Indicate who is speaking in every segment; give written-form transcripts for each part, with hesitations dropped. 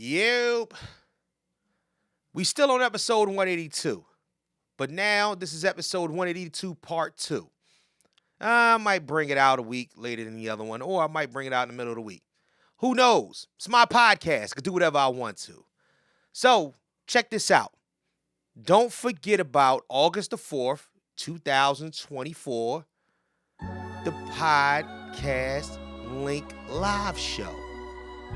Speaker 1: Yep. We still on episode 182. But now this is episode 182 part 2. I might bring it out a week later than the other one, or I might bring it out in the middle of the week. Who knows? It's my podcast. I can do whatever I want to. So, check this out. Don't forget about August the 4th, 2024, the podcast link live show.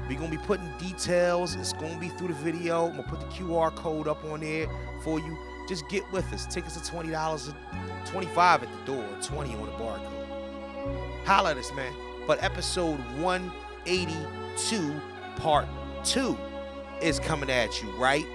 Speaker 1: We're going to be putting details. It's going to be through the video. I'm going to put the QR code up on there for you. Just get with us. Tickets are $20, $25 at the door, $20 on the barcode. Holla at us, man. But episode 182, part 2 is coming at you right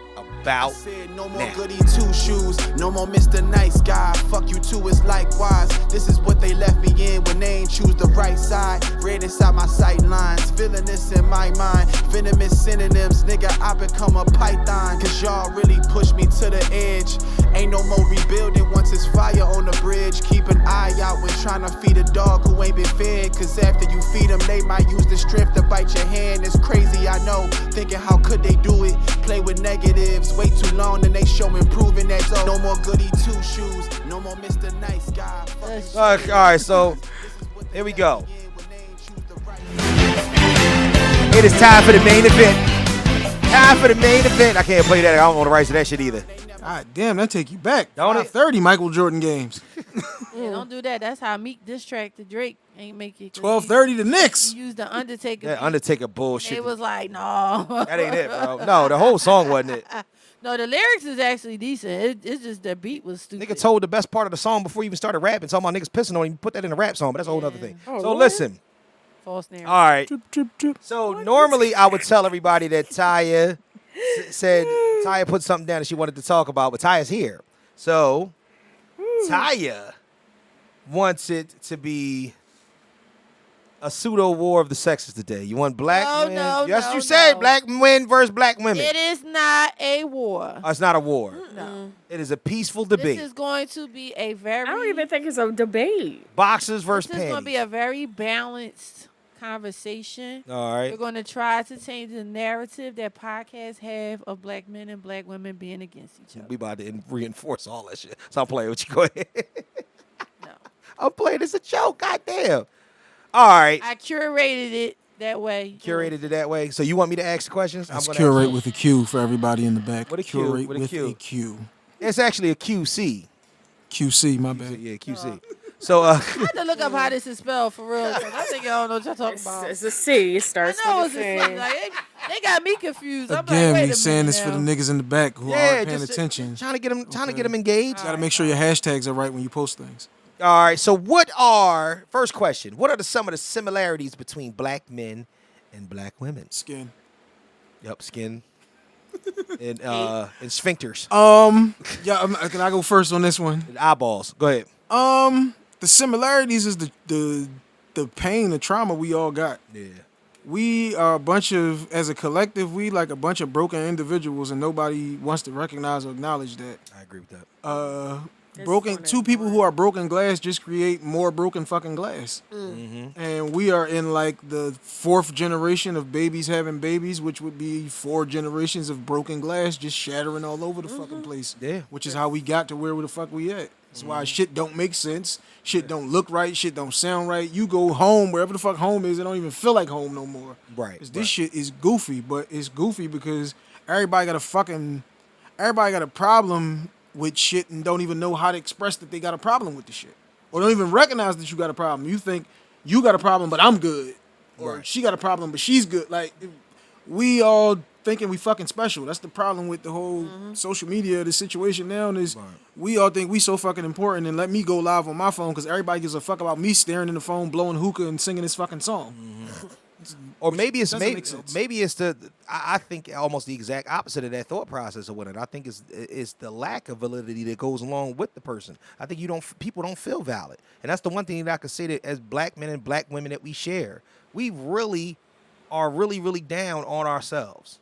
Speaker 1: about
Speaker 2: said no more
Speaker 1: now.
Speaker 2: goody two shoes, no more Mr. Nice Guy. Fuck you too, it's likewise. This is what they left me in when they ain't choose the right side. Red inside my sight lines, feeling this in my mind. Venomous synonyms, nigga, I become a python. Cause y'all really push me to the edge. Ain't no more rebuilding once it's fire on the bridge. Keep an eye out when trying to feed a dog who ain't been fed. Cause after you feed them, they might use the strength to bite your hand. It's crazy, I know. Thinking how could they do it? Play with negatives. Way too long, then they show improving that. So no more goody two shoes, no more Mr. Nice Guy.
Speaker 1: All right, so here we go. It is time for the main event. Time for the main event. I can't play that. I don't want the rights to that shit either.
Speaker 3: God damn, that take you back.
Speaker 1: Don't it?
Speaker 3: 30 Michael Jordan games.
Speaker 4: Yeah, don't do that. That's how Meek diss track to Drake ain't make it.
Speaker 3: 12:30 the Knicks.
Speaker 4: He used the Undertaker.
Speaker 1: That
Speaker 4: beat.
Speaker 1: Undertaker bullshit.
Speaker 4: They was like, no.
Speaker 1: That ain't it, bro. No, the whole song wasn't it.
Speaker 4: No, the lyrics is actually decent. It's just the beat was stupid.
Speaker 1: Nigga told the best part of the song before he even started rapping. Talking about niggas pissing on him. Put that in a rap song, but that's a whole other thing.
Speaker 4: Oh,
Speaker 1: So listen.
Speaker 4: False narrative.
Speaker 1: All right.
Speaker 3: Drip, drip, drip.
Speaker 1: So normally I would tell everybody that Tya said Tya put something down that she wanted to talk about, but Tya's here. So Tya wants it to be a pseudo war of the sexes today. You want black men? Yes, you said black men versus black women.
Speaker 4: It is not a war.
Speaker 1: It's not a war.
Speaker 4: No.
Speaker 1: It is a peaceful debate.
Speaker 4: This is going to be a very...
Speaker 5: I don't even think it's a debate.
Speaker 1: Boxers versus
Speaker 4: This is going to
Speaker 1: panties.
Speaker 4: be a very balanced conversation.
Speaker 1: All right.
Speaker 4: We're going to try to change the narrative that podcasts have of black men and black women being against each other.
Speaker 1: We about to reinforce all that shit. So I'm playing with you. Go ahead.
Speaker 4: No.
Speaker 1: I'm playing. It's a joke. Goddamn. All right.
Speaker 4: I curated it that way.
Speaker 1: Curated it that way. So you want me to ask the questions?
Speaker 3: That's
Speaker 1: gonna
Speaker 3: curate
Speaker 1: ask-
Speaker 3: with a Q for everybody in the back.
Speaker 1: With a Q,
Speaker 3: Curate
Speaker 1: with a
Speaker 3: with
Speaker 1: Q.
Speaker 3: a Q.
Speaker 1: It's actually a QC.
Speaker 3: QC, my bad.
Speaker 1: Yeah, QC. So
Speaker 4: I had to look up how this is spelled for real. 'Cause I think y'all don't know what y'all talking about.
Speaker 5: It's a C. It
Speaker 4: I
Speaker 5: starts
Speaker 4: know
Speaker 5: with
Speaker 4: it's
Speaker 5: a
Speaker 4: just
Speaker 5: C.
Speaker 4: like they got me confused. I'm
Speaker 3: Again,
Speaker 4: like,
Speaker 3: we
Speaker 4: wait a
Speaker 3: saying
Speaker 4: minute
Speaker 3: this for the
Speaker 4: now.
Speaker 3: niggas in the back who aren't paying attention.
Speaker 1: Trying to get them engaged.
Speaker 3: Got to make sure your hashtags are right when you post things.
Speaker 1: All right. So first question, what are some of the similarities between black men and black women?
Speaker 3: Skin.
Speaker 1: Yep, skin. And sphincters.
Speaker 3: Yeah, can I go first on this one?
Speaker 1: And eyeballs. Go ahead.
Speaker 3: The similarities is the pain, the trauma we all got.
Speaker 1: Yeah.
Speaker 3: We are a bunch of, as a collective, we like a bunch of broken individuals, and nobody wants to recognize or acknowledge that.
Speaker 1: I agree with that.
Speaker 3: Two people who are broken glass just create more broken fucking glass. And we are in like the 4th generation of babies having babies, which would be 4 generations of broken glass just shattering all over the fucking place.
Speaker 1: Yeah.
Speaker 3: Which is how we got to where the fuck we at. That's why shit don't make sense. Shit don't look right. Shit don't sound right. You go home, wherever the fuck home is, it don't even feel like home no more.
Speaker 1: Right.
Speaker 3: 'Cause this shit is goofy, but it's goofy because everybody got a problem with shit and don't even know how to express that they got a problem with the shit. Or don't even recognize that you got a problem. You think you got a problem, but I'm good. Or
Speaker 1: Right.
Speaker 3: she got a problem, but she's good. Like, we all thinking we fucking special. That's the problem with the whole social media, the situation now is we all think we so fucking important and let me go live on my phone because everybody gives a fuck about me staring in the phone, blowing hookah and singing this fucking song.
Speaker 1: Or maybe it's
Speaker 3: doesn't make sense.
Speaker 1: maybe it's I think almost the exact opposite of that thought process of what it. I think it's the lack of validity that goes along with the person. I think people don't feel valid, and that's the one thing that I could say that as black men and black women that we share, we really are really down on ourselves.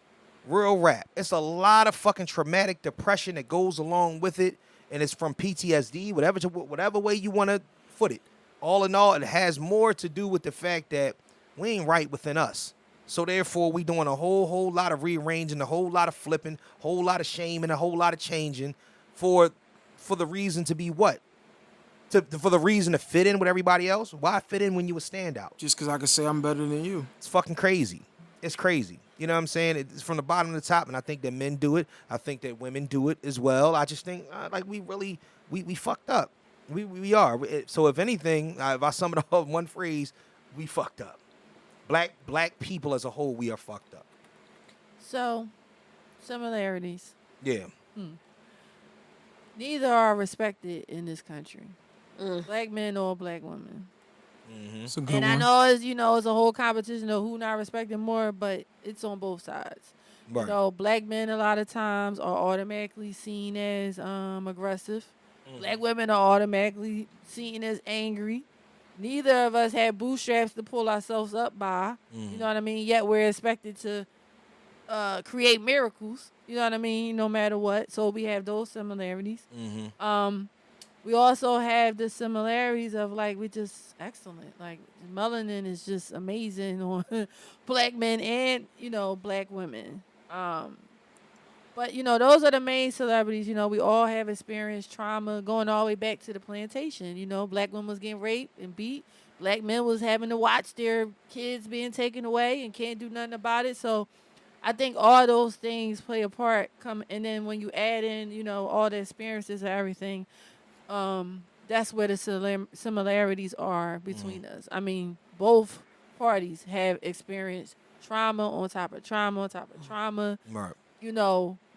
Speaker 1: Real rap. It's a lot of fucking traumatic depression that goes along with it, and it's from PTSD, whatever way you want to foot it. All in all, it has more to do with the fact that we ain't right within us. So therefore, we doing a whole lot of rearranging, a whole lot of flipping, whole lot of shaming, a whole lot of changing for the reason to be what? For the reason to fit in with everybody else? Why fit in when you a standout?
Speaker 3: Just because I could say I'm better than you.
Speaker 1: It's fucking crazy. It's crazy. You know what I'm saying? It's from the bottom to the top, and I think that men do it. I think that women do it as well. I just think like we really we fucked up. We are. So if anything, if I sum it up in one phrase, we fucked up. Black people as a whole, we are fucked up.
Speaker 4: So, similarities.
Speaker 1: Yeah.
Speaker 4: Neither are respected in this country. Black men or black women.
Speaker 3: It's a good
Speaker 4: And
Speaker 3: one.
Speaker 4: I know it's a whole competition of who not respected more, but it's on both sides.
Speaker 1: Right.
Speaker 4: You know, black men a lot of times are automatically seen as aggressive. Black women are automatically seen as angry. Neither of us had bootstraps to pull ourselves up by. You know what I mean? Yet we're expected to create miracles. You know what I mean? No matter what. So we have those similarities. We also have the similarities of like we're just excellent. Like melanin is just amazing on black men and black women. But those are the main celebrities. We all have experienced trauma going all the way back to the plantation. Black women was getting raped and beat. Black men was having to watch their kids being taken away and can't do nothing about it. So I think all those things play a part. And then when you add in, all the experiences and everything, that's where the similarities are between us. I mean, both parties have experienced trauma on top of trauma on top of trauma.
Speaker 1: Right.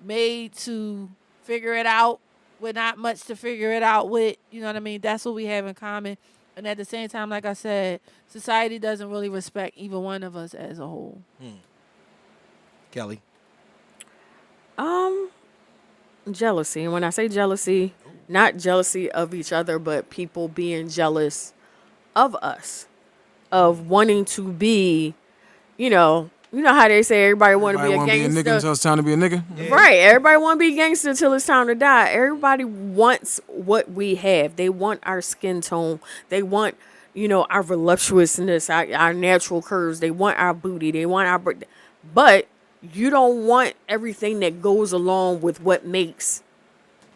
Speaker 4: Made to figure it out with not much to figure it out with. You know what I mean? That's what we have in common. And at the same time, like I said, society doesn't really respect either one of us as a whole.
Speaker 1: Kelly.
Speaker 5: Jealousy. And when I say jealousy, not jealousy of each other, but people being jealous of us, of wanting to be, you know how they say everybody want to be a gangster.
Speaker 3: Nigga until it's time to be a nigga.
Speaker 1: Yeah.
Speaker 5: Right. Everybody want to be a gangster until it's time to die. Everybody wants what we have. They want our skin tone. They want, our voluptuousness, our natural curves. They want our booty. They want our... But you don't want everything that goes along with what makes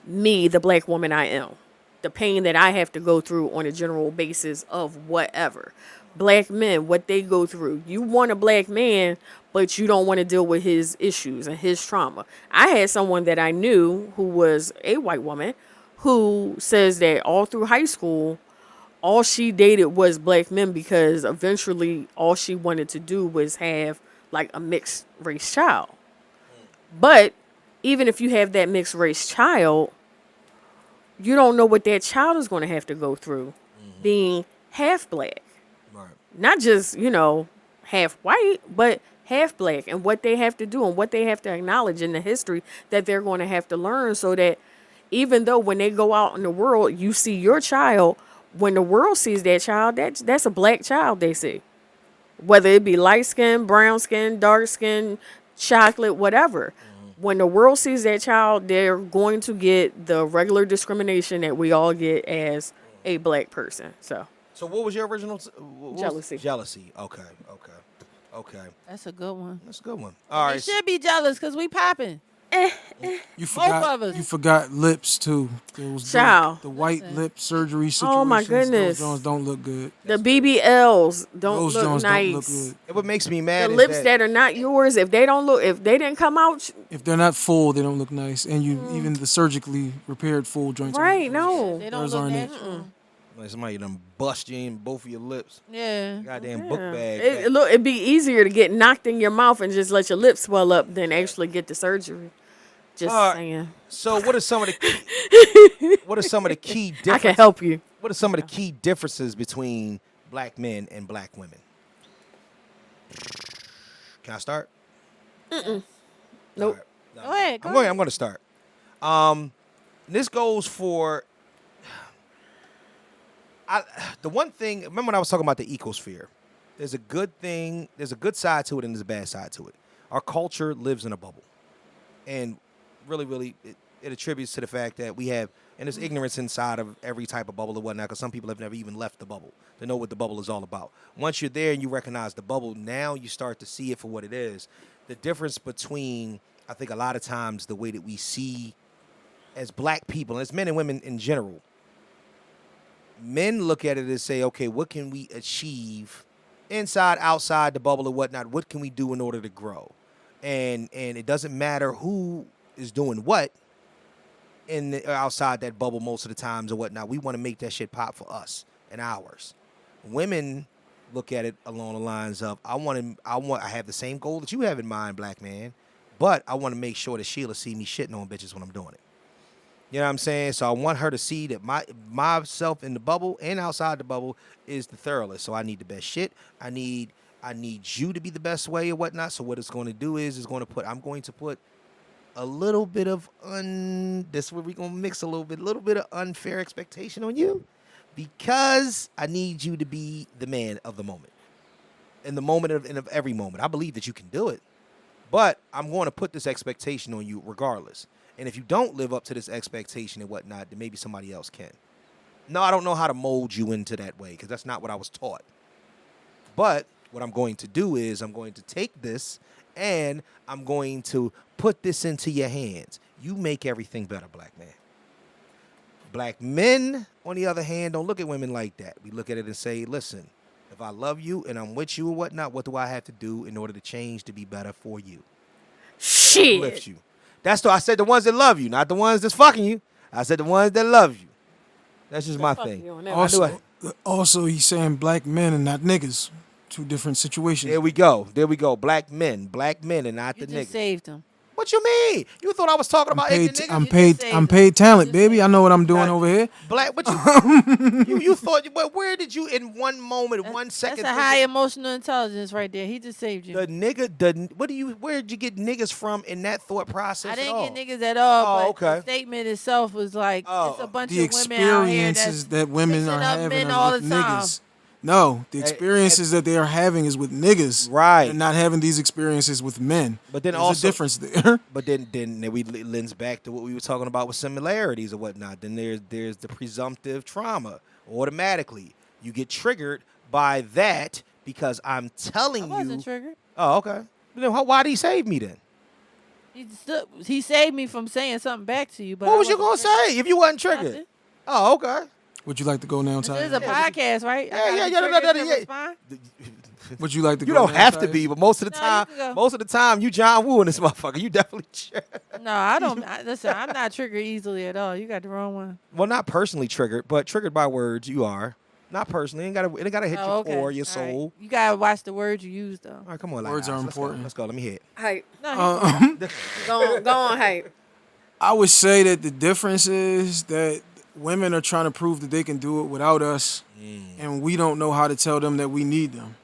Speaker 5: me the black woman I am. The pain that I have to go through on a general basis of whatever. Black men, what they go through. You want a black man, but you don't want to deal with his issues and his trauma. I had someone that I knew who was a white woman who says that all through high school, all she dated was black men because eventually all she wanted to do was have like a mixed race child. But even if you have that mixed race child, you don't know what that child is going to have to go through being half black.
Speaker 1: Right.
Speaker 5: Not just, half white, but half black, and what they have to do and what they have to acknowledge in the history that they're going to have to learn, so that even though when they go out in the world, you see your child, when the world sees that child, that's a black child they see. Whether it be light skin, brown skin, dark skin, chocolate, whatever. When the world sees that child, they're going to get the regular discrimination that we all get as a black person. So
Speaker 1: what was your original?
Speaker 5: Jealousy.
Speaker 1: Jealousy. Okay.
Speaker 4: That's a good one.
Speaker 1: That's a good one. All
Speaker 4: We
Speaker 1: right.
Speaker 4: should be jealous because we popping.
Speaker 3: You forgot.
Speaker 4: of us.
Speaker 3: You forgot lips too. There was
Speaker 5: Child.
Speaker 3: the white
Speaker 4: Listen.
Speaker 3: lip surgery situation.
Speaker 5: Oh, my goodness.
Speaker 3: Those Jones don't look good.
Speaker 5: the BBLs don't
Speaker 3: Those
Speaker 5: look
Speaker 3: Jones
Speaker 5: nice.
Speaker 3: don't look good.
Speaker 1: What makes me mad
Speaker 5: The
Speaker 1: is
Speaker 5: lips that are not yours, if they didn't come out
Speaker 3: If they're not full, they don't look nice. And even the surgically repaired full joints.
Speaker 5: right, no.
Speaker 4: They don't
Speaker 3: Those
Speaker 4: look
Speaker 3: aren't it.
Speaker 4: natural.
Speaker 1: like somebody done bust you in both of your lips.
Speaker 4: Yeah.
Speaker 1: Goddamn book bag.
Speaker 5: It'd be easier to get knocked in your mouth and just let your lips swell up than actually get the surgery. Just saying.
Speaker 1: So what are some of the key differences?
Speaker 5: I can help you.
Speaker 1: What are some of the key differences between black men and black women? Can I start?
Speaker 5: Nope.
Speaker 1: All right.
Speaker 4: Go ahead. Go
Speaker 1: I'm going to start. This goes for the one thing. Remember when I was talking about the ecosphere? There's a good thing. There's a good side to it, and there's a bad side to it. Our culture lives in a bubble, and really, it attributes to the fact that we have, and there's ignorance inside of every type of bubble or whatnot, because some people have never even left the bubble to know what the bubble is all about. Once you're there and you recognize the bubble, now you start to see it for what it is. The difference between, I think a lot of times, the way that we see as black people, as men and women in general, men look at it and say, okay, what can we achieve inside, outside the bubble or whatnot? What can we do in order to grow? And it doesn't matter who is doing what outside that bubble most of the times or whatnot. We want to make that shit pop for us and ours. Women look at it along the lines of, I have the same goal that you have in mind, black man, but I want to make sure that Sheila see me shitting on bitches when I'm doing it. You know what I'm saying? So I want her to see that myself in the bubble and outside the bubble is the thoroughest. So I need the best shit. I need you to be the best way or whatnot. So what it's going to do is I'm going to put a little bit of this is where we're going to mix a little bit of unfair expectation on you, because I need you to be the man of the moment. In the moment of every moment. I believe that you can do it, but I'm going to put this expectation on you regardless. And if you don't live up to this expectation and whatnot, then maybe somebody else can. No, I don't know how to mold you into that way, because that's not what I was taught. But what I'm going to do is I'm going to take this and I'm going to put this into your hands. You make everything better, black man. Black men, on the other hand, don't look at women like that. We look at it and say, listen, if I love you and I'm with you or whatnot, what do I have to do in order to change to be better for you?
Speaker 5: Shit.
Speaker 1: Lift you. I said the ones that love you, not the ones that's fucking you. I said the ones that love you. That's just my thing.
Speaker 3: Also, he's saying black men and not niggas. Two different situations.
Speaker 1: There we go. Black men, and not
Speaker 4: You
Speaker 1: the
Speaker 4: just
Speaker 1: niggas.
Speaker 4: saved him.
Speaker 1: What you mean? You thought I was talking about ignorant niggas?
Speaker 3: I'm paid talent, baby. I know what I'm doing over here.
Speaker 1: Black, what you thought? Where did you in one moment, 1 second?
Speaker 4: That's a high emotional intelligence right there. He just saved you.
Speaker 1: The nigga, where did you get niggas from in that thought process?
Speaker 4: I didn't get niggas at all.
Speaker 1: Oh,
Speaker 4: but
Speaker 1: okay.
Speaker 4: the statement itself was like, it's a bunch
Speaker 3: The
Speaker 4: of women out here
Speaker 3: experiences that women are
Speaker 4: picking up
Speaker 3: having
Speaker 4: men
Speaker 3: are
Speaker 4: all
Speaker 3: with
Speaker 4: the time.
Speaker 3: niggas. No, the experiences that they are having is with niggas,
Speaker 1: right?
Speaker 3: And not having these experiences with men.
Speaker 1: But then
Speaker 3: there's
Speaker 1: also
Speaker 3: a difference there.
Speaker 1: But then we lens back to what we were talking about with similarities or whatnot. Then there's the presumptive trauma. Automatically, you get triggered by that because I'm telling you.
Speaker 4: I wasn't triggered.
Speaker 1: Oh, okay. Then why did he save me then?
Speaker 4: He saved me from saying something back to you. But
Speaker 1: what was you gonna say if you wasn't triggered?
Speaker 4: Nothing.
Speaker 1: Oh, okay.
Speaker 3: Would you like to go now, Ty?
Speaker 4: This is a podcast, right?
Speaker 1: Yeah.
Speaker 3: Would you like to
Speaker 1: You
Speaker 3: go
Speaker 1: don't
Speaker 3: now,
Speaker 1: have
Speaker 3: Ty?
Speaker 1: to be, but most of the time, you John Woo in this motherfucker. You definitely
Speaker 4: No, I don't. Listen, I'm not triggered easily at all. You got the wrong one.
Speaker 1: Well, not personally triggered, but triggered by words. You are not personally. It ain't gotta hit your core, your soul.
Speaker 4: Right. You gotta watch the words you use, though.
Speaker 1: All right, come on.
Speaker 3: Words are important.
Speaker 1: Let's go. Let me hit.
Speaker 5: Hype.
Speaker 4: No,
Speaker 5: Go on, hype.
Speaker 3: I would say that the difference is that women are trying to prove that they can do it without us, and we don't know how to tell them that we need them.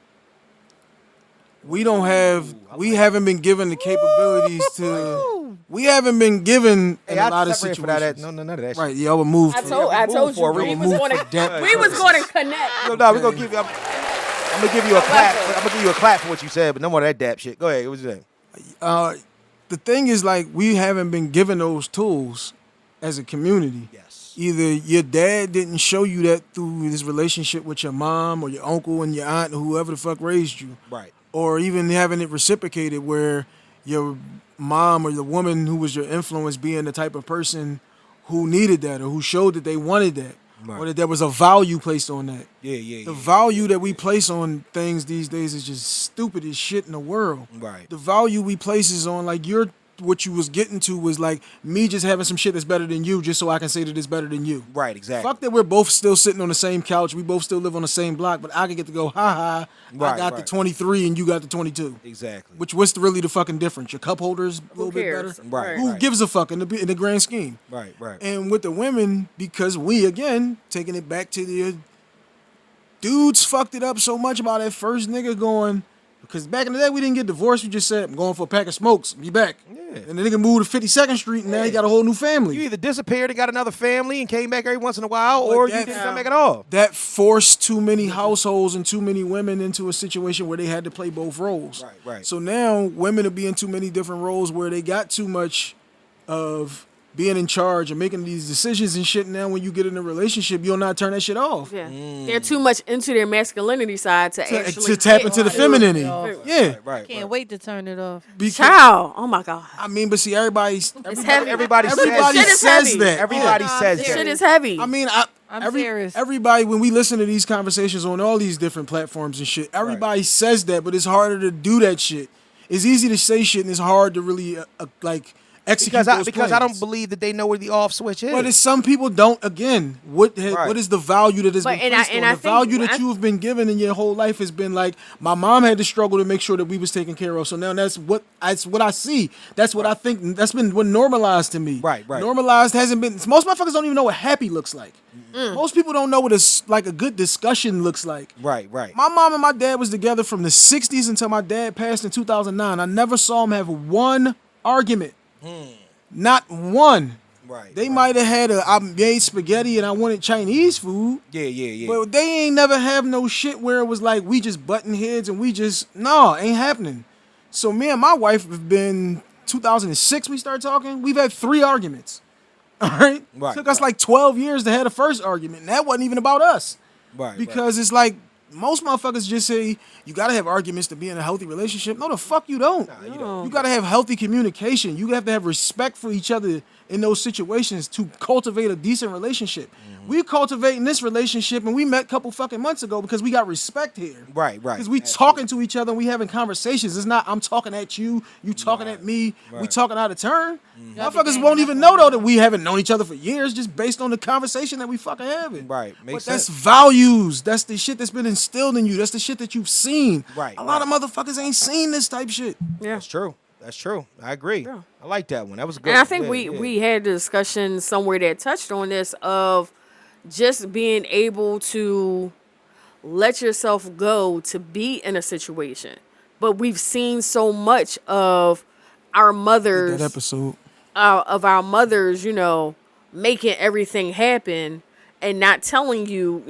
Speaker 3: We haven't been given the capabilities to. We haven't been given in a lot of situations.
Speaker 1: No, none of that.
Speaker 3: Right, y'all were moved.
Speaker 5: I told you. We was going to connect.
Speaker 1: No, we're gonna give you. I'm gonna give you a clap. I'm gonna give you a clap for what you said, but no more of that dap shit. Go ahead. What you saying?
Speaker 3: The thing is, like, we haven't been given those tools as a community.
Speaker 1: Yes.
Speaker 3: Either your dad didn't show you that through his relationship with your mom or your uncle and your aunt or whoever the fuck raised you.
Speaker 1: Right.
Speaker 3: Or even having it reciprocated where your mom or the woman who was your influence being the type of person who needed that or who showed that they wanted that.
Speaker 1: Right.
Speaker 3: Or that there was a value placed on that.
Speaker 1: Yeah.
Speaker 3: The value that we place on things these days is just stupid as shit in the world.
Speaker 1: Right.
Speaker 3: The value we place is on, like, what you was getting to was like me just having some shit that's better than you just so I can say that it's better than you.
Speaker 1: Right, exactly.
Speaker 3: Fuck that we're both still sitting on the same couch. We both still live on the same block, but I can get to go, ha.
Speaker 1: Right,
Speaker 3: I got the
Speaker 1: right.
Speaker 3: 23 and you got the 22.
Speaker 1: Exactly.
Speaker 3: What's really the fucking difference? Your cup holder's a little bit
Speaker 5: cares?
Speaker 3: better?
Speaker 1: Right.
Speaker 3: Who gives a fuck in the grand scheme?
Speaker 1: Right.
Speaker 3: And with the women, because we, again, taking it back to the dudes fucked it up so much about that first nigga going, because back in the day, we didn't get divorced. We just said, I'm going for a pack of smokes. Be back.
Speaker 1: Yeah.
Speaker 3: And the nigga moved to 52nd Street, and now he got a whole new family.
Speaker 1: You either disappeared and got another family and came back every once in a while, or you didn't come back at all.
Speaker 3: That forced too many households and too many women into a situation where they had to play both roles.
Speaker 1: Right.
Speaker 3: So now women are being too many different roles where they got too much of being in charge and making these decisions and shit. Now, when you get in a relationship, you'll not turn that shit off.
Speaker 5: Yeah, they're too much into their masculinity side to actually
Speaker 3: To tap
Speaker 5: get
Speaker 3: into the
Speaker 5: to-
Speaker 3: femininity.
Speaker 4: Right,
Speaker 3: Yeah.
Speaker 1: Right.
Speaker 4: Can't wait to turn it off.
Speaker 3: Because,
Speaker 5: Child, oh my god,
Speaker 3: I mean, but see, everybody
Speaker 1: Everybody
Speaker 3: says
Speaker 5: heavy.
Speaker 3: that.
Speaker 1: Everybody
Speaker 4: Yeah.
Speaker 1: says
Speaker 5: this
Speaker 1: that.
Speaker 5: shit is heavy.
Speaker 3: I mean,
Speaker 4: I'm serious.
Speaker 3: everybody, when we listen to these conversations on all these different platforms and shit, everybody says that, but it's harder to do that shit. It's easy to say shit, and it's hard to really like execute those
Speaker 1: Because I don't
Speaker 3: plans.
Speaker 1: believe that they know where the off switch is.
Speaker 3: But it's some people don't. Again, what is the value that has
Speaker 5: But-
Speaker 3: been
Speaker 5: and I-
Speaker 3: placed
Speaker 5: and
Speaker 3: on?
Speaker 5: I
Speaker 3: The
Speaker 5: think-
Speaker 3: value that you have been given in your whole life has been like, my mom had to struggle to make sure that we was taken care of. So now that's what I see. That's what I think. That's been what normalized to me.
Speaker 1: Right.
Speaker 3: Normalized hasn't been. Most motherfuckers don't even know what happy looks like. Most people don't know what a good discussion looks like.
Speaker 1: Right.
Speaker 3: My mom and my dad was together from the 60s until my dad passed in 2009. I never saw them have one argument. Not one.
Speaker 1: Right.
Speaker 3: They might have had I made spaghetti and I wanted Chinese food.
Speaker 1: Yeah.
Speaker 3: But they ain't never have no shit where it was like we just button heads and we just ain't happening. So me and my wife have been 2006 we started talking. We've had 3 arguments. All right?
Speaker 1: Right,
Speaker 3: Took us
Speaker 1: right.
Speaker 3: like 12 years to have the first argument. And that wasn't even about us.
Speaker 1: Right.
Speaker 3: Because it's like most motherfuckers just say you gotta have arguments to be in a healthy relationship. No, the fuck you don't.
Speaker 1: you don't.
Speaker 3: You gotta have healthy communication. You have to have respect for each other in those situations to cultivate a decent relationship. We cultivating this relationship and we met a couple fucking months ago because we got respect here.
Speaker 1: Right.
Speaker 3: Because we talking to each other and we having conversations. It's not I'm talking at you, you talking at me, we talking out of turn. Motherfuckers won't even know though that we haven't known each other for years just based on the conversation that we fucking having.
Speaker 1: Right.
Speaker 3: But
Speaker 1: Makes
Speaker 3: that's
Speaker 1: sense.
Speaker 3: values. That's the shit that's been instilled in you. That's the shit that you've seen.
Speaker 1: Right,
Speaker 3: A lot of motherfuckers ain't seen this type shit.
Speaker 5: yeah.
Speaker 1: That's true. I agree.
Speaker 5: Yeah.
Speaker 1: I like that one. That was good.
Speaker 5: And I think
Speaker 1: Yeah,
Speaker 5: we had a discussion somewhere that touched on this of just being able to let yourself go to be in a situation. But we've seen so much of our mothers,
Speaker 3: That episode.
Speaker 5: making everything happen and not telling you,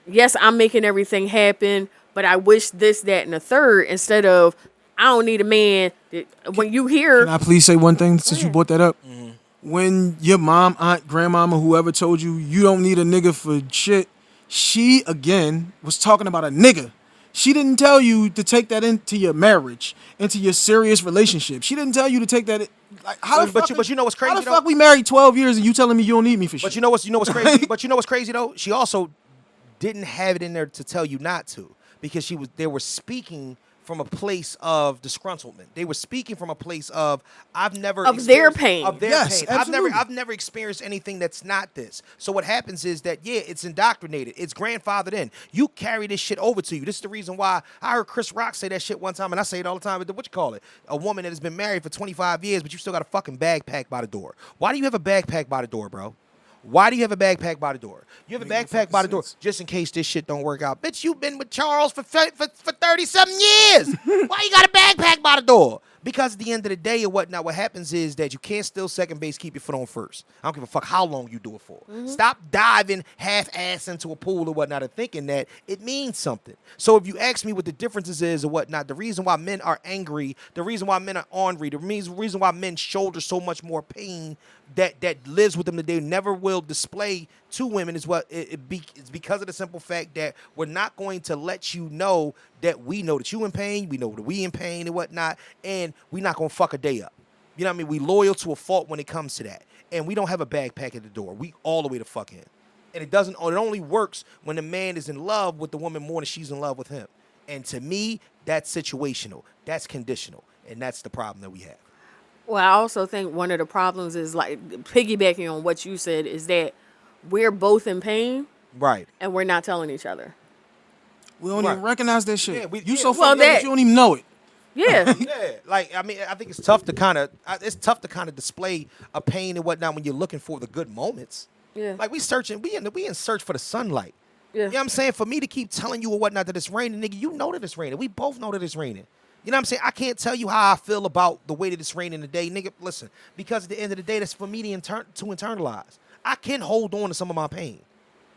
Speaker 5: yes, I'm making everything happen, but I wish this, that, and the third instead of I don't need a man. When you hear,
Speaker 3: Can I please say one thing since you
Speaker 5: ahead.
Speaker 3: brought that up? When your mom, aunt, grandmama, whoever told you you don't need a nigga for shit, she again was talking about a nigga. She didn't tell you to take that into your marriage, into your serious relationship. She didn't tell you to take that. Like, how the
Speaker 1: But
Speaker 3: fuck?
Speaker 1: you know what's crazy
Speaker 3: How the
Speaker 1: though?
Speaker 3: fuck we married 12 years and you telling me you don't need me for shit?
Speaker 1: But you know what's crazy? But you know what's crazy though? She also didn't have it in there to tell you not to because they were speaking from a place of disgruntlement. They were speaking from a place of
Speaker 5: Of their
Speaker 1: experienced-
Speaker 5: pain.
Speaker 1: Of their
Speaker 3: Yes,
Speaker 1: pain.
Speaker 3: absolutely.
Speaker 1: I've never experienced anything that's not this. So what happens is that it's indoctrinated. It's grandfathered in. You carry this shit over to you. This is the reason why I heard Chris Rock say that shit one time, and I say it all the time. What you call it? A woman that has been married for 25 years, but you still got a fucking bag packed by the door. Why do you have a bag packed by the door, bro? Why do you have a backpack by the door? You have a backpack by the door just in case this shit don't work out. Bitch, you've been with Charles for 30-something years. Why you got a backpack by the door? Because at the end of the day or whatnot, what happens is that you can't still second base, keep your foot on first. I don't give a fuck how long you do it for. Stop diving half-ass into a pool or whatnot and thinking that it means something. So if you ask me what the differences is or whatnot, the reason why men are angry, the reason why men are ornery, the reason why men shoulder so much more pain that lives with them that they never will display to women is it's because of the simple fact that we're not going to let you know that we know that you in pain, we know that we in pain and whatnot, and we're not gonna fuck a day up. You know what I mean? We loyal to a fault when it comes to that, and we don't have a backpack at the door. We all the way to fuck in, and it only works when the man is in love with the woman more than she's in love with him. And to me, that's situational, that's conditional, and that's the problem that we have.
Speaker 5: well, I also think one of the problems is like piggybacking on what you said is that we're both in pain
Speaker 1: Right.
Speaker 5: and we're not telling each other.
Speaker 3: We don't even recognize that shit.
Speaker 1: Yeah,
Speaker 3: you so
Speaker 5: well,
Speaker 3: fucked up that you don't even know it.
Speaker 5: Yeah.
Speaker 1: Yeah, like I mean, I think it's tough to kind of display a pain and whatnot when you're looking for the good moments.
Speaker 5: Yeah.
Speaker 1: Like we in search for the sunlight.
Speaker 5: Yeah.
Speaker 1: You know what I'm saying? For me to keep telling you or whatnot that it's raining, nigga, you know that it's raining. We both know that it's raining. You know what I'm saying? I can't tell you how I feel about the way that it's raining today, nigga. Listen, because at the end of the day, that's for me to internalize. I can hold on to some of my pain.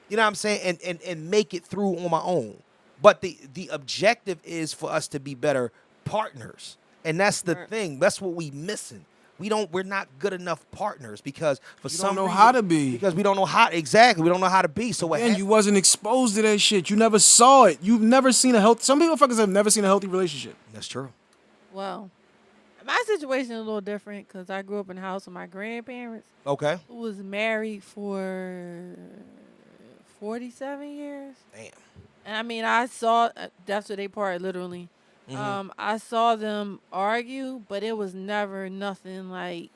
Speaker 1: You know what I'm saying? And make it through on my own. But the objective is for us to be better partners. And that's the thing. That's what we missing. we're not good enough partners because for
Speaker 3: You
Speaker 1: some
Speaker 3: don't know
Speaker 1: reason,
Speaker 3: how to be.
Speaker 1: because we don't know how exactly. We don't know how to be. So what?
Speaker 3: And you wasn't exposed to that shit. You never saw it. You've never seen a health. Some people fuckers have never seen a healthy relationship.
Speaker 1: That's true.
Speaker 4: Well, my situation is a little different because I grew up in a house with my grandparents
Speaker 1: Okay.
Speaker 4: who was married for 47 years.
Speaker 1: Damn.
Speaker 4: And I mean, I saw that's where they parted literally. I saw them argue, but it was never nothing like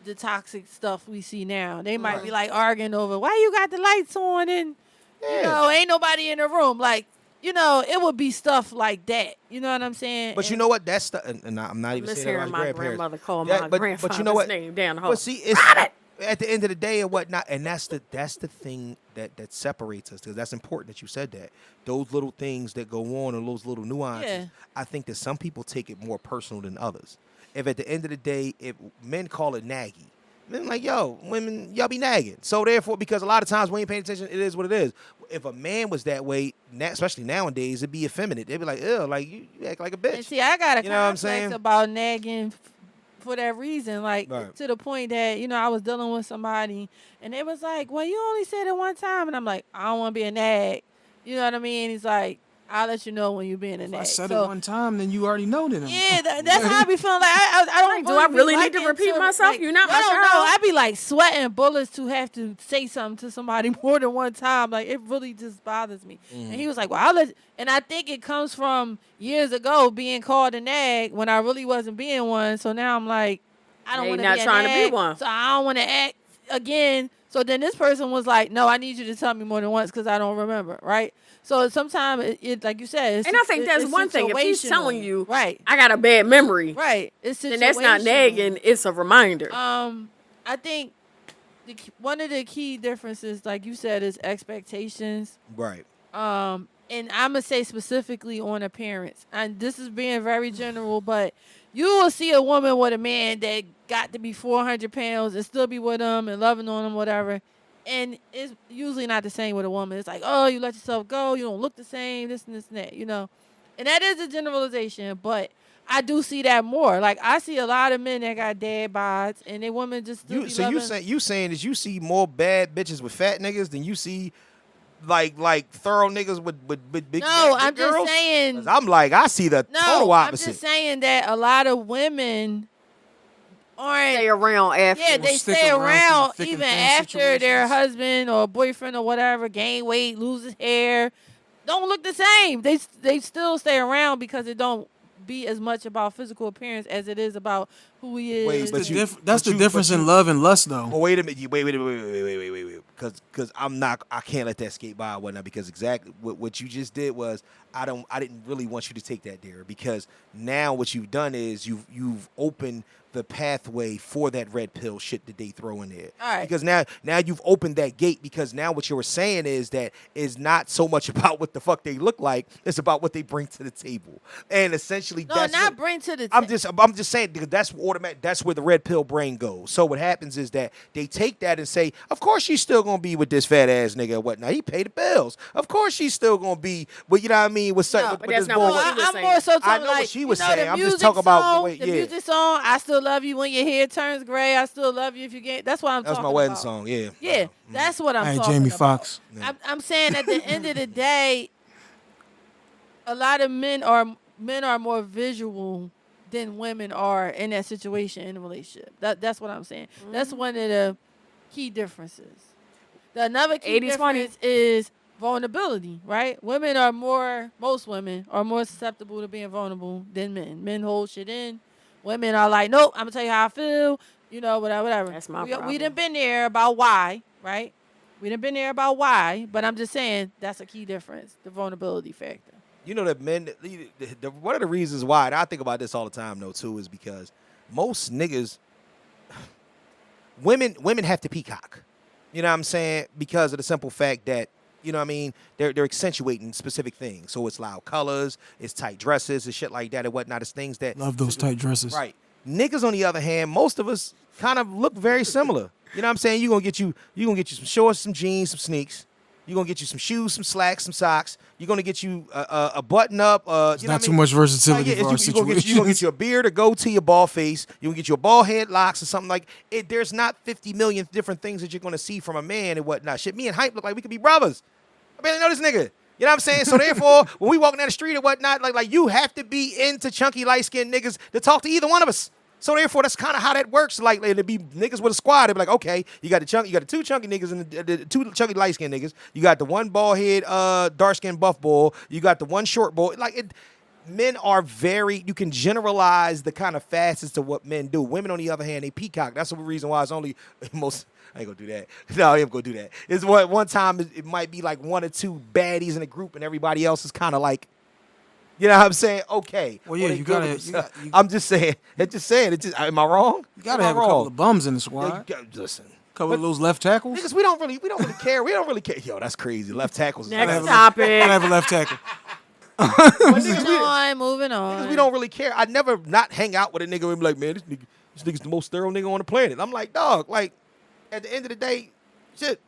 Speaker 4: the toxic stuff we see now. They might be like arguing over why you got the lights on and you know ain't nobody in the room. Like you know, it would be stuff like that. You know what I'm saying?
Speaker 1: But you know what? That's the and I'm not even
Speaker 5: Miss
Speaker 1: saying that
Speaker 5: hearing
Speaker 1: about
Speaker 5: my
Speaker 1: grandparents.
Speaker 5: grandmother call
Speaker 1: Yeah,
Speaker 5: my
Speaker 1: but
Speaker 5: grandfather's
Speaker 1: you know what?
Speaker 5: name down the hall.
Speaker 1: But see, it's at the end of the day and whatnot, and that's the thing that separates us because that's important that you said that. Those little things that go on and those little nuances.
Speaker 4: Yeah.
Speaker 1: I think that some people take it more personal than others. If at the end of the day, if men call it naggy, men like yo, women y'all be nagging. So therefore, because a lot of times when you ain't paying attention, it is what it is. If a man was that way, especially nowadays, it'd be effeminate. They'd be like, ew, like you act like a bitch.
Speaker 4: And see, I got a
Speaker 1: You know what I'm
Speaker 4: complex
Speaker 1: saying?
Speaker 4: about nagging for that reason. Like,
Speaker 1: Right.
Speaker 4: to the point that, you know, I was dealing with somebody, and it was like, well, you only said it one time. And I'm like, I don't want to be a nag. You know what I mean? He's like, I'll let you know when you're being a
Speaker 3: If
Speaker 4: nag.
Speaker 3: I said
Speaker 4: So,
Speaker 3: it one time, then you already know that.
Speaker 4: yeah, that's how I be feeling. Like, I don't
Speaker 5: Like, do I
Speaker 4: be
Speaker 5: really need to
Speaker 4: liking
Speaker 5: repeat myself?
Speaker 4: Like,
Speaker 5: You're not my
Speaker 4: I don't
Speaker 5: child.
Speaker 4: know. I be like sweating bullets to have to say something to somebody more than one time. Like, it really just bothers me. And he was like, well, I'll let. And I think it comes from years ago being called a nag when I really wasn't being one. So now I'm like, I don't
Speaker 5: Now
Speaker 4: want
Speaker 5: you're
Speaker 4: to
Speaker 5: not
Speaker 4: be a
Speaker 5: trying to be
Speaker 4: nag,
Speaker 5: one.
Speaker 4: so I don't want to act again. So then this person was like, no, I need you to tell me more than once because I don't remember, right? So sometimes it like you said,
Speaker 5: And I think that's
Speaker 4: it's
Speaker 5: one thing. If he's
Speaker 4: situational.
Speaker 5: telling you,
Speaker 4: right,
Speaker 5: I got a bad memory,
Speaker 4: right, it's situational.
Speaker 5: then that's not nagging. It's a reminder.
Speaker 4: I think one of the key differences, like you said, is expectations.
Speaker 1: Right.
Speaker 4: And I'm gonna say specifically on appearance, and this is being very general, but you will see a woman with a man that got to be 400 pounds and still be with him and loving on him, whatever. And it's usually not the same with a woman. It's like, oh, you let yourself go, you don't look the same, this and this and that, you know. And that is a generalization, but I do see that more. Like I see a lot of men that got dad bods, and they women just still be loving.
Speaker 1: You saying is you see more bad bitches with fat niggas than you see like thorough niggas with big
Speaker 4: No,
Speaker 1: big
Speaker 4: I'm just
Speaker 1: girls?
Speaker 4: saying.
Speaker 1: 'Cause I'm like I see the total
Speaker 4: No, I'm
Speaker 1: opposite.
Speaker 4: just saying that a lot of women aren't.
Speaker 5: Stay around after.
Speaker 4: Yeah, they
Speaker 3: stick
Speaker 4: stay
Speaker 3: around
Speaker 4: around
Speaker 3: through the thick
Speaker 4: even
Speaker 3: and thin
Speaker 4: after their
Speaker 3: situations.
Speaker 4: husband or boyfriend or whatever gain weight, loses hair, don't look the same. They still stay around because it don't be as much about physical appearance as it is about who he is.
Speaker 1: Wait, but
Speaker 3: That's
Speaker 1: but
Speaker 3: the difference in love and lust, though.
Speaker 1: Oh, wait a minute. Wait. Because I can't let that skate by or whatnot. Because exactly what you just did was I didn't really want you to take that there. Because now what you've done is you've opened the pathway for that red pill shit that they throw in there.
Speaker 4: All right.
Speaker 1: Because now you've opened that gate. Because now what you were saying is that is not so much about what the fuck they look like. It's about what they bring to the table. And essentially,
Speaker 4: no,
Speaker 1: that's
Speaker 4: not
Speaker 1: what,
Speaker 4: bring to the.
Speaker 1: I'm just saying because that's automatic. That's where the red pill brain goes. So what happens is that they take that and say, of course she's still gonna be with this fat ass nigga and whatnot. He paid the bills. Of course she's still gonna be. But you know what I mean? With certain,
Speaker 4: No,
Speaker 1: with
Speaker 5: but that's
Speaker 1: this
Speaker 5: not
Speaker 1: boy.
Speaker 5: what she was
Speaker 4: I'm
Speaker 5: saying.
Speaker 4: more so talking
Speaker 1: I know what
Speaker 4: like,
Speaker 1: she was
Speaker 4: you know,
Speaker 1: saying.
Speaker 4: the
Speaker 1: I'm just
Speaker 4: music
Speaker 1: talking about the
Speaker 4: song,
Speaker 1: way-
Speaker 4: the
Speaker 1: yeah.
Speaker 4: music song. I still love you when your hair turns gray. I still love you if you get. That's what I'm
Speaker 1: That's
Speaker 4: talking
Speaker 1: my wedding
Speaker 4: about.
Speaker 1: song. Yeah.
Speaker 4: Yeah, that's what I'm
Speaker 3: Hey,
Speaker 4: talking
Speaker 3: Jamie
Speaker 4: about.
Speaker 3: Foxx.
Speaker 4: I'm saying at the end of the day, a lot of men are more visual than women are in that situation in a relationship. That's what I'm saying. That's one of the key differences. Another key
Speaker 5: 80-20.
Speaker 4: difference is vulnerability, right? Most women are more susceptible to being vulnerable than men. Men hold shit in. Women are like, nope, I'm gonna tell you how I feel, you know, whatever.
Speaker 5: That's my
Speaker 4: We
Speaker 5: problem.
Speaker 4: done been there about why, right? We done been there about why, but I'm just saying that's a key difference, the vulnerability factor.
Speaker 1: You know that men. One of the reasons why, and I think about this all the time though too, is because most niggas, women have to peacock. You know what I'm saying? Because of the simple fact that, you know what I mean, they're accentuating specific things. So it's loud colors, it's tight dresses, and shit like that and whatnot. It's things that
Speaker 3: Love those tight dresses.
Speaker 1: Right. Niggas, on the other hand, most of us kind of look very similar. You know what I'm saying? You gonna get you some shorts, some jeans, some sneaks. You're gonna get you some shoes, some slacks, some socks. You're gonna get you a button up.
Speaker 3: It's not too much versatility for our situation.
Speaker 1: You're gonna get you a beard, a goatee, a ball face. You're gonna get you a ball head, locks, or something like it. There's not 50 million different things that you're gonna see from a man and whatnot. Shit, me and Hype look like we could be brothers. I barely know this nigga. You know what I'm saying? So therefore, when we walking down the street or whatnot, like you have to be into chunky light skinned niggas to talk to either one of us. So therefore, that's kind of how that works. Like it'd be niggas with a squad. They'd be like, okay, you got the two chunky niggas and the two chunky light skinned niggas. You got the one bald head, dark skinned buff bull. You got the one short bull. Men are very. You can generalize the kind of facets to what men do. Women, on the other hand, they peacock. That's the reason why it's only most. I ain't gonna do that. No, I ain't gonna do that. It's one time it might be like one or two baddies in a group, and everybody else is kind of like. You know what I'm saying? Okay.
Speaker 3: Well, yeah, you gotta.
Speaker 1: I'm just saying. Am I wrong?
Speaker 3: You gotta have a couple of bums in the squad.
Speaker 1: Listen.
Speaker 3: Couple of those left tackles.
Speaker 1: Niggas, we don't really care. We don't really care. Yo, that's crazy. Left tackles.
Speaker 5: Next topic.
Speaker 3: I have a left tackle.
Speaker 4: Moving on.
Speaker 1: Niggas, we don't really care. I'd never not hang out with a nigga and be like, man, this nigga's the most thorough nigga on the planet. I'm like, dog, like, at the end of the day, shit,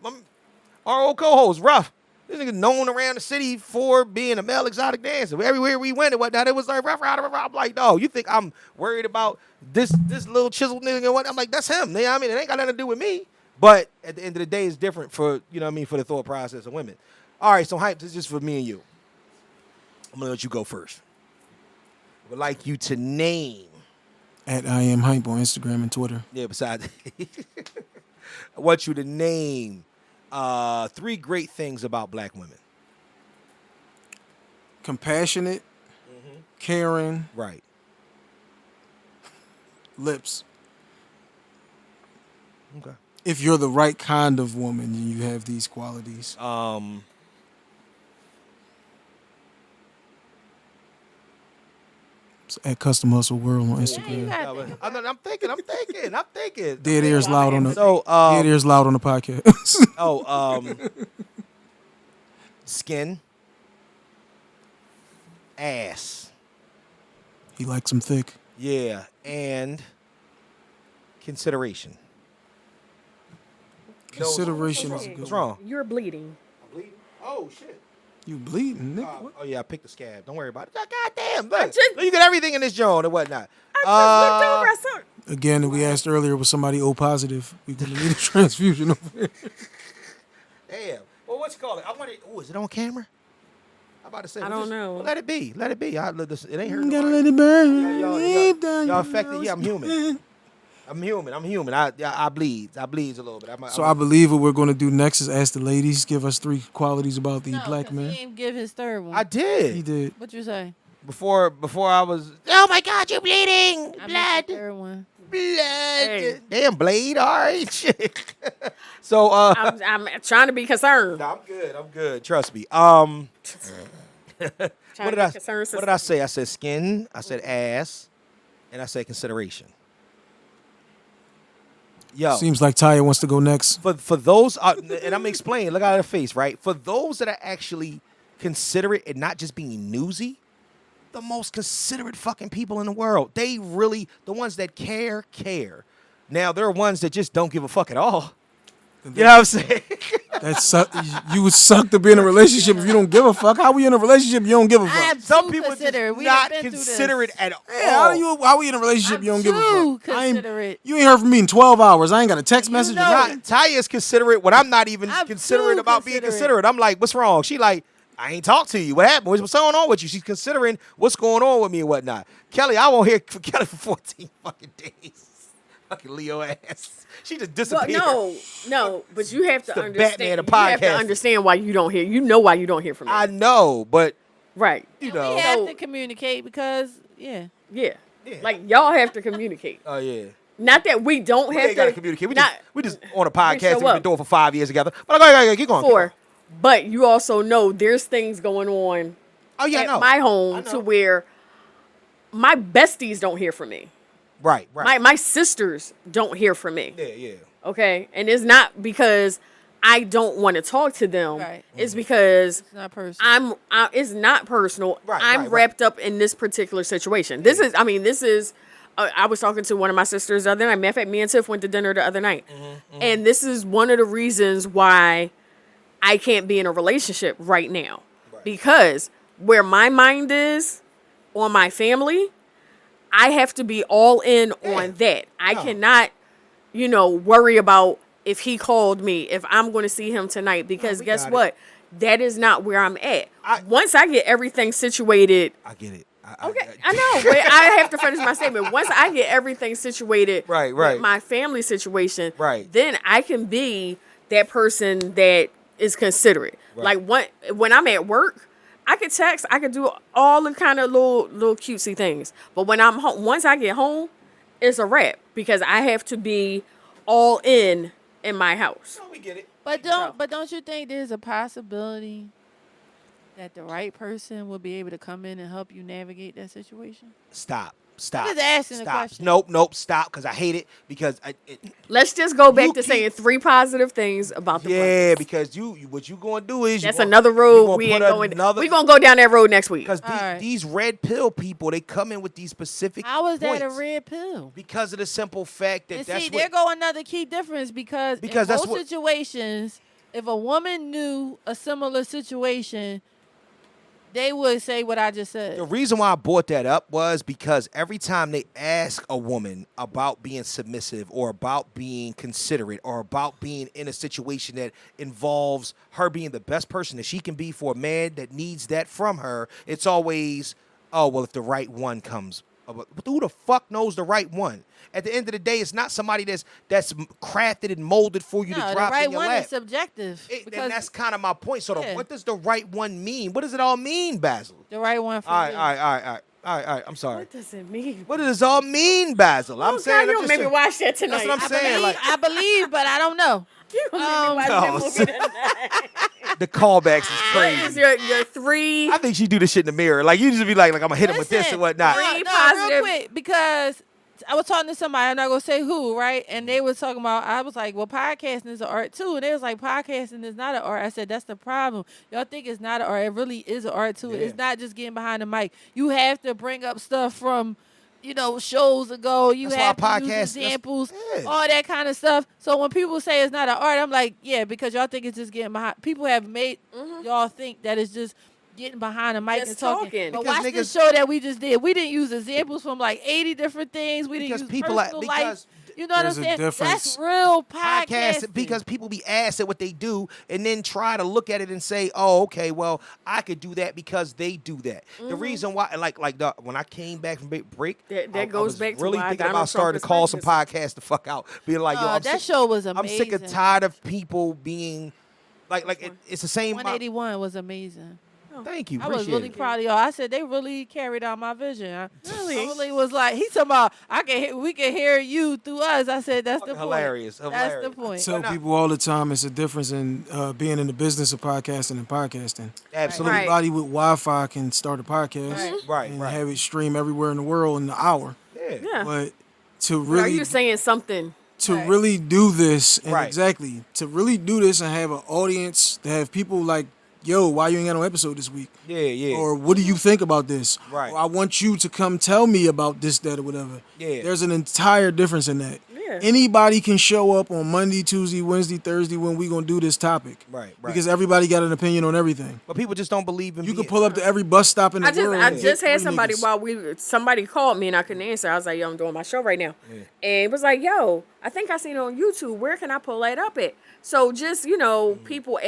Speaker 1: our old co-host, Ruff. This nigga known around the city for being a male exotic dancer. Everywhere we went and whatnot, it was like, Ruff. I'm like, dog, you think I'm worried about this little chiseled nigga and what? I'm like, that's him. You know what I mean? It ain't got nothing to do with me. But at the end of the day, it's different for, you know what I mean, for the thought process of women. All right, so Hype, this is just for me and you. I'm going to let you go first. I would like you to name.
Speaker 3: At I am Hype on Instagram and Twitter.
Speaker 1: Yeah, besides. I want you to name 3 great things about black women.
Speaker 3: Compassionate, caring,
Speaker 1: Right.
Speaker 3: lips.
Speaker 1: Okay.
Speaker 3: If you're the right kind of woman and you have these qualities. It's at Custom Hustle World on Instagram.
Speaker 1: I'm thinking.
Speaker 3: Dead ears loud on the dead ears loud on the podcast.
Speaker 1: Skin. Ass.
Speaker 3: He likes them thick.
Speaker 1: Yeah, and consideration.
Speaker 3: Consideration is a good.
Speaker 1: What's wrong?
Speaker 5: You're bleeding.
Speaker 1: I'm bleeding. Oh shit.
Speaker 3: You bleeding, nigga?
Speaker 1: Oh yeah, I picked the scab. Don't worry about it. God damn, look, you got everything in this joint and whatnot.
Speaker 5: I just looked over. I saw.
Speaker 3: Again, we asked earlier, was somebody O positive? We gonna need a transfusion over here.
Speaker 1: Damn. Well, what you call it? I want it. Oh, is it on camera? I'm about to say.
Speaker 5: I don't know.
Speaker 1: Well, let it be. Let it be. It ain't hurt.
Speaker 3: You gotta
Speaker 1: nobody.
Speaker 3: let it burn.
Speaker 1: Y'all affected. Yeah, I'm human. I'm human. I bleed. I bleeds a little bit.
Speaker 3: I believe what we're gonna do next is ask the ladies, give us 3 qualities about the black man.
Speaker 4: He didn't give his third one.
Speaker 1: I did.
Speaker 3: He did.
Speaker 4: What you say?
Speaker 1: Before I was. Oh my God, you bleeding.
Speaker 4: I missed
Speaker 1: Blood.
Speaker 4: the third one.
Speaker 1: Blood.
Speaker 5: Hey.
Speaker 1: Damn, Blade. All right. Shit. So
Speaker 5: I'm trying to be concerned.
Speaker 1: I'm good. Trust me. What
Speaker 5: Trying
Speaker 1: did
Speaker 5: to
Speaker 1: I
Speaker 5: be concerned,
Speaker 1: What did I say? I said skin. I said ass, and I said consideration. Yo,
Speaker 3: Seems like Tya wants to go next.
Speaker 1: for those, and I'm explaining. Look at her face, right? For those that are actually considerate and not just being newsy, the most considerate fucking people in the world. They really, the ones that care. Now there are ones that just don't give a fuck at all. You know what I'm saying?
Speaker 3: You would suck to be in a relationship if you don't give a fuck. How we in a relationship? You don't give a
Speaker 4: I
Speaker 3: fuck.
Speaker 4: am
Speaker 1: Some
Speaker 4: too
Speaker 1: people just
Speaker 4: considerate. We
Speaker 1: not
Speaker 4: have been through this.
Speaker 1: considerate at all.
Speaker 3: Yeah, how we in a relationship?
Speaker 4: I'm
Speaker 3: you don't give a
Speaker 4: too
Speaker 3: fuck.
Speaker 4: considerate.
Speaker 3: You ain't heard from me in 12 hours. I ain't got a text message.
Speaker 4: know
Speaker 3: or nothing.
Speaker 1: Tya is considerate when I'm not even
Speaker 4: I'm
Speaker 1: considerate
Speaker 4: too
Speaker 1: about being
Speaker 4: considerate.
Speaker 1: considerate. I'm like, what's wrong? She like, I ain't talked to you. What happened? What's going on with you? She's considering what's going on with me and whatnot. Kelly, I won't hear from Kelly for 14 fucking days. Fucking Leo ass. She just
Speaker 5: Well,
Speaker 1: disappeared.
Speaker 5: no, but you have to
Speaker 1: the
Speaker 5: understand.
Speaker 1: Batman of
Speaker 5: You have to
Speaker 1: podcasting.
Speaker 5: understand why you don't hear. You know why you don't hear from me.
Speaker 1: I know, but
Speaker 5: Right.
Speaker 1: you know.
Speaker 4: We have to communicate because, yeah.
Speaker 5: Yeah.
Speaker 1: Yeah.
Speaker 5: Like y'all have to communicate.
Speaker 1: Oh yeah.
Speaker 5: Not that we don't
Speaker 1: We
Speaker 5: have
Speaker 1: ain't gotta
Speaker 5: to
Speaker 1: communicate.
Speaker 5: not-
Speaker 1: We just on a podcast
Speaker 5: show
Speaker 1: we've been
Speaker 5: up.
Speaker 1: doing for 5 years together. But go, keep going.
Speaker 5: for, but you also know there's things going on
Speaker 1: Oh yeah, I
Speaker 5: at
Speaker 1: know.
Speaker 5: my
Speaker 1: I
Speaker 5: home
Speaker 1: know.
Speaker 5: to where my besties don't hear from me.
Speaker 1: Right.
Speaker 5: My sisters don't hear from me.
Speaker 1: Yeah.
Speaker 5: Okay, and it's not because I don't want to talk to them.
Speaker 4: Right.
Speaker 5: It's because
Speaker 4: It's not personal.
Speaker 5: it's not personal.
Speaker 1: Right,
Speaker 5: I'm
Speaker 1: right.
Speaker 5: wrapped up in this particular situation. This is. I was talking to one of my sisters the other night. Matter of fact, me and Tiff went to dinner the other night, and this is one of the reasons why I can't be in a relationship right now because where my mind is on my family, I have to be all in on that. I cannot, worry about if he called me, if I'm going to see him tonight, because guess what? That is not where I'm at. Once I get everything situated.
Speaker 1: I get it.
Speaker 5: I know, but I have to finish my statement. Once I get everything situated
Speaker 1: Right.
Speaker 5: with my family situation,
Speaker 1: Right.
Speaker 5: then I can be that person that is considerate.
Speaker 1: Right.
Speaker 5: Like when I'm at work, I could text, I could do all the kind of little cutesy things. But when I'm home, once I get home, it's a wrap because I have to be all in my house.
Speaker 1: No, we get it.
Speaker 4: But don't you think there's a possibility that the right person will be able to come in and help you navigate that situation?
Speaker 1: Stop.
Speaker 4: I'm just asking the
Speaker 1: Stop.
Speaker 4: question.
Speaker 1: Nope. Stop, because I hate it. Because
Speaker 5: Let's just go back
Speaker 1: You
Speaker 5: to
Speaker 1: keep-
Speaker 5: saying 3 positive things about the
Speaker 1: yeah,
Speaker 5: brothers.
Speaker 1: because what you gonna do is
Speaker 5: That's another road we ain't going. We gonna go down that road next week.
Speaker 1: Because
Speaker 4: All right.
Speaker 1: these red pill people, they come in with these specific.
Speaker 4: How is that a
Speaker 1: points.
Speaker 4: red pill?
Speaker 1: Because of the simple fact that
Speaker 4: And
Speaker 1: that's
Speaker 4: see,
Speaker 1: what.
Speaker 4: there go another key difference because in
Speaker 1: Because that's
Speaker 4: most
Speaker 1: what-
Speaker 4: situations, if a woman knew a similar situation, they would say what I just said.
Speaker 1: The reason why I brought that up was because every time they ask a woman about being submissive or about being considerate or about being in a situation that involves her being the best person that she can be for a man that needs that from her, it's always, oh, well, if the right one comes. But who the fuck knows the right one? At the end of the day, it's not somebody that's crafted and molded for you
Speaker 4: No,
Speaker 1: to
Speaker 4: the
Speaker 1: drop
Speaker 4: right
Speaker 1: in your
Speaker 4: one
Speaker 1: lap.
Speaker 4: is subjective.
Speaker 1: And that's kind of my point. So
Speaker 4: Yeah.
Speaker 1: what does the right one mean? What does it all mean, Basil?
Speaker 4: the right one for
Speaker 1: All
Speaker 4: you.
Speaker 1: right. I'm sorry.
Speaker 5: What does it mean?
Speaker 1: What does this all mean, Basil? I'm
Speaker 5: Oh,
Speaker 1: saying.
Speaker 5: God, you
Speaker 1: I'm
Speaker 5: gonna
Speaker 1: just
Speaker 5: make me watch that tonight.
Speaker 1: That's what I'm saying.
Speaker 4: I believe, but I don't know.
Speaker 5: You gonna make me watch
Speaker 1: no.
Speaker 5: that movie tonight.
Speaker 1: The callbacks is
Speaker 5: What is
Speaker 1: crazy.
Speaker 5: your 3?
Speaker 1: I think she do this shit in the mirror. Like you just be like I'm gonna hit him with this
Speaker 4: Listen,
Speaker 1: and whatnot.
Speaker 5: Three
Speaker 4: real
Speaker 5: positive-
Speaker 4: quick, because I was talking to somebody, I'm not gonna say who, right? And they was talking about, I was like, well, podcasting is an art too. And they was like, podcasting is not an art. I said, that's the problem. Y'all think it's not an art. It really is an art too.
Speaker 1: Yeah.
Speaker 4: It's not just getting behind the mic. You have to bring up stuff from, shows ago. You
Speaker 1: That's why
Speaker 4: have to
Speaker 1: podcast-
Speaker 4: use
Speaker 1: that's-
Speaker 4: examples,
Speaker 1: yeah.
Speaker 4: all that kind of stuff. So when people say it's not an art, I'm like, yeah, because y'all think it's just getting behind. People have made y'all think that it's just getting behind the mic
Speaker 5: Just
Speaker 4: and talking.
Speaker 5: talking.
Speaker 4: But
Speaker 1: Because
Speaker 4: watch this show that we just did. We didn't use examples from like 80 different things. We didn't
Speaker 1: Because
Speaker 4: use
Speaker 1: people
Speaker 4: personal life.
Speaker 1: because
Speaker 4: You know what I'm
Speaker 3: There's a
Speaker 4: saying?
Speaker 3: difference.
Speaker 4: That's real
Speaker 1: podcast
Speaker 4: podcasting.
Speaker 1: because people be asked at what they do and then try to look at it and say, oh, okay, well, I could do that because they do that. The reason why, when I came back from break,
Speaker 5: That
Speaker 1: I
Speaker 5: goes
Speaker 1: was
Speaker 5: back to
Speaker 1: really
Speaker 5: why
Speaker 1: thinking
Speaker 5: Donald
Speaker 1: about starting to
Speaker 5: Trump
Speaker 1: call
Speaker 5: is
Speaker 1: some
Speaker 5: president.
Speaker 1: podcasts the fuck out, being like, yo,
Speaker 4: that show was amazing.
Speaker 1: I'm sick and tired of people being it's the same.
Speaker 4: 181 was amazing.
Speaker 1: Thank you.
Speaker 4: I was
Speaker 1: Appreciate
Speaker 4: really
Speaker 1: it.
Speaker 4: proud of y'all. I said they really carried out my vision. I
Speaker 5: Really?
Speaker 4: really was like, he talking about we can hear you through us. I said that's the
Speaker 1: Fucking
Speaker 4: point.
Speaker 1: hilarious.
Speaker 4: That's
Speaker 1: Hilarious.
Speaker 4: the point.
Speaker 3: Tell people all the time it's a difference in being in the business of podcasting and podcasting.
Speaker 1: Absolutely.
Speaker 5: Right.
Speaker 3: Anybody with Wi-Fi can start a podcast
Speaker 1: Right.
Speaker 3: and
Speaker 1: Right.
Speaker 3: have it stream everywhere in the world in an hour.
Speaker 1: Yeah.
Speaker 5: Yeah.
Speaker 3: But to
Speaker 5: But are
Speaker 3: really
Speaker 5: you saying something?
Speaker 4: Right.
Speaker 3: really do this and
Speaker 1: Right.
Speaker 3: exactly to really do this and have an audience, to have people like, yo, why you ain't got no episode this week?
Speaker 1: Yeah.
Speaker 3: Or what do you think about this?
Speaker 1: Right.
Speaker 3: Or I want you to come tell me about this, that, or whatever.
Speaker 1: Yeah.
Speaker 3: There's an entire difference in that.
Speaker 5: Yeah.
Speaker 3: Anybody can show up on Monday, Tuesday, Wednesday, Thursday when we gonna do this topic.
Speaker 1: Right.
Speaker 3: Because everybody got an opinion on everything.
Speaker 1: But people just don't believe in
Speaker 3: You
Speaker 1: being-
Speaker 3: can pull up to every bus stop in the
Speaker 5: I
Speaker 3: world.
Speaker 5: just
Speaker 3: and get
Speaker 5: had
Speaker 3: three
Speaker 5: somebody
Speaker 3: niggas.
Speaker 5: somebody called me and I couldn't answer. I was like, yo, I'm doing my show right now. And it was like, yo, I think I seen it on YouTube. Where can I pull that up at? So just, people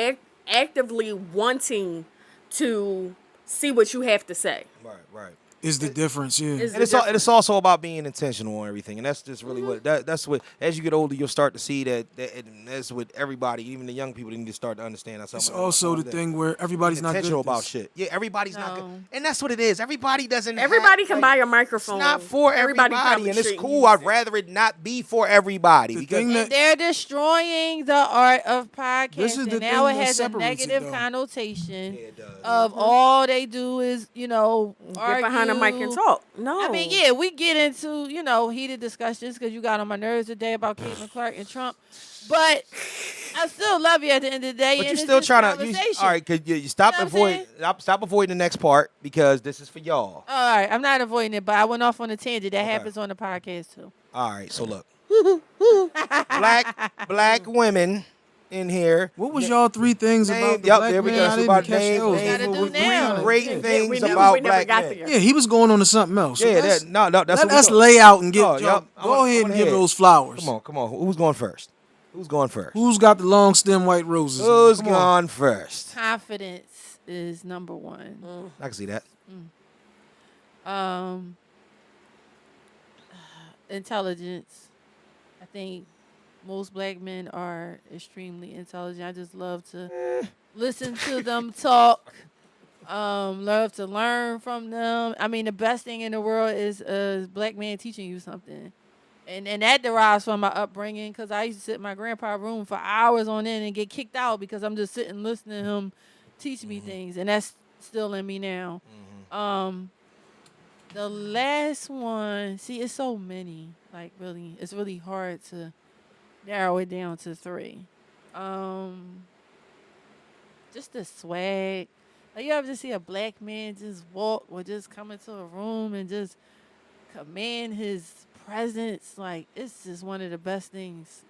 Speaker 5: actively wanting to see what you have to say.
Speaker 1: Right.
Speaker 3: Is the difference, yeah.
Speaker 5: Is
Speaker 1: And it's also about being intentional on everything, and that's just really that's what. As you get older, you'll start to see that and that's what everybody, even the young people, they need to start to understand. That
Speaker 3: It's also the thing where everybody's not good
Speaker 1: intentional
Speaker 3: at
Speaker 1: about
Speaker 3: this.
Speaker 1: shit. Yeah, everybody's not good,
Speaker 4: No.
Speaker 1: and that's what it is. Everybody doesn't.
Speaker 5: Everybody
Speaker 1: have,
Speaker 5: can
Speaker 1: like,
Speaker 5: buy a
Speaker 1: It's
Speaker 5: microphone.
Speaker 1: not for everybody,
Speaker 5: probably
Speaker 1: and it's
Speaker 5: shouldn't
Speaker 1: cool.
Speaker 5: use
Speaker 1: I'd
Speaker 5: it.
Speaker 1: rather it not be for everybody
Speaker 3: The
Speaker 1: because
Speaker 3: thing that-
Speaker 4: They're destroying the art of podcasting.
Speaker 3: This is the
Speaker 4: Now
Speaker 3: thing
Speaker 4: it
Speaker 3: that
Speaker 4: has a
Speaker 3: separates it,
Speaker 4: negative
Speaker 3: though.
Speaker 4: connotation
Speaker 1: Yeah, it does.
Speaker 4: of all they do is,
Speaker 5: Get behind the mic and
Speaker 4: argue.
Speaker 5: talk. No.
Speaker 4: I mean, yeah, we get into, heated discussions because you got on my nerves today about Caitlin Clark and Trump. But I still love you at the end of the day.
Speaker 1: But
Speaker 4: and
Speaker 1: you're
Speaker 4: it's
Speaker 1: still
Speaker 4: just
Speaker 1: trying to.
Speaker 4: conversation.
Speaker 1: All right, could you stop
Speaker 4: You know what I'm
Speaker 1: stop avoiding the next part because this is for y'all.
Speaker 4: All right, I'm not avoiding it, but I went off on a tangent. That happens on the podcast too.
Speaker 1: All right, so look, black women in here.
Speaker 3: What was y'all 3 things
Speaker 1: Name-
Speaker 3: about the
Speaker 1: yup,
Speaker 3: black
Speaker 1: there we
Speaker 3: man?
Speaker 1: go.
Speaker 3: I
Speaker 1: It's
Speaker 3: didn't
Speaker 1: about
Speaker 3: catch
Speaker 1: name-
Speaker 3: those.
Speaker 1: name-
Speaker 4: Gotta do
Speaker 3: What-
Speaker 4: now.
Speaker 1: Great
Speaker 5: Yeah,
Speaker 1: things
Speaker 5: we knew
Speaker 1: about
Speaker 5: we never
Speaker 1: black
Speaker 5: got
Speaker 1: men.
Speaker 5: there.
Speaker 3: Yeah, he was going on to something else. So
Speaker 1: Yeah,
Speaker 3: let's-
Speaker 1: no, that's
Speaker 3: let
Speaker 1: what we
Speaker 3: us
Speaker 1: go.
Speaker 3: lay out and get
Speaker 1: Oh,
Speaker 3: y'all,
Speaker 1: yup.
Speaker 3: go ahead
Speaker 1: I
Speaker 3: and
Speaker 1: wanna
Speaker 3: give
Speaker 1: hear it.
Speaker 3: those flowers.
Speaker 1: Come on. Who's going first? Who's going first?
Speaker 3: Who's got the long stem white roses?
Speaker 1: Who's
Speaker 3: Come on.
Speaker 1: gone first?
Speaker 4: Confidence is number one.
Speaker 1: I can see that.
Speaker 4: Intelligence. I think most black men are extremely intelligent. I just love to listen to them talk. Love to learn from them. I mean, the best thing in the world is a black man teaching you something. And that derives from my upbringing, because I used to sit in my grandpa's room for hours on end and get kicked out because I'm just sitting listening to him teach me things. And that's still in me now. The last one, see, it's so many. Like, really, it's really hard to narrow it down to 3. Just the swag. Like, you ever just see a black man just walk or just come into a room and just command his presence? Like, it's just one of the best things.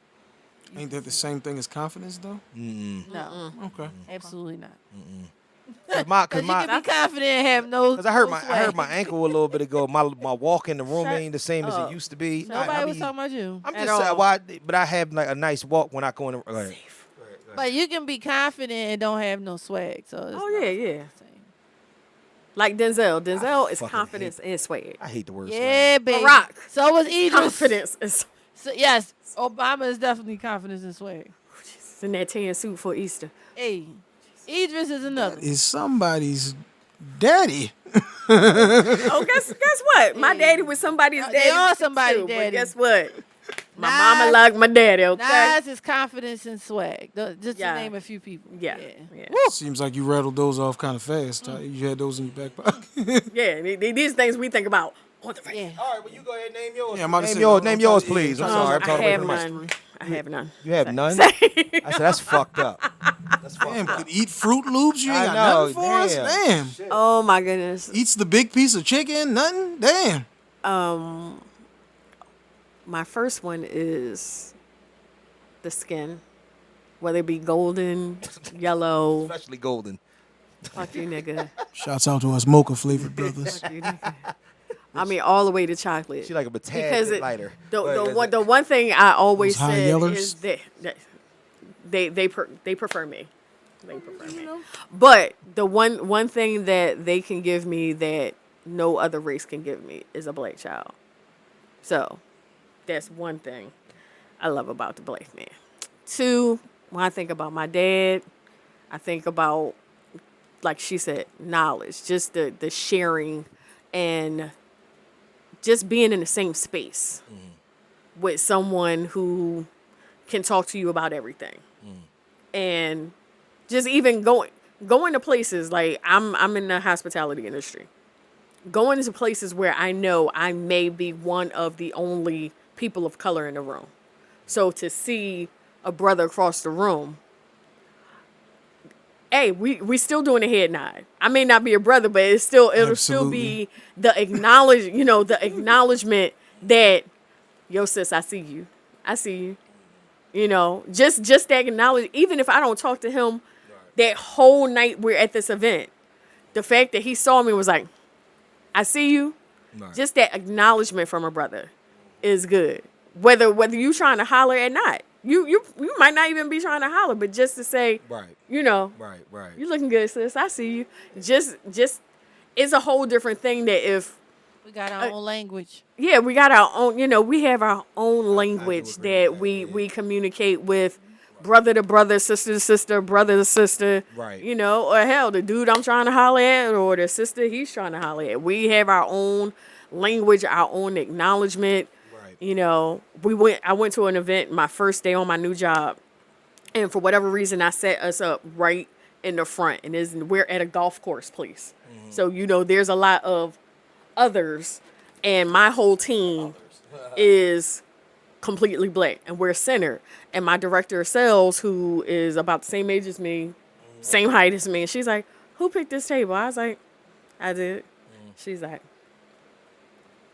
Speaker 3: Ain't that the same thing as confidence, though?
Speaker 4: No,
Speaker 3: Okay.
Speaker 4: absolutely not.
Speaker 1: Cause
Speaker 4: Because you can be confident and have no.
Speaker 1: I heard
Speaker 4: no
Speaker 1: I heard my
Speaker 4: swag.
Speaker 1: ankle a little bit ago. My walk in the room
Speaker 5: Shut
Speaker 1: ain't the same as
Speaker 5: up.
Speaker 1: it used to be.
Speaker 4: Nobody was talking about you.
Speaker 1: I'm
Speaker 5: at
Speaker 1: just saying
Speaker 5: all.
Speaker 1: why, but I have like a nice walk when I go in. The,
Speaker 4: But you can be confident and don't have no swag. So it's
Speaker 5: Oh,
Speaker 4: not
Speaker 5: yeah,
Speaker 4: the
Speaker 5: yeah.
Speaker 4: same.
Speaker 5: Like Denzel. Denzel is
Speaker 1: fucking
Speaker 5: confidence and swag.
Speaker 1: I hate the word.
Speaker 4: Yeah, baby.
Speaker 5: Barack.
Speaker 4: So was Idris.
Speaker 5: Confidence is
Speaker 4: So, yes, Obama is definitely confidence and swag.
Speaker 5: in that tan suit for Easter.
Speaker 4: Hey, Idris is another.
Speaker 3: Is somebody's daddy?
Speaker 5: Oh, guess what? My daddy was somebody's
Speaker 4: They
Speaker 5: daddy.
Speaker 4: are somebody's
Speaker 5: too,
Speaker 4: daddy.
Speaker 5: But guess what? My
Speaker 4: Nas-
Speaker 5: mama like my daddy. Okay.
Speaker 4: Nas is confidence and swag. Just
Speaker 5: Yeah.
Speaker 4: to name a few people.
Speaker 5: Yeah.
Speaker 3: Seems like you rattled those off kind of fast. You had those in your back pocket.
Speaker 5: Yeah. These things we think about on the
Speaker 4: Yeah.
Speaker 5: radio.
Speaker 1: All right, well you go ahead and name yours.
Speaker 3: Yeah, I'm about to
Speaker 1: name
Speaker 3: say,
Speaker 1: yours,
Speaker 3: I'm
Speaker 1: name
Speaker 3: trying
Speaker 1: yours,
Speaker 3: to- yeah,
Speaker 1: please. I'm
Speaker 3: trying to-
Speaker 1: sorry, I'm
Speaker 5: I
Speaker 1: talking away
Speaker 5: have
Speaker 1: from my.
Speaker 5: none. I have none.
Speaker 1: You have none. I said that's fucked up. That's fucked
Speaker 3: Damn,
Speaker 1: up.
Speaker 3: could eat Fruit Loops? You ain't
Speaker 1: I
Speaker 3: got
Speaker 1: know,
Speaker 3: nothing for us?
Speaker 1: damn.
Speaker 3: Damn.
Speaker 5: Oh my goodness.
Speaker 3: Eats the big piece of chicken? Nothing? Damn.
Speaker 5: My first one is the skin, whether it be golden, yellow.
Speaker 1: Especially golden.
Speaker 5: Fuck you, nigga.
Speaker 3: Shouts out to us mocha flavored brothers.
Speaker 5: Fuck you, nigga. I mean, all the way to chocolate.
Speaker 1: She like a tad
Speaker 5: Because
Speaker 1: bit
Speaker 5: it-
Speaker 1: lighter.
Speaker 5: The one thing I always
Speaker 3: Those high
Speaker 5: said
Speaker 3: yellers?
Speaker 5: is that they prefer me. They prefer me. But the one thing that they can give me that no other race can give me is a black child. So that's one thing I love about the black man. 2, when I think about my dad, I think about, like she said, knowledge, just the sharing and just being in the same space with someone who can talk to you about everything. And just even going to places like I'm in the hospitality industry. Going to places where I know I may be one of the only people of color in the room. So to see a brother across the room, hey, we still doing a head nod. I may not be a brother, but it'll still
Speaker 3: Absolutely.
Speaker 5: be the acknowledgement that, yo sis, I see you. I see you. You know, just that acknowledge, even if I don't talk to him that whole night we're at this event, the fact that he saw me was like, I see you.
Speaker 1: Right.
Speaker 5: Just that acknowledgement from a brother is good. Whether you trying to holler or not. You might not even be trying to holler, but just to say,
Speaker 1: Right.
Speaker 5: you know,
Speaker 1: Right.
Speaker 5: you looking good, sis. I see you. Just it's a whole different thing that if
Speaker 4: We got our own language.
Speaker 5: yeah, we got our own, we have our own language
Speaker 1: agree
Speaker 5: that
Speaker 1: with that,
Speaker 5: we communicate with brother to brother, sister to sister, brother to sister.
Speaker 1: Right.
Speaker 5: You know, or hell, the dude I'm trying to holler at or the sister he's trying to holler at. We have our own language, our own acknowledgement.
Speaker 1: Right.
Speaker 5: You know, I went to an event my first day on my new job, and for whatever reason I set us up right in the front, and we're at a golf course place. So, there's a lot of others, and my whole team is completely black, and we're center. And my director of sales, who is about the same age as me, same height as me, and she's like, "Who picked this table?" I was like, "I did." She's like,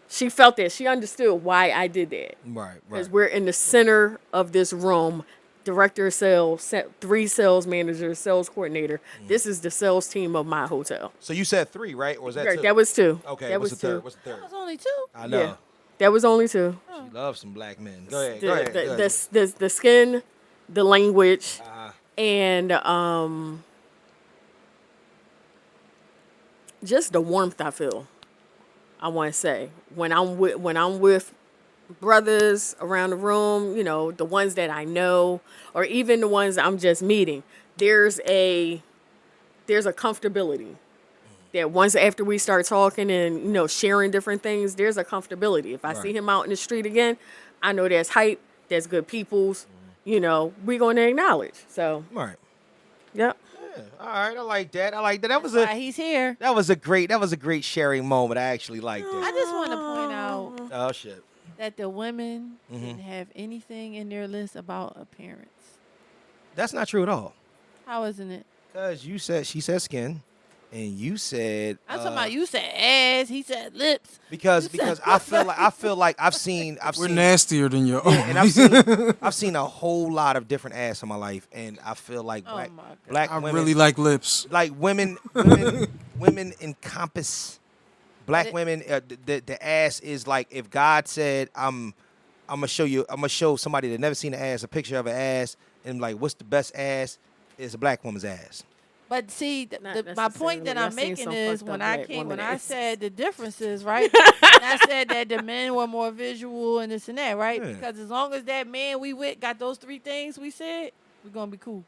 Speaker 5: she felt that. She understood why I did that.
Speaker 1: Right.
Speaker 5: Because we're in the center of this room director of sales, 3 sales managers, sales coordinator. This is the sales team of my hotel.
Speaker 1: So you said 3, right? Or was that
Speaker 5: Right,
Speaker 1: 2?
Speaker 5: that was 2.
Speaker 1: Okay,
Speaker 5: that
Speaker 1: what's
Speaker 5: was
Speaker 1: the third?
Speaker 5: 2.
Speaker 1: What's the
Speaker 4: That
Speaker 1: third?
Speaker 4: was only 2.
Speaker 1: I know.
Speaker 5: Yeah, that was only 2.
Speaker 1: She loves some black men. Go ahead.
Speaker 5: The,
Speaker 1: Go ahead.
Speaker 5: the,
Speaker 1: Go ahead.
Speaker 5: the skin, the language,
Speaker 1: Uh-huh.
Speaker 5: and just the warmth I feel. I want to say when I'm with brothers around the room, you know, the ones that I know, or even the ones I'm just meeting. There's a comfortability that once after we start talking and, you know, sharing different things, there's a comfortability. If I see him out in the street again, I know that's hype, that's good people's, you know, we're going to acknowledge. So,
Speaker 1: All right.
Speaker 5: yep.
Speaker 1: Yeah, all right. I like that. I like that. That was
Speaker 4: Why he's here.
Speaker 1: that was a great sharing moment. I actually liked
Speaker 4: I
Speaker 1: it.
Speaker 4: just want to point out
Speaker 1: Oh shit.
Speaker 4: that the women didn't have anything in their list about appearance.
Speaker 1: That's not true at all.
Speaker 4: How isn't it?
Speaker 1: Cause she said skin, and you said
Speaker 4: I'm talking about you said ass, he said lips.
Speaker 1: because I feel like I've seen
Speaker 3: We're nastier than your own.
Speaker 1: and I've seen a whole lot of different ass in my life, and I feel like
Speaker 4: Oh
Speaker 1: black,
Speaker 4: my God.
Speaker 1: black
Speaker 3: I
Speaker 1: women
Speaker 3: really like lips.
Speaker 1: like women encompass black women. The ass is like if God said I'm gonna show somebody that never seen an ass a picture of an ass, and like what's the best ass is a black woman's ass.
Speaker 4: But see,
Speaker 5: Not
Speaker 4: my point that
Speaker 5: necessarily.
Speaker 4: I'm
Speaker 5: I've seen
Speaker 4: making
Speaker 5: some
Speaker 4: is
Speaker 5: fucked
Speaker 4: when
Speaker 5: up
Speaker 4: I
Speaker 5: black
Speaker 4: came, when
Speaker 5: women
Speaker 4: I
Speaker 5: asses.
Speaker 4: said the differences, right? And I said that the men were more visual and this and that, right?
Speaker 1: Yeah.
Speaker 4: Because as long as that man we with got those 3 things we said, we're gonna be cool.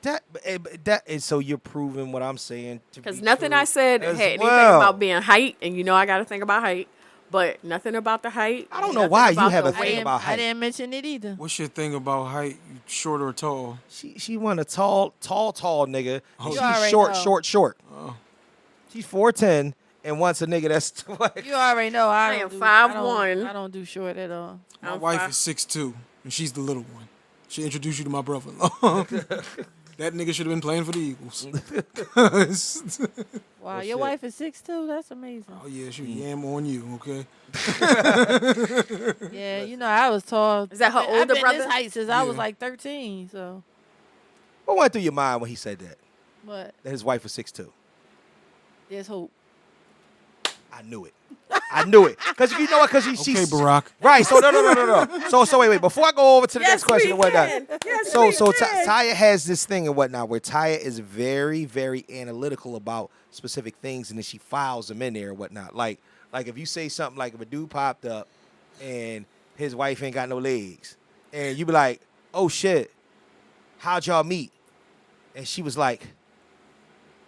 Speaker 1: That is so you're proving what I'm saying to be
Speaker 5: Because nothing
Speaker 1: true
Speaker 5: I said
Speaker 1: as
Speaker 5: had anything
Speaker 1: well.
Speaker 5: about being height, and you know I got to think about height, but nothing about the height.
Speaker 1: I don't know
Speaker 5: nothing
Speaker 1: why you
Speaker 5: about
Speaker 1: have
Speaker 5: the
Speaker 1: a thing
Speaker 5: weight.
Speaker 1: about
Speaker 4: I
Speaker 1: height.
Speaker 4: didn't mention it either.
Speaker 3: What's your thing about height? You short or tall?
Speaker 1: She want a tall nigga.
Speaker 3: Oh.
Speaker 1: And
Speaker 3: You
Speaker 1: she's
Speaker 4: already
Speaker 1: short.
Speaker 3: Oh.
Speaker 1: She's 4'10" and wants a nigga that's like
Speaker 4: You already know I
Speaker 5: am
Speaker 4: don't do-
Speaker 5: 5'1".
Speaker 4: I don't do short at all.
Speaker 3: My
Speaker 5: I'm
Speaker 3: wife
Speaker 5: fine.
Speaker 3: is 6'2", and she's the little one. She introduced you to my brother-in-law. That nigga should have been playing for the Eagles.
Speaker 4: Wow,
Speaker 1: Well,
Speaker 4: your
Speaker 1: shit.
Speaker 4: wife is 6'2". That's amazing.
Speaker 3: Oh yeah, she yam on you, okay?
Speaker 4: Yeah, you know I was tall.
Speaker 5: Is that her
Speaker 4: I've
Speaker 5: older
Speaker 4: been
Speaker 5: brother?
Speaker 4: this height since I was
Speaker 3: Yeah.
Speaker 4: like 13. So
Speaker 1: what went through your mind when he said that?
Speaker 4: what?
Speaker 1: That his wife was 6'2".
Speaker 4: There's hope.
Speaker 1: I knew it. Cause you know what? Cause she's
Speaker 3: Okay, Barack.
Speaker 1: right. So no. So wait. Before I go over to the next question and whatnot.
Speaker 5: Yes,
Speaker 1: So
Speaker 5: we can.
Speaker 1: Tya has this thing and whatnot where Tya is very, very analytical about specific things, and then she files them in there and whatnot. Like if you say something like if a dude popped up and his wife ain't got no legs, and you be like, oh shit, how'd y'all meet? And she was like,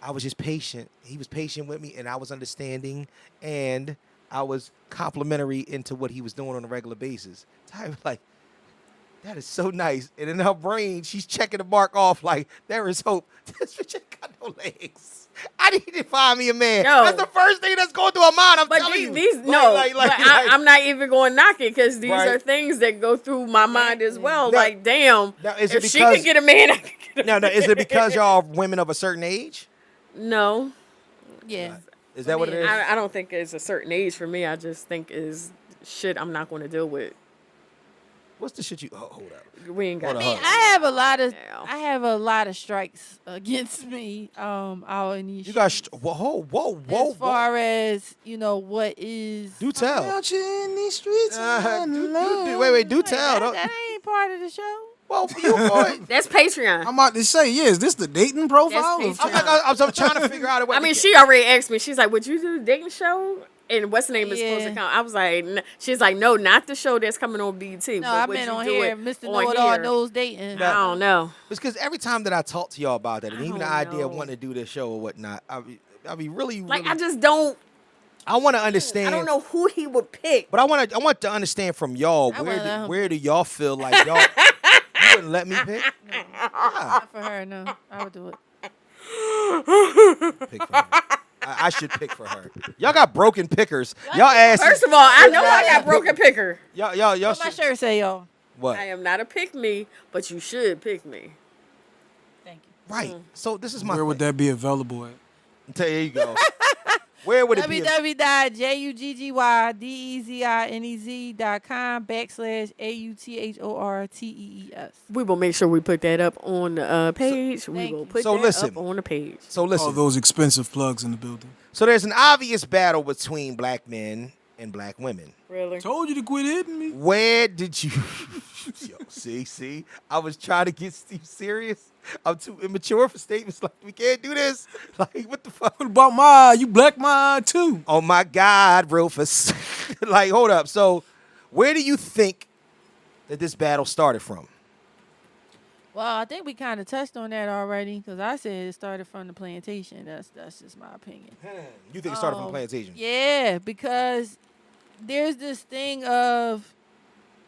Speaker 1: I was just patient. He was patient with me, and I was understanding, and I was complimentary into what he was doing on a regular basis. Tya was like, that is so nice. And in her brain, she's checking the mark off like, there is hope. This bitch ain't got no legs. I need to find me a man.
Speaker 5: Yo.
Speaker 1: That's the first thing that's going through her mind. I'm
Speaker 5: But
Speaker 1: telling you.
Speaker 5: these
Speaker 1: Like,
Speaker 5: no,
Speaker 1: like,
Speaker 5: but
Speaker 1: like-
Speaker 5: I'm not even going to knock it because these
Speaker 1: Right.
Speaker 5: are things that go through my mind as well.
Speaker 1: Now-
Speaker 5: like, damn,
Speaker 1: now, is it
Speaker 5: if she
Speaker 1: because-
Speaker 5: could get a man, I could get a
Speaker 1: No, is it because y'all are women of a certain age?
Speaker 5: No,
Speaker 4: Yeah.
Speaker 1: Is that what it is?
Speaker 5: I don't think it's a certain age for me. I just think is shit I'm not going to deal with.
Speaker 1: What's the shit you... Oh, hold up.
Speaker 5: We ain't got
Speaker 1: Hold
Speaker 4: I
Speaker 1: on,
Speaker 4: mean, I have
Speaker 5: Now.
Speaker 4: a lot of strikes against me out in these
Speaker 1: You got...
Speaker 4: streets.
Speaker 1: Whoa.
Speaker 4: As far as, you know, what is...
Speaker 1: Do tell.
Speaker 3: Out here in these streets,
Speaker 1: Wait, do tell. Don't-
Speaker 4: That ain't part of the show.
Speaker 1: Well, you boy.
Speaker 5: That's Patreon.
Speaker 3: I'm about to say, yeah, is this the dating profile?
Speaker 5: That's
Speaker 1: I'm like, I'm trying to figure out a way.
Speaker 5: I mean, she already asked me. She's like, "Would you do the dating show?" And what's the name is supposed to
Speaker 4: Yeah.
Speaker 5: come? I was like, she's like, "No, not the show that's coming on BT."
Speaker 4: No,
Speaker 5: but
Speaker 4: I've
Speaker 5: would
Speaker 4: been
Speaker 5: you
Speaker 4: on
Speaker 5: do
Speaker 4: here.
Speaker 5: it
Speaker 4: Mr.
Speaker 5: on
Speaker 4: Know-It-All
Speaker 5: here?
Speaker 4: knows dating.
Speaker 5: I don't know.
Speaker 1: It's because every time that I talk to y'all about that, and even the idea of
Speaker 5: know.
Speaker 1: wanting to do this show or whatnot, I be really,
Speaker 5: Like,
Speaker 1: really,
Speaker 5: I just don't.
Speaker 1: I want to understand.
Speaker 5: I don't know who he would pick.
Speaker 1: But I want to understand from y'all
Speaker 4: I wanna let him-
Speaker 1: where do y'all feel like y'all you wouldn't let me pick?
Speaker 4: Not for her, no. I would do it.
Speaker 1: Pick for her. I should pick for her. Y'all got broken pickers. Y'all asses.
Speaker 5: First of all, I know I got broken picker.
Speaker 1: y'all
Speaker 4: What my
Speaker 1: should,
Speaker 4: shirt say, y'all?
Speaker 1: what?
Speaker 5: I am not a pick me, but you should pick me.
Speaker 4: Thank you.
Speaker 1: Right. So this is my
Speaker 3: Where would
Speaker 1: thing.
Speaker 3: that be available at?
Speaker 1: There you go. Where would it be?
Speaker 4: www.juggeddesigns.com/AUTHORTEES.
Speaker 5: We will make sure we put that up on the page. We
Speaker 4: thank
Speaker 5: will
Speaker 4: you.
Speaker 5: put
Speaker 1: So
Speaker 5: that
Speaker 1: listen.
Speaker 5: up on the page.
Speaker 1: So
Speaker 3: All
Speaker 1: listen.
Speaker 3: those expensive plugs in the building.
Speaker 1: So there's an obvious battle between black men and black women.
Speaker 5: Really?
Speaker 3: Told you to quit hitting me.
Speaker 1: Where did you? Yo, see, I was trying to get Steve serious. I'm too immature for statements like we can't do this. Like what the fuck?
Speaker 3: What about my eye? You black my eye too.
Speaker 1: Oh my God, Rufus. Like hold up. So where do you think that this battle started from?
Speaker 4: Well, I think we kind of touched on that already because I said it started from the plantation. That's just my opinion.
Speaker 1: You think it started from the plantation?
Speaker 4: Yeah, because there's this thing of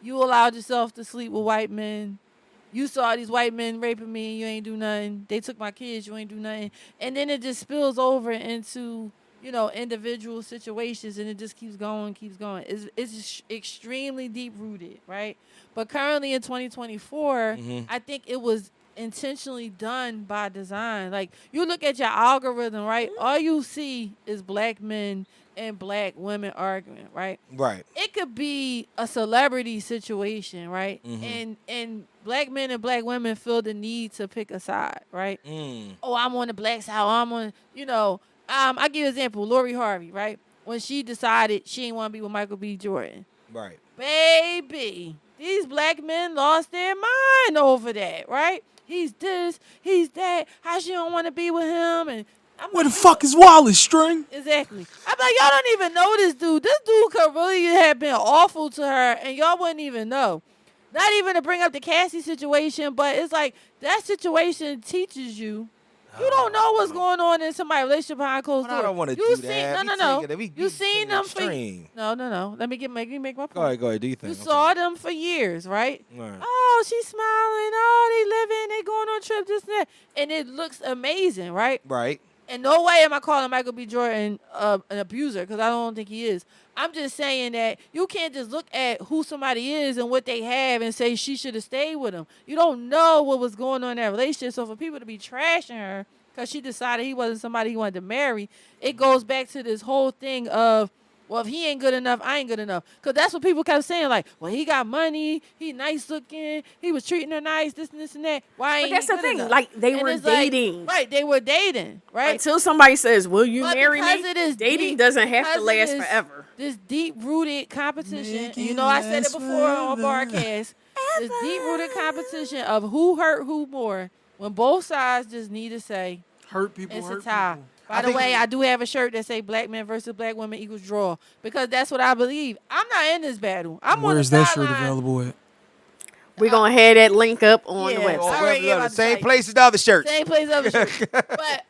Speaker 4: you allowed yourself to sleep with white men. You saw these white men raping me and you ain't do nothing. They took my kids, you ain't do nothing. And then it just spills over into, individual situations and it just keeps going. It's extremely deep rooted, right? But currently in 2024, I think it was intentionally done by design. Like you look at your algorithm, right? All you see is black men and black women arguing, right?
Speaker 1: Right.
Speaker 4: It could be a celebrity situation, right? And black men and black women feel the need to pick a side, right? Oh, I'm on the black side. Oh, I'm on, I give you an example. Lori Harvey, right? When she decided she didn't want to be with Michael B. Jordan.
Speaker 1: Right.
Speaker 4: Baby, these black men lost their mind over that, right? He's this, he's that. How she don't want to be with him? And
Speaker 3: Where the fuck is Wallace, String?
Speaker 4: Exactly. I'm like, y'all don't even know this dude. This dude could really have been awful to her, and y'all wouldn't even know. Not even to bring up the Cassie situation, but it's like that situation teaches you. You don't know what's going on in somebody's relationship behind closed doors.
Speaker 1: I don't want to
Speaker 4: You
Speaker 1: do
Speaker 4: seen,
Speaker 1: that.
Speaker 4: No.
Speaker 1: We
Speaker 4: You seen them for
Speaker 1: extreme.
Speaker 4: no. Let me make my point.
Speaker 1: Go ahead. Do you think?
Speaker 4: You saw them for years, right?
Speaker 1: Right.
Speaker 4: Oh, she's smiling. Oh, they living. They going on trips, this and that, and it looks amazing, right?
Speaker 1: Right.
Speaker 4: In no way am I calling Michael B. Jordan an abuser because I don't think he is. I'm just saying that you can't just look at who somebody is and what they have and say she should have stayed with him. You don't know what was going on in that relationship. So for people to be trashing her because she decided he wasn't somebody he wanted to marry, it goes back to this whole thing of, well, if he ain't good enough, I ain't good enough. Because that's what people kept saying. Like, well, he got money. He nice looking. He was treating her nice, this and that. Why ain't
Speaker 5: But that's
Speaker 4: he
Speaker 5: the
Speaker 4: good
Speaker 5: thing.
Speaker 4: enough?
Speaker 5: Like, they
Speaker 4: And
Speaker 5: were
Speaker 4: it's like,
Speaker 5: dating.
Speaker 4: right, they were dating, right?
Speaker 5: Until somebody says, will you
Speaker 4: But
Speaker 5: marry
Speaker 4: because
Speaker 5: me?
Speaker 4: it is
Speaker 5: Dating
Speaker 4: deep-
Speaker 5: doesn't have
Speaker 4: because
Speaker 5: to
Speaker 4: it
Speaker 5: last
Speaker 4: is
Speaker 5: forever.
Speaker 4: This deep-rooted competition.
Speaker 3: Make
Speaker 4: And
Speaker 3: it
Speaker 4: I said it
Speaker 3: last
Speaker 4: before on
Speaker 3: forever.
Speaker 4: broadcast. This deep-rooted competition of who hurt who more when both sides just need to say,
Speaker 3: Hurt people,
Speaker 4: it's a
Speaker 3: hurt
Speaker 4: tie.
Speaker 3: people.
Speaker 4: By the way, I do have a shirt that say black men versus black women equals draw because that's what I believe. I'm not in this battle. I'm
Speaker 3: Where's
Speaker 4: on the
Speaker 3: that shirt
Speaker 4: sideline.
Speaker 3: available at?
Speaker 5: We're going to have that link up on the
Speaker 4: Yeah,
Speaker 5: website.
Speaker 4: I already gave out the
Speaker 1: Same
Speaker 4: site.
Speaker 1: place as the other shirts.
Speaker 4: Same place other shirt. But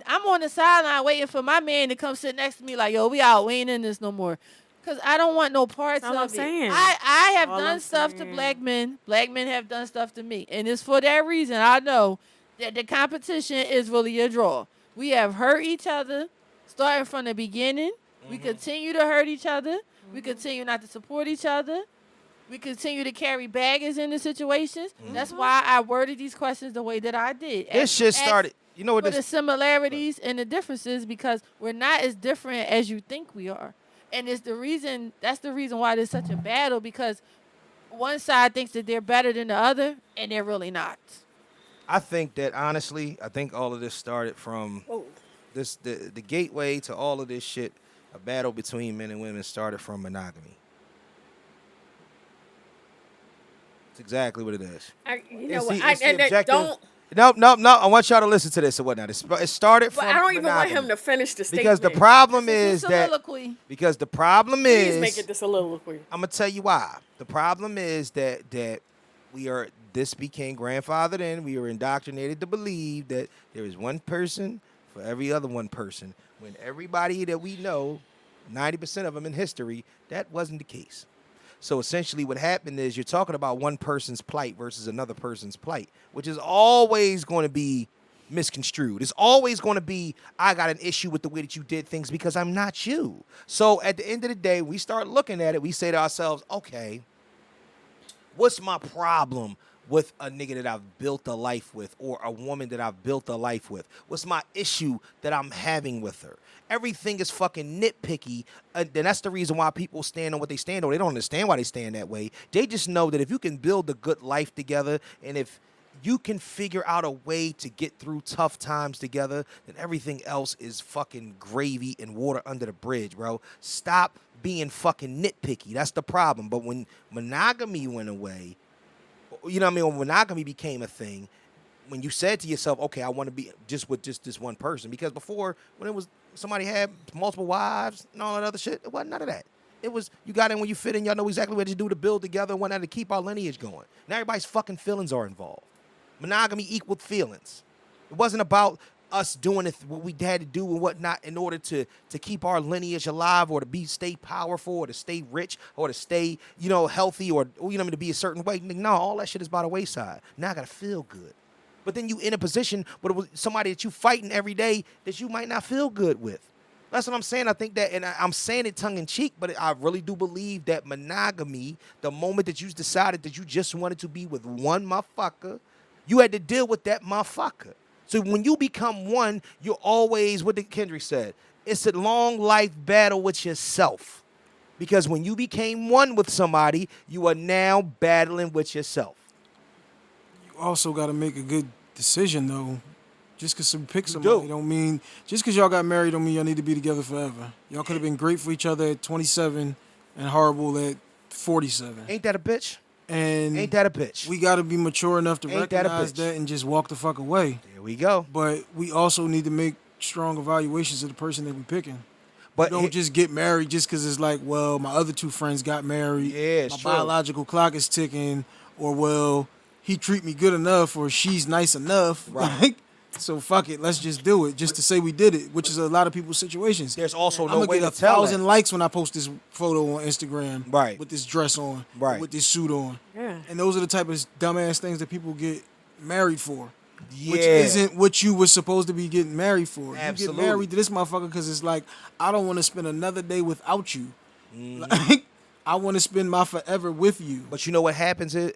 Speaker 4: I'm on the sideline waiting for my man to come sit next to me like, yo, we out. We ain't in this no more. Because I don't want no parts
Speaker 5: That's all
Speaker 4: of
Speaker 5: I'm
Speaker 4: it.
Speaker 5: saying.
Speaker 4: I have
Speaker 5: All
Speaker 4: done
Speaker 5: I'm
Speaker 4: stuff to
Speaker 5: saying.
Speaker 4: black men. Black men have done stuff to me. And it's for that reason I know that the competition is really a draw. We have hurt each other starting from the beginning. We continue to hurt each other. We continue not to support each other. We continue to carry baggage into situations. That's why I worded these questions the way that I did.
Speaker 1: This shit started. You know what
Speaker 4: For the
Speaker 1: this?
Speaker 4: similarities and the differences because we're not as different as you think we are. And it's the reason, that's the reason why there's such a battle because one side thinks that they're better than the other and they're really not.
Speaker 1: I think that honestly, all of this started from the gateway to all of this shit. A battle between men and women started from monogamy. It's exactly what it is.
Speaker 5: You know
Speaker 1: It's
Speaker 5: what?
Speaker 1: the- it's the objective-
Speaker 5: Don't.
Speaker 1: No. I want y'all to listen to this or whatnot. It started
Speaker 5: But
Speaker 1: from
Speaker 5: I don't even want
Speaker 1: monogamy.
Speaker 5: him to finish the statement.
Speaker 1: Because the problem
Speaker 4: This
Speaker 1: is
Speaker 4: a
Speaker 1: that
Speaker 4: soliloquy.
Speaker 5: Please make it the soliloquy.
Speaker 1: I'm gonna tell you why. The problem is that this became grandfathered in. We were indoctrinated to believe that there is one person for every other one person. When everybody that we know, 90% of them in history, that wasn't the case. So essentially what happened is you're talking about one person's plight versus another person's plight, which is always going to be misconstrued. It's always going to be, I got an issue with the way that you did things because I'm not you. So at the end of the day, we start looking at it, we say to ourselves, okay, what's my problem with a nigga that I've built a life with or a woman that I've built a life with? What's my issue that I'm having with her? Everything is fucking nitpicky, and that's the reason why people stand on what they stand on. They don't understand why they stand that way. They just know that if you can build a good life together, and if you can figure out a way to get through tough times together, then everything else is fucking gravy and water under the bridge, bro. Stop being fucking nitpicky. That's the problem. But when monogamy went away, you know what I mean? When monogamy became a thing, when you said to yourself, okay, I want to be just with just this one person, because before, when it was somebody had multiple wives and all that other shit, it wasn't none of that. It was, you got in when you fit in, y'all know exactly what to do to build together and whatnot to keep our lineage going. Now everybody's fucking feelings are involved. Monogamy equaled feelings. It wasn't about us doing what we had to do and whatnot in order to keep our lineage alive, or to stay powerful, or to stay rich, or to stay, healthy, or to be a certain way. No, all that shit is by the wayside. Now I gotta feel good. But then you in a position with somebody that you fighting every day that you might not feel good with. That's what I'm saying. I think that, and I'm saying it tongue in cheek, but I really do believe that monogamy, the moment that you decided that you just wanted to be with one motherfucker, you had to deal with that motherfucker. So when you become one, you're always, what did Kendrick said? It's a long life battle with yourself. Because when you became one with somebody, you are now battling with yourself.
Speaker 3: You also got to make a good decision, though. Just because you pick somebody don't mean, just because y'all got married don't mean y'all need to be together forever. Y'all could have been great for each other at 27 and horrible at 47.
Speaker 1: Ain't that a bitch?
Speaker 3: And
Speaker 1: ain't that a bitch?
Speaker 3: We got to be mature enough to recognize that and just walk the fuck away.
Speaker 1: There we go.
Speaker 3: But we also need to make strong evaluations of the person that we're picking.
Speaker 1: But
Speaker 3: don't just get married just because it's like, well, my other two friends got married.
Speaker 1: Yeah, it's
Speaker 3: my
Speaker 1: true.
Speaker 3: biological clock is ticking. Or, well, he treat me good enough, or she's nice enough.
Speaker 1: Right.
Speaker 3: So fuck it, let's just do it, just to say we did it, which is a lot of people's situations.
Speaker 1: There's also
Speaker 3: I'm
Speaker 1: no way
Speaker 3: gonna
Speaker 1: to
Speaker 3: get
Speaker 1: tell
Speaker 3: 1,000 likes when I post this photo on Instagram,
Speaker 1: right,
Speaker 3: with this dress on,
Speaker 1: right,
Speaker 3: with this suit on,
Speaker 5: yeah.
Speaker 3: And those are the type of dumbass things that people get married for,
Speaker 1: yeah,
Speaker 3: which isn't what you were supposed to be getting married for.
Speaker 1: Absolutely.
Speaker 3: You get married to this motherfucker because it's like, I don't want to spend another day without you.
Speaker 1: Mm-hmm.
Speaker 3: Like, I want to spend my forever with you.
Speaker 1: But you know what happens is,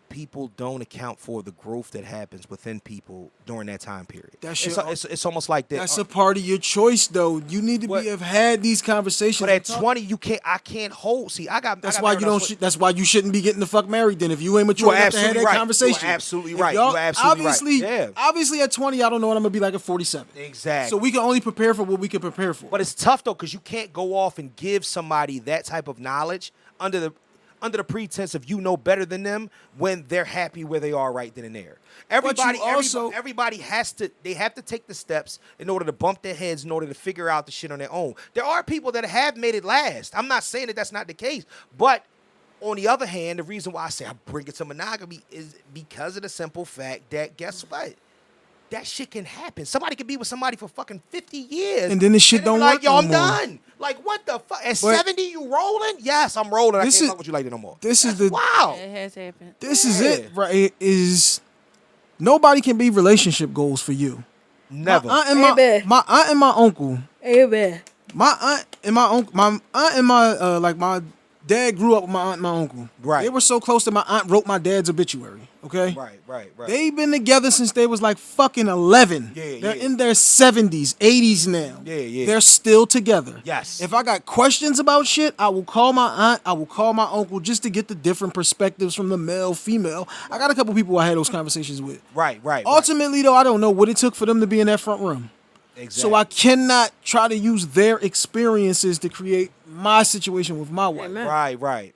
Speaker 1: people don't account for the growth that happens within people during that time period. It's almost like that.
Speaker 3: That's a part of your choice, though. You need to have had these conversations.
Speaker 1: But at 20, you can't. I can't hold. See,
Speaker 3: That's why you don't. That's why you shouldn't be getting the fuck married. Then, if you ain't mature enough to have that conversation,
Speaker 1: you're absolutely right. You're absolutely
Speaker 3: obviously,
Speaker 1: right. Yeah.
Speaker 3: Obviously, at 20, I don't know what I'm gonna be like at 47.
Speaker 1: Exactly.
Speaker 3: So we can only prepare for what we can prepare for.
Speaker 1: But it's tough though, because you can't go off and give somebody that type of knowledge under the pretense of you know better than them when they're happy where they are right then and there. Everybody has to take the steps in order to bump their heads in order to figure out the shit on their own. There are people that have made it last. I'm not saying that that's not the case, but on the other hand, the reason why I say I bring it to monogamy is because of the simple fact that, guess what? That shit can happen. Somebody can be with somebody for fucking 50 years.
Speaker 3: And then this shit don't work
Speaker 1: yo,
Speaker 3: no
Speaker 1: I'm
Speaker 3: more.
Speaker 1: done. Like, what the fuck? At 70, you rolling? Yes, I'm rolling. I can't fuck with you like that no more. Wow.
Speaker 4: It has happened.
Speaker 3: This is it, right? Is nobody can be relationship goals for you.
Speaker 1: Never.
Speaker 3: My aunt and my uncle. My aunt and my dad grew up with my aunt and my uncle.
Speaker 1: Right.
Speaker 3: They were so close that my aunt wrote my dad's obituary. Okay.
Speaker 1: Right.
Speaker 3: They've been together since they was like fucking 11.
Speaker 1: Yeah,
Speaker 3: They're in their 70s, 80s now.
Speaker 1: Yeah.
Speaker 3: They're still together.
Speaker 1: Yes.
Speaker 3: If I got questions about shit, I will call my aunt. I will call my uncle just to get the different perspectives from the male, female. I got a couple people I had those conversations with.
Speaker 1: Right.
Speaker 3: Ultimately, though, I don't know what it took for them to be in that front room.
Speaker 1: Exactly.
Speaker 3: So I cannot try to use their experiences to create my situation with my wife.
Speaker 1: Right.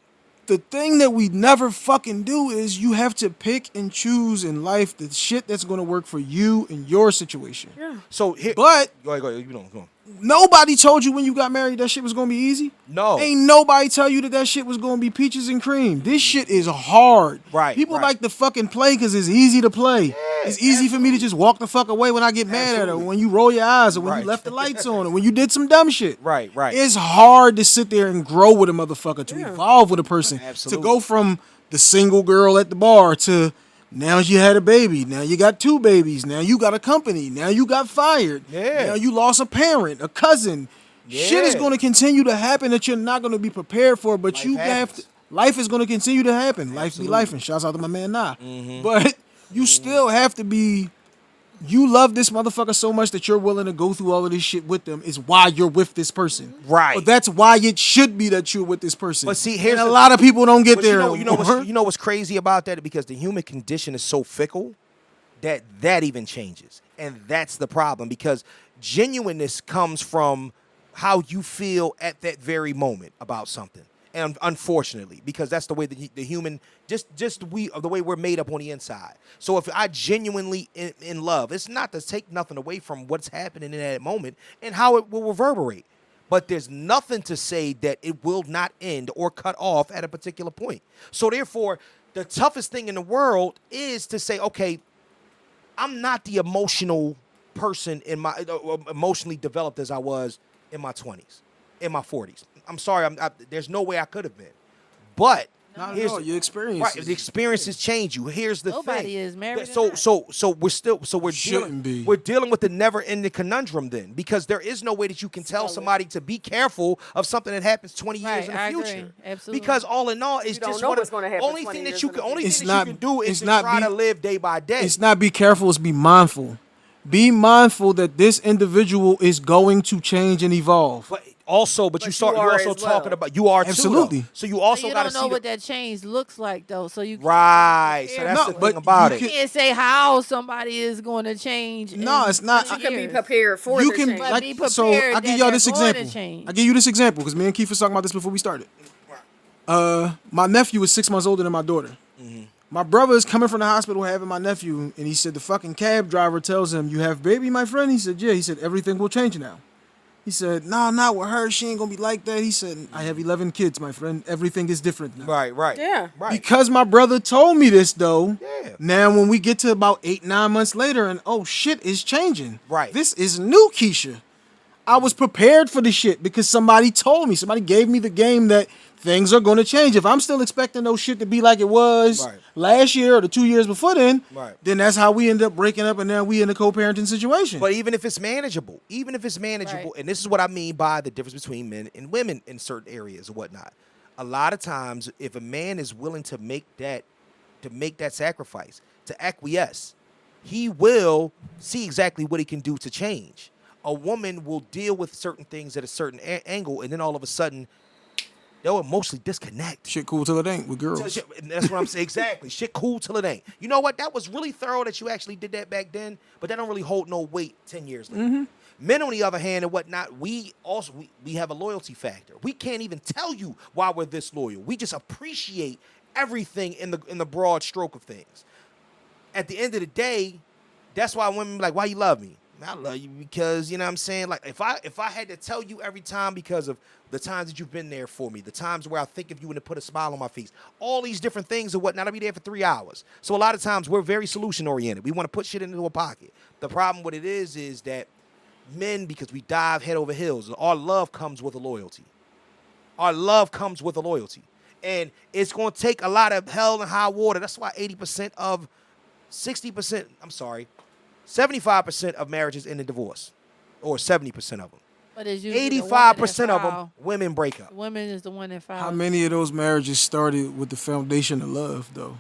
Speaker 3: The thing that we never fucking do is you have to pick and choose in life the shit that's going to work for you and your situation.
Speaker 5: Yeah.
Speaker 1: So here,
Speaker 3: but
Speaker 1: go ahead. Go on.
Speaker 3: Nobody told you when you got married that shit was going to be easy.
Speaker 1: No.
Speaker 3: Ain't nobody tell you that shit was going to be peaches and cream. This shit is hard.
Speaker 1: Right.
Speaker 3: People like to fucking play because it's easy to play.
Speaker 1: Yeah,
Speaker 3: it's easy for me to just walk the fuck away when I get mad at her, when you roll your eyes, or when you left the lights on, or when you did some dumb shit.
Speaker 1: Right.
Speaker 3: It's hard to sit there and grow with a motherfucker, to evolve with a person.
Speaker 1: Absolutely.
Speaker 3: To go from the single girl at the bar to now you had a baby. Now you got 2 babies. Now you got a company. Now you got fired.
Speaker 1: Yeah.
Speaker 3: Now you lost a parent, a cousin.
Speaker 1: Yeah.
Speaker 3: Shit is going to continue to happen that you're not going to be prepared for, but
Speaker 1: Life
Speaker 3: you
Speaker 1: happens.
Speaker 3: have to. Life is going to continue to happen. Life be life, and shouts out to my man Nah. But you still have to be. You love this motherfucker so much that you're willing to go through all of this shit with them. Is why you're with this person,
Speaker 1: Right.
Speaker 3: But that's why it should be that you're with this person.
Speaker 1: But see, here's
Speaker 3: and a
Speaker 1: the-
Speaker 3: lot of people don't get
Speaker 1: But
Speaker 3: there.
Speaker 1: you know what's crazy about that? Because the human condition is so fickle that even changes. And that's the problem, because genuineness comes from how you feel at that very moment about something. And unfortunately, because that's the way the human, the way we're made up on the inside. So if I genuinely in love, it's not to take nothing away from what's happening in that moment and how it will reverberate. But there's nothing to say that it will not end or cut off at a particular point. So therefore, the toughest thing in the world is to say, okay, I'm not the emotional person emotionally developed as I was in my 20s, in my 40s. I'm sorry, there's no way I could have been. But
Speaker 3: Not at all. Your experiences.
Speaker 1: Right, the experiences change you. Here's the thing.
Speaker 4: Nobody is married.
Speaker 1: We're dealing with the never-ending conundrum then, because there is no way that you can tell somebody to be careful of something that happens 20 years in the future.
Speaker 4: Agree. Absolutely.
Speaker 1: Because all in all, it's
Speaker 5: don't
Speaker 1: just
Speaker 5: know what's gonna happen
Speaker 1: only
Speaker 5: 20
Speaker 1: thing that
Speaker 5: years
Speaker 1: you
Speaker 5: in the
Speaker 1: can only
Speaker 3: future.
Speaker 1: thing that you can do is to try to live day by day.
Speaker 3: It's not be careful, it's be mindful. Be mindful that this individual is going to change and evolve.
Speaker 1: But also
Speaker 5: But
Speaker 1: you're
Speaker 5: you are
Speaker 1: also
Speaker 5: as well.
Speaker 1: talking about you are
Speaker 3: Absolutely.
Speaker 1: too, though. So you also
Speaker 4: you
Speaker 1: got to
Speaker 4: don't know
Speaker 1: see
Speaker 4: what that change looks like, though. So you
Speaker 1: right. So that's
Speaker 3: No,
Speaker 1: the
Speaker 3: but
Speaker 1: thing about
Speaker 3: you
Speaker 1: it.
Speaker 4: You can't say how somebody is going to change.
Speaker 3: No,
Speaker 4: in
Speaker 3: it's not.
Speaker 4: 20
Speaker 5: You can be
Speaker 4: years.
Speaker 5: prepared for
Speaker 3: You
Speaker 5: the
Speaker 3: can
Speaker 5: change.
Speaker 4: But
Speaker 3: like
Speaker 4: be
Speaker 3: so.
Speaker 4: prepared
Speaker 3: I give
Speaker 4: that
Speaker 3: y'all this
Speaker 4: they're going to
Speaker 3: example.
Speaker 4: change.
Speaker 3: I give you this example because me and Keith was talking about this before we started. My nephew is 6 months older than my daughter. My brother is coming from the hospital having my nephew, and he said the fucking cab driver tells him, "You have baby, my friend?" He said, "Yeah." He said, "Everything will change now." He said, "No, not with her. She ain't gonna be like that." He said, "I have 11 kids, my friend. Everything is different now."
Speaker 1: Right.
Speaker 5: Yeah.
Speaker 1: Right.
Speaker 3: Because my brother told me this though.
Speaker 1: Yeah.
Speaker 3: Now when we get to about 8-9 months later and oh shit is changing.
Speaker 1: Right.
Speaker 3: This is new Keisha. I was prepared for the shit because somebody told me. Somebody gave me the game that things are going to change. If I'm still expecting those shit to be like it was
Speaker 1: Right.
Speaker 3: last year or the 2 years before then,
Speaker 1: Right.
Speaker 3: then that's how we end up breaking up and now we in a co-parenting situation.
Speaker 1: But even if it's manageable,
Speaker 4: Right.
Speaker 1: and this is what I mean by the difference between men and women in certain areas and whatnot. A lot of times, if a man is willing to make that sacrifice, to acquiesce, he will see exactly what he can do to change. A woman will deal with certain things at a certain angle, and then all of a sudden, they'll emotionally disconnect.
Speaker 3: Shit cool till it ain't with girls.
Speaker 1: And that's what I'm saying. Exactly. Shit cool till it ain't. You know what? That was really thorough that you actually did that back then, but that don't really hold no weight 10 years later. Men, on the other hand, and whatnot, we have a loyalty factor. We can't even tell you why we're this loyal. We just appreciate everything in the broad stroke of things. At the end of the day, that's why women be like, "Why you love me?" I love you because, you know what I'm saying? Like, if I had to tell you every time because of the times that you've been there for me, the times where I think of you and it put a smile on my face, all these different things and whatnot, I'll be there for 3 hours. So a lot of times we're very solution-oriented. We want to put shit into a pocket. The problem with it is that men, because we dive head over heels, our love comes with a loyalty. Our love comes with a loyalty. And it's going to take a lot of hell and high water. That's why 75% of marriages end in divorce, or 70% of them.
Speaker 4: But it's usually
Speaker 1: 85% of them,
Speaker 4: file.
Speaker 1: women break up.
Speaker 4: Women is the one that files.
Speaker 3: How many of those marriages started with the foundation of love though?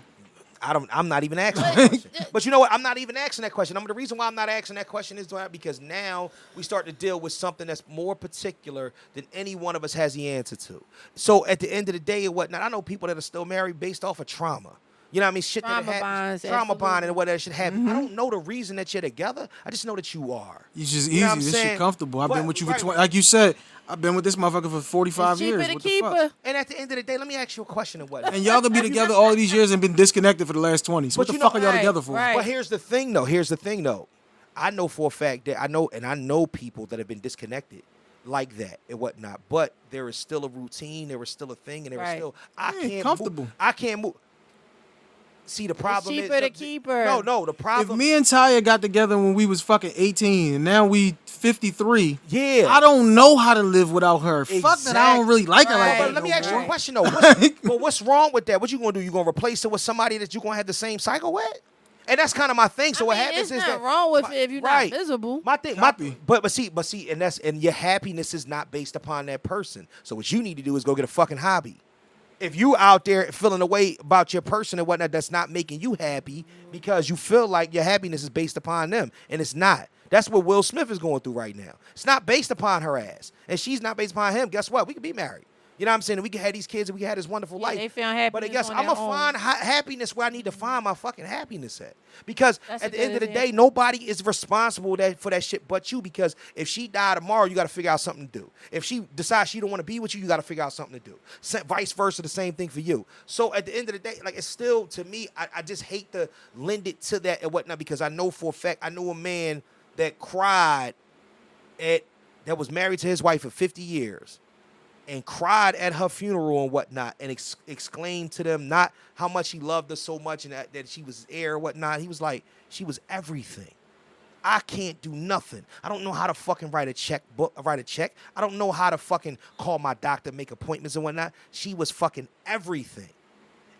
Speaker 1: I'm not even asking that question. But you know what? I'm not even asking that question. The reason why I'm not asking that question is because now we start to deal with something that's more particular than any one of us has the answer to. So at the end of the day and whatnot, I know people that are still married based off of trauma. You know what I mean? Shit
Speaker 4: Trauma
Speaker 1: that
Speaker 4: bonds,
Speaker 1: happens. Trauma
Speaker 4: absolutely.
Speaker 1: bond and whatever should happen. I don't know the reason that you're together. I just know that you are.
Speaker 3: It's just
Speaker 1: You know what
Speaker 3: easy.
Speaker 1: I'm
Speaker 3: This
Speaker 1: saying?
Speaker 3: shit comfortable. I've been with you for
Speaker 1: Right.
Speaker 3: 20. Like you said, I've been with this motherfucker for 45
Speaker 4: It's
Speaker 3: years.
Speaker 4: cheaper to
Speaker 3: What the
Speaker 4: keep
Speaker 3: fuck?
Speaker 4: her.
Speaker 1: And at the end of the day, let me ask you a question and whatnot.
Speaker 3: And y'all gonna be together all of these years and been disconnected for the last 20. So what
Speaker 1: But
Speaker 3: the
Speaker 1: you know-
Speaker 3: fuck are y'all
Speaker 4: Right,
Speaker 3: together for?
Speaker 4: right.
Speaker 1: But here's the thing, though. I know for a fact that I know people that have been disconnected like that and whatnot. But there is still a routine. There is still a thing, and there is
Speaker 4: Right.
Speaker 1: still
Speaker 3: Yeah,
Speaker 1: can't
Speaker 3: comfortable.
Speaker 1: Move. I can't move. See, the problem
Speaker 4: cheaper
Speaker 1: is
Speaker 4: to keep her.
Speaker 1: No, the
Speaker 3: If
Speaker 1: problem.
Speaker 3: me and Tya got together when we was fucking 18 and now we 53,
Speaker 1: Yeah.
Speaker 3: I don't know how to live without her. Fuck that, I don't really like her like
Speaker 4: Right.
Speaker 3: that.
Speaker 1: But let me
Speaker 3: no
Speaker 1: ask you
Speaker 3: more.
Speaker 1: a question though. What's wrong with that? What you gonna do? You gonna replace it with somebody that you gonna have the same cycle with? And that's kind of my thing. So what happens
Speaker 4: there's
Speaker 1: is
Speaker 4: nothing
Speaker 1: that
Speaker 4: wrong with it if you're
Speaker 1: right.
Speaker 4: not miserable.
Speaker 1: My thing,
Speaker 3: Happy.
Speaker 1: but see, and your happiness is not based upon that person. So what you need to do is go get a fucking hobby. If you out there feeling a way about your person and whatnot that's not making you happy because you feel like your happiness is based upon them, and it's not. That's what Will Smith is going through right now. It's not based upon her ass, and she's not based upon him. Guess what? We could be married. You know what I'm saying? And we can have these kids and we can have this wonderful life.
Speaker 4: They found happiness.
Speaker 1: But I guess
Speaker 4: on
Speaker 1: I'm
Speaker 4: their
Speaker 1: going to
Speaker 4: own.
Speaker 1: find happiness where I need to find my fucking happiness at. Because
Speaker 4: That's
Speaker 1: at
Speaker 4: a
Speaker 1: the end of
Speaker 4: good
Speaker 1: the day, nobody is responsible for that shit but you. Because if she died tomorrow, you got to figure out something to do. If she decides she don't want to be with you, you got to figure out something to do. Vice versa, the same thing for you. So at the end of the day, like, it's still, to me, I just hate to lend it to that and whatnot, because I know for a fact, I know a man that cried that was married to his wife for 50 years and cried at her funeral and whatnot, and exclaimed to them not how much he loved her so much and that she was heir or whatnot. He was like, she was everything. I can't do nothing. I don't know how to fucking write a check. I don't know how to fucking call my doctor, make appointments and whatnot. She was fucking everything.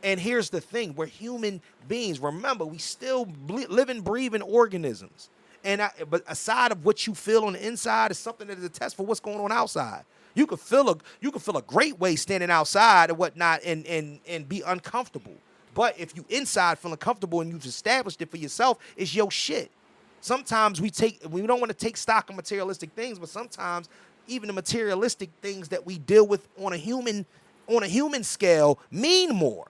Speaker 1: And here's the thing. We're human beings. Remember, we still living, breathing organisms. But aside of what you feel on the inside is something that is a test for what's going on outside. You could feel a great way standing outside and whatnot and be uncomfortable. But if you inside feeling comfortable and you've established it for yourself, it's your shit. Sometimes we don't want to take stock of materialistic things, but sometimes even the materialistic things that we deal with on a human scale mean more.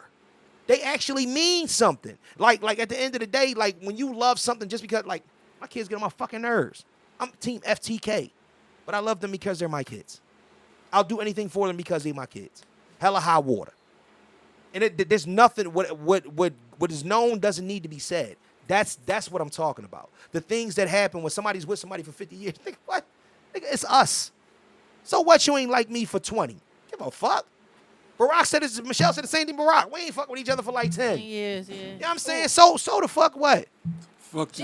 Speaker 1: They actually mean something. Like at the end of the day, like when you love something just because, like, my kids get on my fucking nerves. I'm team FTK, but I love them because they're my kids. I'll do anything for them because they're my kids. Hella high water. And there's nothing, what is known doesn't need to be said. That's what I'm talking about. The things that happen when somebody's with somebody for 50 years. Nigga, what? Nigga, it's us. So what, you ain't like me for 20? Give a fuck. Michelle said the same thing, Barack. We ain't fuck with each other for like 10
Speaker 4: years, yeah.
Speaker 1: You know what I'm saying? So the fuck what?
Speaker 3: Fuck
Speaker 4: She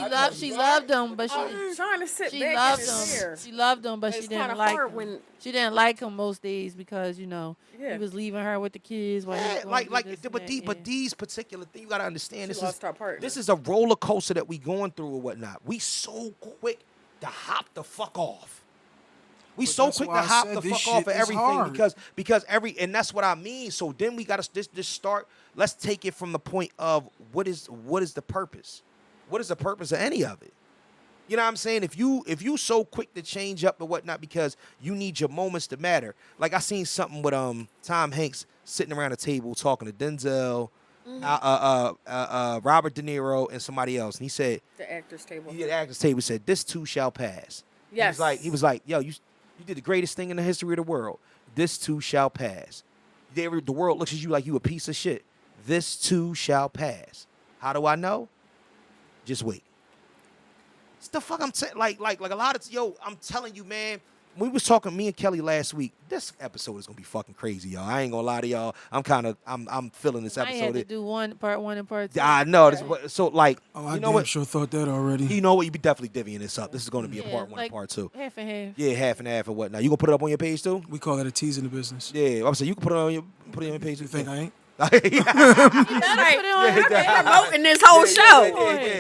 Speaker 4: loved him, but
Speaker 5: I'm trying to sit
Speaker 4: she
Speaker 5: back
Speaker 4: loved
Speaker 5: in
Speaker 4: him.
Speaker 5: the chair.
Speaker 4: She loved him, but
Speaker 5: It's
Speaker 4: she didn't
Speaker 5: kinda
Speaker 4: like
Speaker 5: hard
Speaker 4: him.
Speaker 5: when-
Speaker 4: She didn't like him most days because he
Speaker 5: Yeah.
Speaker 4: was leaving her with the kids. While he was going through this and that,
Speaker 1: But these particular things, you gotta understand.
Speaker 5: She lost her partner.
Speaker 1: This is a roller coaster that we going through or whatnot. We so quick to hop the fuck off. We
Speaker 3: But
Speaker 1: so
Speaker 3: that's
Speaker 1: quick
Speaker 3: why
Speaker 1: to
Speaker 3: I
Speaker 1: hop
Speaker 3: said
Speaker 1: the
Speaker 3: this
Speaker 1: fuck off
Speaker 3: shit
Speaker 1: of
Speaker 3: is
Speaker 1: everything
Speaker 3: hard.
Speaker 1: because and that's what I mean. So then we gotta just start. Let's take it from the point of what is the purpose? What is the purpose of any of it? You know what I'm saying? If you so quick to change up and whatnot because you need your moments to matter. Like I seen something with Tom Hanks sitting around a table talking to Denzel, Robert De Niro, and somebody else, and he said,
Speaker 5: The actors table.
Speaker 1: the actors table said, "This too shall pass."
Speaker 5: Yes.
Speaker 1: He was like, yo, you did the greatest thing in the history of the world. This too shall pass. The world looks at you like you a piece of shit. This too shall pass. How do I know? Just wait. It's the fuck I'm saying. Like a lot of I'm telling you, man. We was talking, me and Kelly last week. This episode is gonna be fucking crazy, y'all. I ain't gonna lie to y'all. I'm feeling this
Speaker 4: I
Speaker 1: episode.
Speaker 4: had to do part one and part two.
Speaker 1: I know. So like,
Speaker 3: Oh, I
Speaker 1: you know
Speaker 3: damn
Speaker 1: what?
Speaker 3: sure thought that already.
Speaker 1: You know what? You be definitely divvying this up. This is gonna be a
Speaker 4: Yeah,
Speaker 1: part one
Speaker 4: like
Speaker 1: and part two.
Speaker 4: half and half.
Speaker 1: Yeah, half and half and whatnot. You gonna put it up on your page too?
Speaker 3: We call that a tease in the business.
Speaker 1: Yeah, I'm saying you can put it on your page.
Speaker 3: You think I ain't?
Speaker 5: Like,
Speaker 4: Put it on her page.
Speaker 5: promoting this whole show.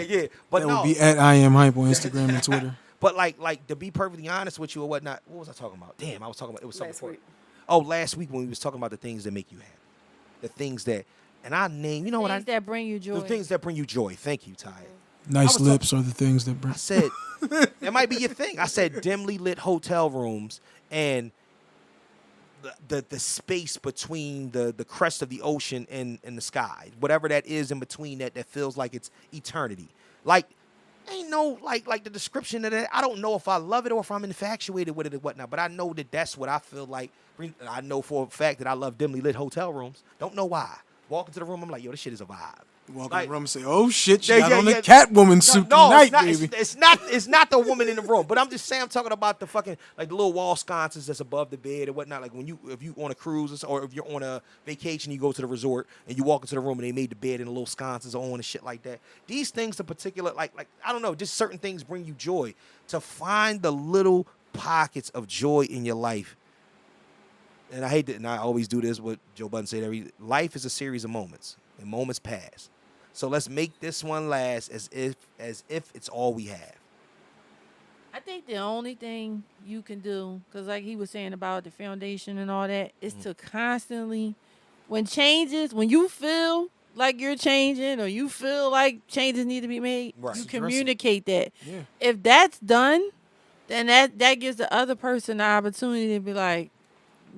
Speaker 1: Yeah. But
Speaker 3: That
Speaker 1: no,
Speaker 3: would be at I am Hympe on Instagram and Twitter.
Speaker 1: but like to be perfectly honest with you or whatnot. What was I talking about? Damn, I was talking about it was something
Speaker 5: Last
Speaker 1: before.
Speaker 5: week.
Speaker 1: Oh, last week when we was talking about the things that make you happy, the things that, and I name. You know what
Speaker 4: Things that bring you joy.
Speaker 1: The things that bring you joy. Thank you, Ty.
Speaker 3: Nice
Speaker 1: was
Speaker 3: lips are the things that bring.
Speaker 1: I said that might be your thing. I said dimly lit hotel rooms and the space between the crest of the ocean and the sky, whatever that is in between that feels like it's eternity. Like ain't no like the description of that. I don't know if I love it or if I'm infatuated with it or whatnot, but I know that that's what I feel like. I know for a fact that I love dimly lit hotel rooms. Don't know why. Walk into the room, I'm like, yo, this shit is a vibe.
Speaker 3: Walk
Speaker 1: Like-
Speaker 3: in the room and say, "Oh shit, she
Speaker 1: Yeah,
Speaker 3: got
Speaker 1: yeah,
Speaker 3: on the
Speaker 1: yeah.
Speaker 3: Catwoman suit tonight,
Speaker 1: it's not,
Speaker 3: baby."
Speaker 1: It's not the woman in the room. But I'm just saying, I'm talking about the fucking like the little wall sconces that's above the bed and whatnot. Like if you on a cruise or if you're on a vacation, you go to the resort and you walk into the room and they made the bed and the little sconces on and shit like that. These things in particular, like I don't know, just certain things bring you joy. To find the little pockets of joy in your life. And I hate that, and I always do this. What Joe Budden said: life is a series of moments, and moments pass. So let's make this one last as if it's all we have.
Speaker 4: I think the only thing you can do, because like he was saying about the foundation and all that, is to constantly when you feel like you're changing or you feel like changes need to be made,
Speaker 1: Right.
Speaker 4: you
Speaker 1: Address
Speaker 4: communicate that.
Speaker 3: Yeah.
Speaker 4: If that's done, then that gives the other person the opportunity to be like,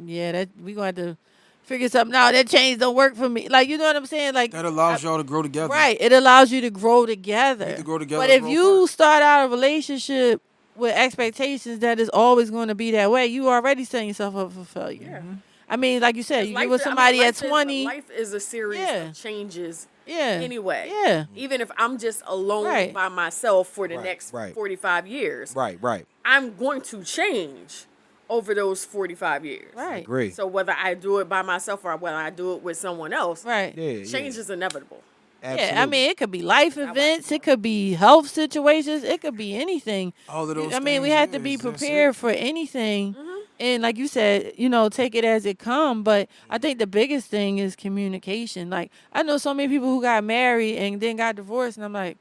Speaker 4: yeah, that we gonna have to figure something out. That change don't work for me. Like, you know what I'm saying? Like,
Speaker 3: That allows y'all to grow together.
Speaker 4: right. It allows you to grow together.
Speaker 3: You need to grow together
Speaker 4: But
Speaker 3: and
Speaker 4: if
Speaker 3: grow
Speaker 4: you
Speaker 3: apart.
Speaker 4: start out a relationship with expectations that it's always going to be that way, you already setting yourself up for failure.
Speaker 5: Yeah.
Speaker 4: I mean, like you said, you get
Speaker 5: Life
Speaker 4: with
Speaker 5: is- I mean,
Speaker 4: somebody at
Speaker 5: life is-
Speaker 4: 20.
Speaker 5: Life is a series
Speaker 4: Yeah.
Speaker 5: of changes.
Speaker 4: Yeah.
Speaker 5: Anyway.
Speaker 4: Yeah.
Speaker 5: Even if I'm just alone
Speaker 4: Right.
Speaker 5: by myself for the
Speaker 1: Right,
Speaker 5: next
Speaker 1: right.
Speaker 5: 45 years,
Speaker 1: Right.
Speaker 5: I'm going to change over those 45 years.
Speaker 4: Right.
Speaker 1: Agree.
Speaker 5: So whether I do it by myself or whether I do it with someone else,
Speaker 4: Right.
Speaker 1: Yeah.
Speaker 5: change is inevitable.
Speaker 1: Absolutely.
Speaker 4: Yeah, I mean, it could be life events, it could be health situations, it could be anything.
Speaker 3: All of those
Speaker 4: I mean, we
Speaker 3: things,
Speaker 4: have
Speaker 3: yeah,
Speaker 4: to be
Speaker 3: that's it.
Speaker 4: prepared for anything.
Speaker 5: Mm-hmm.
Speaker 4: And like you said, take it as it come. But I think the biggest thing is communication. Like, I know so many people who got married and then got divorced, and I'm like,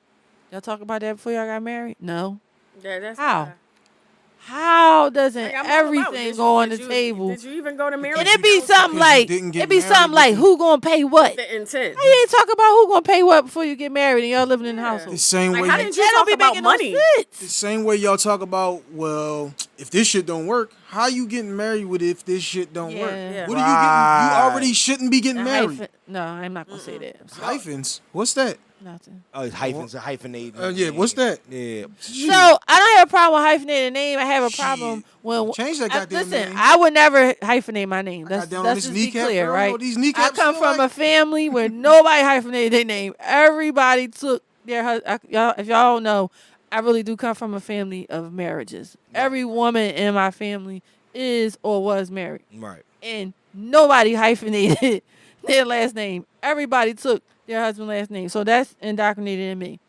Speaker 4: y'all talk about that before y'all got married? No.
Speaker 5: Yeah, that's
Speaker 4: How?
Speaker 5: why-
Speaker 4: How doesn't
Speaker 5: Like, I'm all about,
Speaker 4: everything
Speaker 5: did
Speaker 4: go
Speaker 5: you-
Speaker 4: on the
Speaker 5: did you-
Speaker 4: table?
Speaker 5: Did you even go to marriage?
Speaker 4: And it be something
Speaker 3: Because you
Speaker 4: like,
Speaker 3: didn't get
Speaker 4: it be
Speaker 3: married
Speaker 4: something like,
Speaker 3: with
Speaker 4: who gonna pay what?
Speaker 5: The intent.
Speaker 4: How you ain't talk about who gonna pay what before you get married and y'all living in the household?
Speaker 3: The same
Speaker 5: Like,
Speaker 3: way
Speaker 5: how
Speaker 3: you,
Speaker 5: did you
Speaker 4: That don't
Speaker 5: talk
Speaker 4: be
Speaker 5: about
Speaker 4: making
Speaker 5: money?
Speaker 4: no
Speaker 3: the
Speaker 4: sense.
Speaker 3: same way y'all talk about, well, if this shit don't work, how you getting married with if this shit don't work?
Speaker 4: Yeah.
Speaker 3: What are you getting? You
Speaker 1: Right.
Speaker 3: already shouldn't be getting
Speaker 4: A
Speaker 3: married.
Speaker 4: hyphen- No, I'm not gonna say that. I'm sorry.
Speaker 3: Hyphens. What's that?
Speaker 4: Nothing.
Speaker 1: Oh, it's hyphens, hyphenated.
Speaker 3: Yeah, what's that?
Speaker 1: Yeah.
Speaker 4: So I don't have a problem with hyphenated name. I have a problem when
Speaker 3: Change that goddamn
Speaker 4: listen.
Speaker 3: name.
Speaker 4: I would never hyphenate my name. That's
Speaker 3: down on
Speaker 4: let's
Speaker 3: this
Speaker 4: just be
Speaker 3: kneecap,
Speaker 4: clear,
Speaker 3: girl.
Speaker 4: right?
Speaker 3: No, these
Speaker 4: I
Speaker 3: kneecaps
Speaker 4: come
Speaker 3: feel
Speaker 4: from
Speaker 3: like-
Speaker 4: a family where nobody hyphenated their name. Everybody took their y'all. If y'all don't know, I really do come from a family of marriages. Every woman in my family is or was married,
Speaker 1: Right.
Speaker 4: and nobody hyphenated their last name. Everybody took their husband's last name. So that's indoctrinated in me.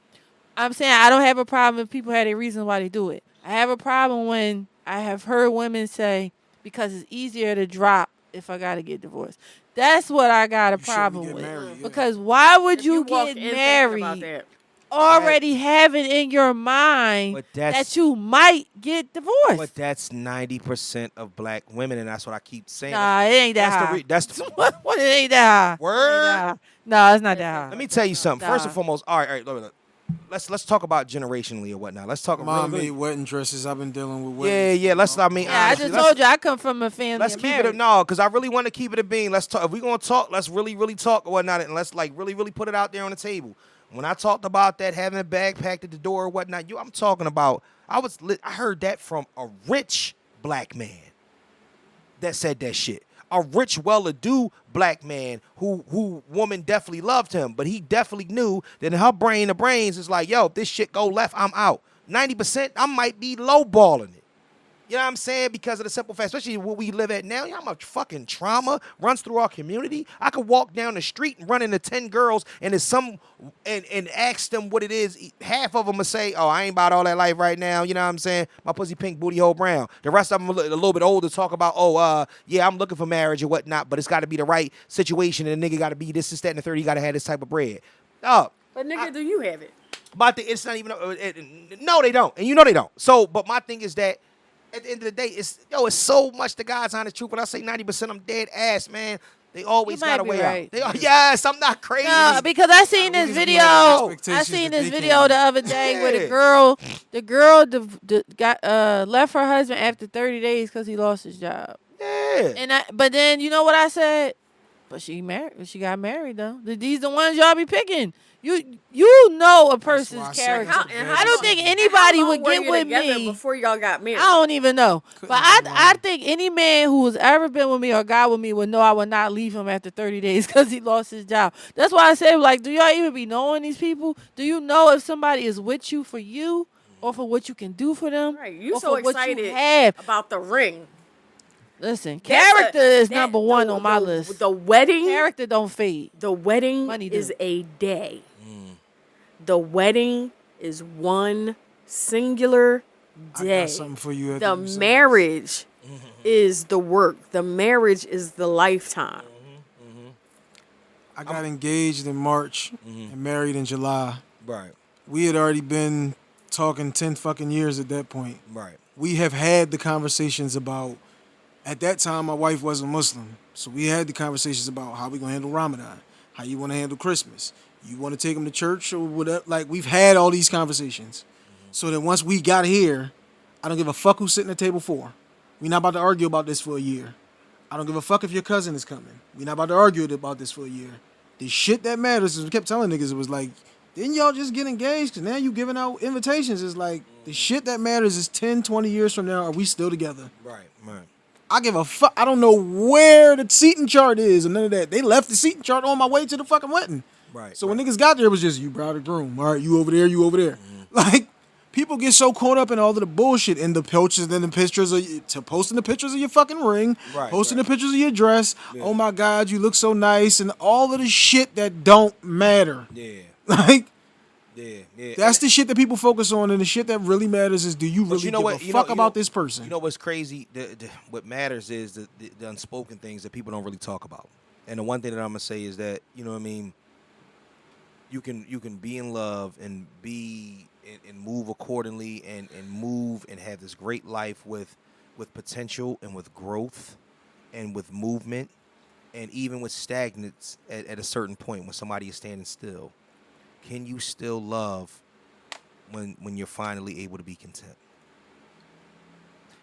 Speaker 4: I'm saying I don't have a problem if people had a reason why they do it. I have a problem when I have heard women say, because it's easier to drop if I got to get divorced. That's what I got a
Speaker 3: You shouldn't
Speaker 4: problem
Speaker 3: get
Speaker 4: with.
Speaker 3: married, yeah.
Speaker 4: Because why would
Speaker 5: If
Speaker 4: you
Speaker 5: walk
Speaker 4: get
Speaker 5: in thinking about
Speaker 4: married
Speaker 5: that.
Speaker 4: already having in your mind
Speaker 1: But that's-
Speaker 4: that you might get divorced?
Speaker 1: But that's 90% of black women, and that's what I keep saying.
Speaker 4: Nah, it ain't that
Speaker 1: That's the
Speaker 4: high.
Speaker 1: that's the
Speaker 4: What? It ain't that high. It ain't
Speaker 1: Word?
Speaker 4: that high. No, it's not that high.
Speaker 1: Let me tell you something. First and
Speaker 4: Nah.
Speaker 1: foremost, all right, look. Let's talk about generationally or whatnot. Let's talk
Speaker 3: Mom
Speaker 1: really,
Speaker 3: made wedding dresses. I've been dealing with
Speaker 1: yeah,
Speaker 3: weddings.
Speaker 1: yeah. Let's. I mean,
Speaker 4: Yeah, I
Speaker 1: honestly,
Speaker 4: just
Speaker 1: let's-
Speaker 4: told you I come from a family.
Speaker 1: Let's
Speaker 4: of
Speaker 1: keep
Speaker 4: married.
Speaker 1: it no, because I really want to keep it a bean. Let's talk. If we're gonna talk, let's really talk or whatnot, and let's like really put it out there on the table. When I talked about that having a bag packed at the door or whatnot, I'm talking about. I heard that from a rich black man that said that shit. A rich, well-to-do black man who woman definitely loved him, but he definitely knew that in her brain, the brains is like, yo, if this shit go left, I'm out. 90%, I might be lowballing it. You know what I'm saying? Because of the simple fact, especially where we live at now, you know how much fucking trauma runs through our community? I could walk down the street and run into 10 girls and and ask them what it is. Half of them will say, oh, I ain't about all that life right now. You know what I'm saying? My pussy pink, booty hole brown. The rest of them a little bit older talk about, yeah, I'm looking for marriage or whatnot, but it's got to be the right situation and the nigga got to be this, that, and the third. He got to have this type of bread.
Speaker 5: But nigga, do you have it?
Speaker 1: But it's not even, no, they don't. And you know they don't. So, but my thing is that, at the end of the day, it's so much the God's honest truth. When I say 90%, I'm dead ass, man. They always
Speaker 4: You might
Speaker 1: got a
Speaker 4: be
Speaker 1: way
Speaker 4: right.
Speaker 1: out. Yes, I'm not crazy.
Speaker 4: No, because I seen this
Speaker 3: Niggas
Speaker 4: video.
Speaker 3: got
Speaker 4: I
Speaker 3: expectations
Speaker 4: seen
Speaker 3: that
Speaker 4: this
Speaker 3: they
Speaker 4: video
Speaker 3: can't-
Speaker 4: the other day where
Speaker 1: Yeah.
Speaker 4: the girl got left her husband after 30 days because he lost his job.
Speaker 1: Yeah.
Speaker 4: But then you know what I said? But she married. She got married though. These the ones y'all be picking. You know a person's
Speaker 3: why I said
Speaker 4: character.
Speaker 3: it's a bad
Speaker 4: I don't think
Speaker 3: decision.
Speaker 4: anybody
Speaker 5: How long
Speaker 4: would
Speaker 5: were
Speaker 4: get
Speaker 5: you
Speaker 4: with
Speaker 5: together
Speaker 4: me.
Speaker 5: before y'all got married.
Speaker 4: I don't even know.
Speaker 3: Couldn't
Speaker 4: But
Speaker 3: be
Speaker 4: I
Speaker 3: long.
Speaker 4: think any man who has ever been with me or got with me would know I would not leave him after 30 days because he lost his job. That's why I say, like, do y'all even be knowing these people? Do you know if somebody is with you for you or for what you can do for them?
Speaker 5: Right, you
Speaker 4: or
Speaker 5: so
Speaker 4: for what you
Speaker 5: excited
Speaker 4: have?
Speaker 5: about the ring.
Speaker 4: Listen,
Speaker 5: That's
Speaker 4: character is
Speaker 5: that-
Speaker 4: number one
Speaker 5: the-
Speaker 4: on my
Speaker 5: the-
Speaker 4: list.
Speaker 5: The wedding,
Speaker 4: Character don't fade.
Speaker 5: the wedding
Speaker 4: Money do.
Speaker 5: is a day. The wedding is one singular
Speaker 3: I
Speaker 5: day.
Speaker 3: got something for you.
Speaker 5: The
Speaker 3: after you say
Speaker 5: marriage is the work. The marriage is the lifetime.
Speaker 3: this. I got engaged in March and married in July.
Speaker 1: Right.
Speaker 3: We had already been talking 10 fucking years at that point.
Speaker 1: Right.
Speaker 3: We have had the conversations about At that time, my wife wasn't Muslim, so we had the conversations about how we gonna handle Ramadan, how you want to handle Christmas. You want to take them to church or whatever. Like, we've had all these conversations. So that once we got here, I don't give a fuck who's sitting at table 4. We're not about to argue about this for a year. I don't give a fuck if your cousin is coming. We're not about to argue about this for a year. The shit that matters is we kept telling niggas, it was like, didn't y'all just get engaged? Because now you giving out invitations. It's like, the shit that matters is 10, 20 years from now, are we still together?
Speaker 1: Right.
Speaker 3: I give a fuck. I don't know where the seating chart is or none of that. They left the seating chart on my way to the fucking wedding.
Speaker 1: Right.
Speaker 3: So when niggas got there, it was just, you bride or groom. All right, you over there, you over there. Like, people get so caught up in all of the bullshit and the pictures and the pictures of posting the pictures of your fucking ring, posting the pictures of your dress. Yeah. Oh my God, you look so nice, and all of the shit that don't matter.
Speaker 1: Yeah.
Speaker 3: Like,
Speaker 1: yeah.
Speaker 3: That's the shit that people focus on, and the shit that really matters is, do you really give a fuck about this person?
Speaker 1: You know what's crazy? What matters is the unspoken things that people don't really talk about. And the one thing that I'm gonna say is that, you know what I mean, you can be in love and be and move accordingly and move and have this great life with potential and with growth and with movement and even with stagnance at a certain point when somebody is standing still. Can you still love when you're finally able to be content?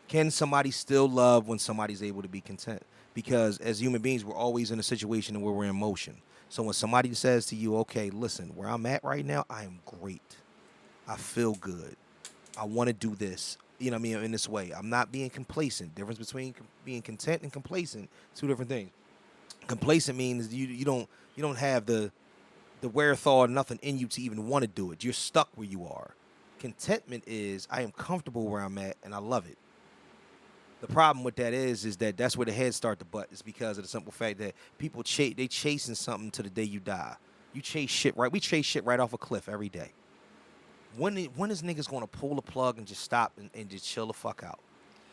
Speaker 1: Can somebody still love when somebody's able to be content? Because as human beings, we're always in a situation where we're in motion. So when somebody says to you, okay, listen, where I'm at right now, I am great. I feel good. I want to do this. You know what I mean? In this way. I'm not being complacent. Difference between being content and complacent, 2 different things. Complacent means you don't have the wherewithal or nothing in you to even want to do it. You're stuck where you are. Contentment is, I am comfortable where I'm at and I love it. The problem with that is that that's where the heads start to butt. It's because of the simple fact that people they chasing something to the day you die. You chase shit right. We chase shit right off a cliff every day. When is niggas gonna pull the plug and just stop and just chill the fuck out?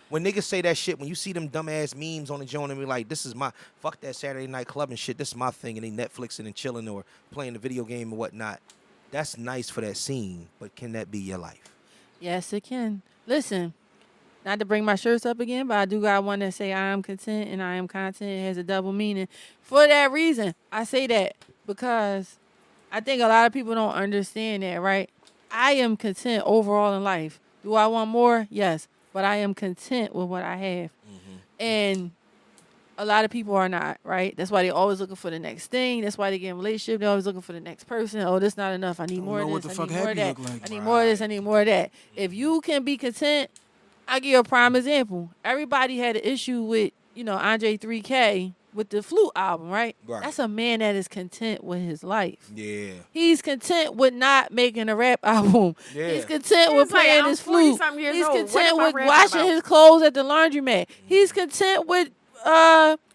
Speaker 1: When niggas say that shit, when you see them dumbass memes on the joint and be like, this is my, fuck that Saturday night club and shit, this is my thing, and they Netflixing and chilling or playing the video game and whatnot, that's nice for that scene, but can that be your life?
Speaker 4: Yes, it can. Listen, not to bring my shirts up again, but I do got one that say I am content and I am content. It has a double meaning. For that reason, I say that because I think a lot of people don't understand that, right? I am content overall in life. Do I want more? Yes. But I am content with what I have. Mm-hmm. And a lot of people are not, right? That's why they're always looking for the next thing. That's why they get in a relationship. They're always looking for the next person. Oh, this not enough. I need more of this. I need more of that. I need more of this. I need more of that. If you can be content, I'll give you a prime example. Everybody had an issue with, Andre 3K with the Flute album, right? That's a man that is content with his life.
Speaker 1: Yeah.
Speaker 4: He's content with not making a rap album. Yeah. He's content with playing his flute. He's content with washing his clothes at the laundromat. He's content with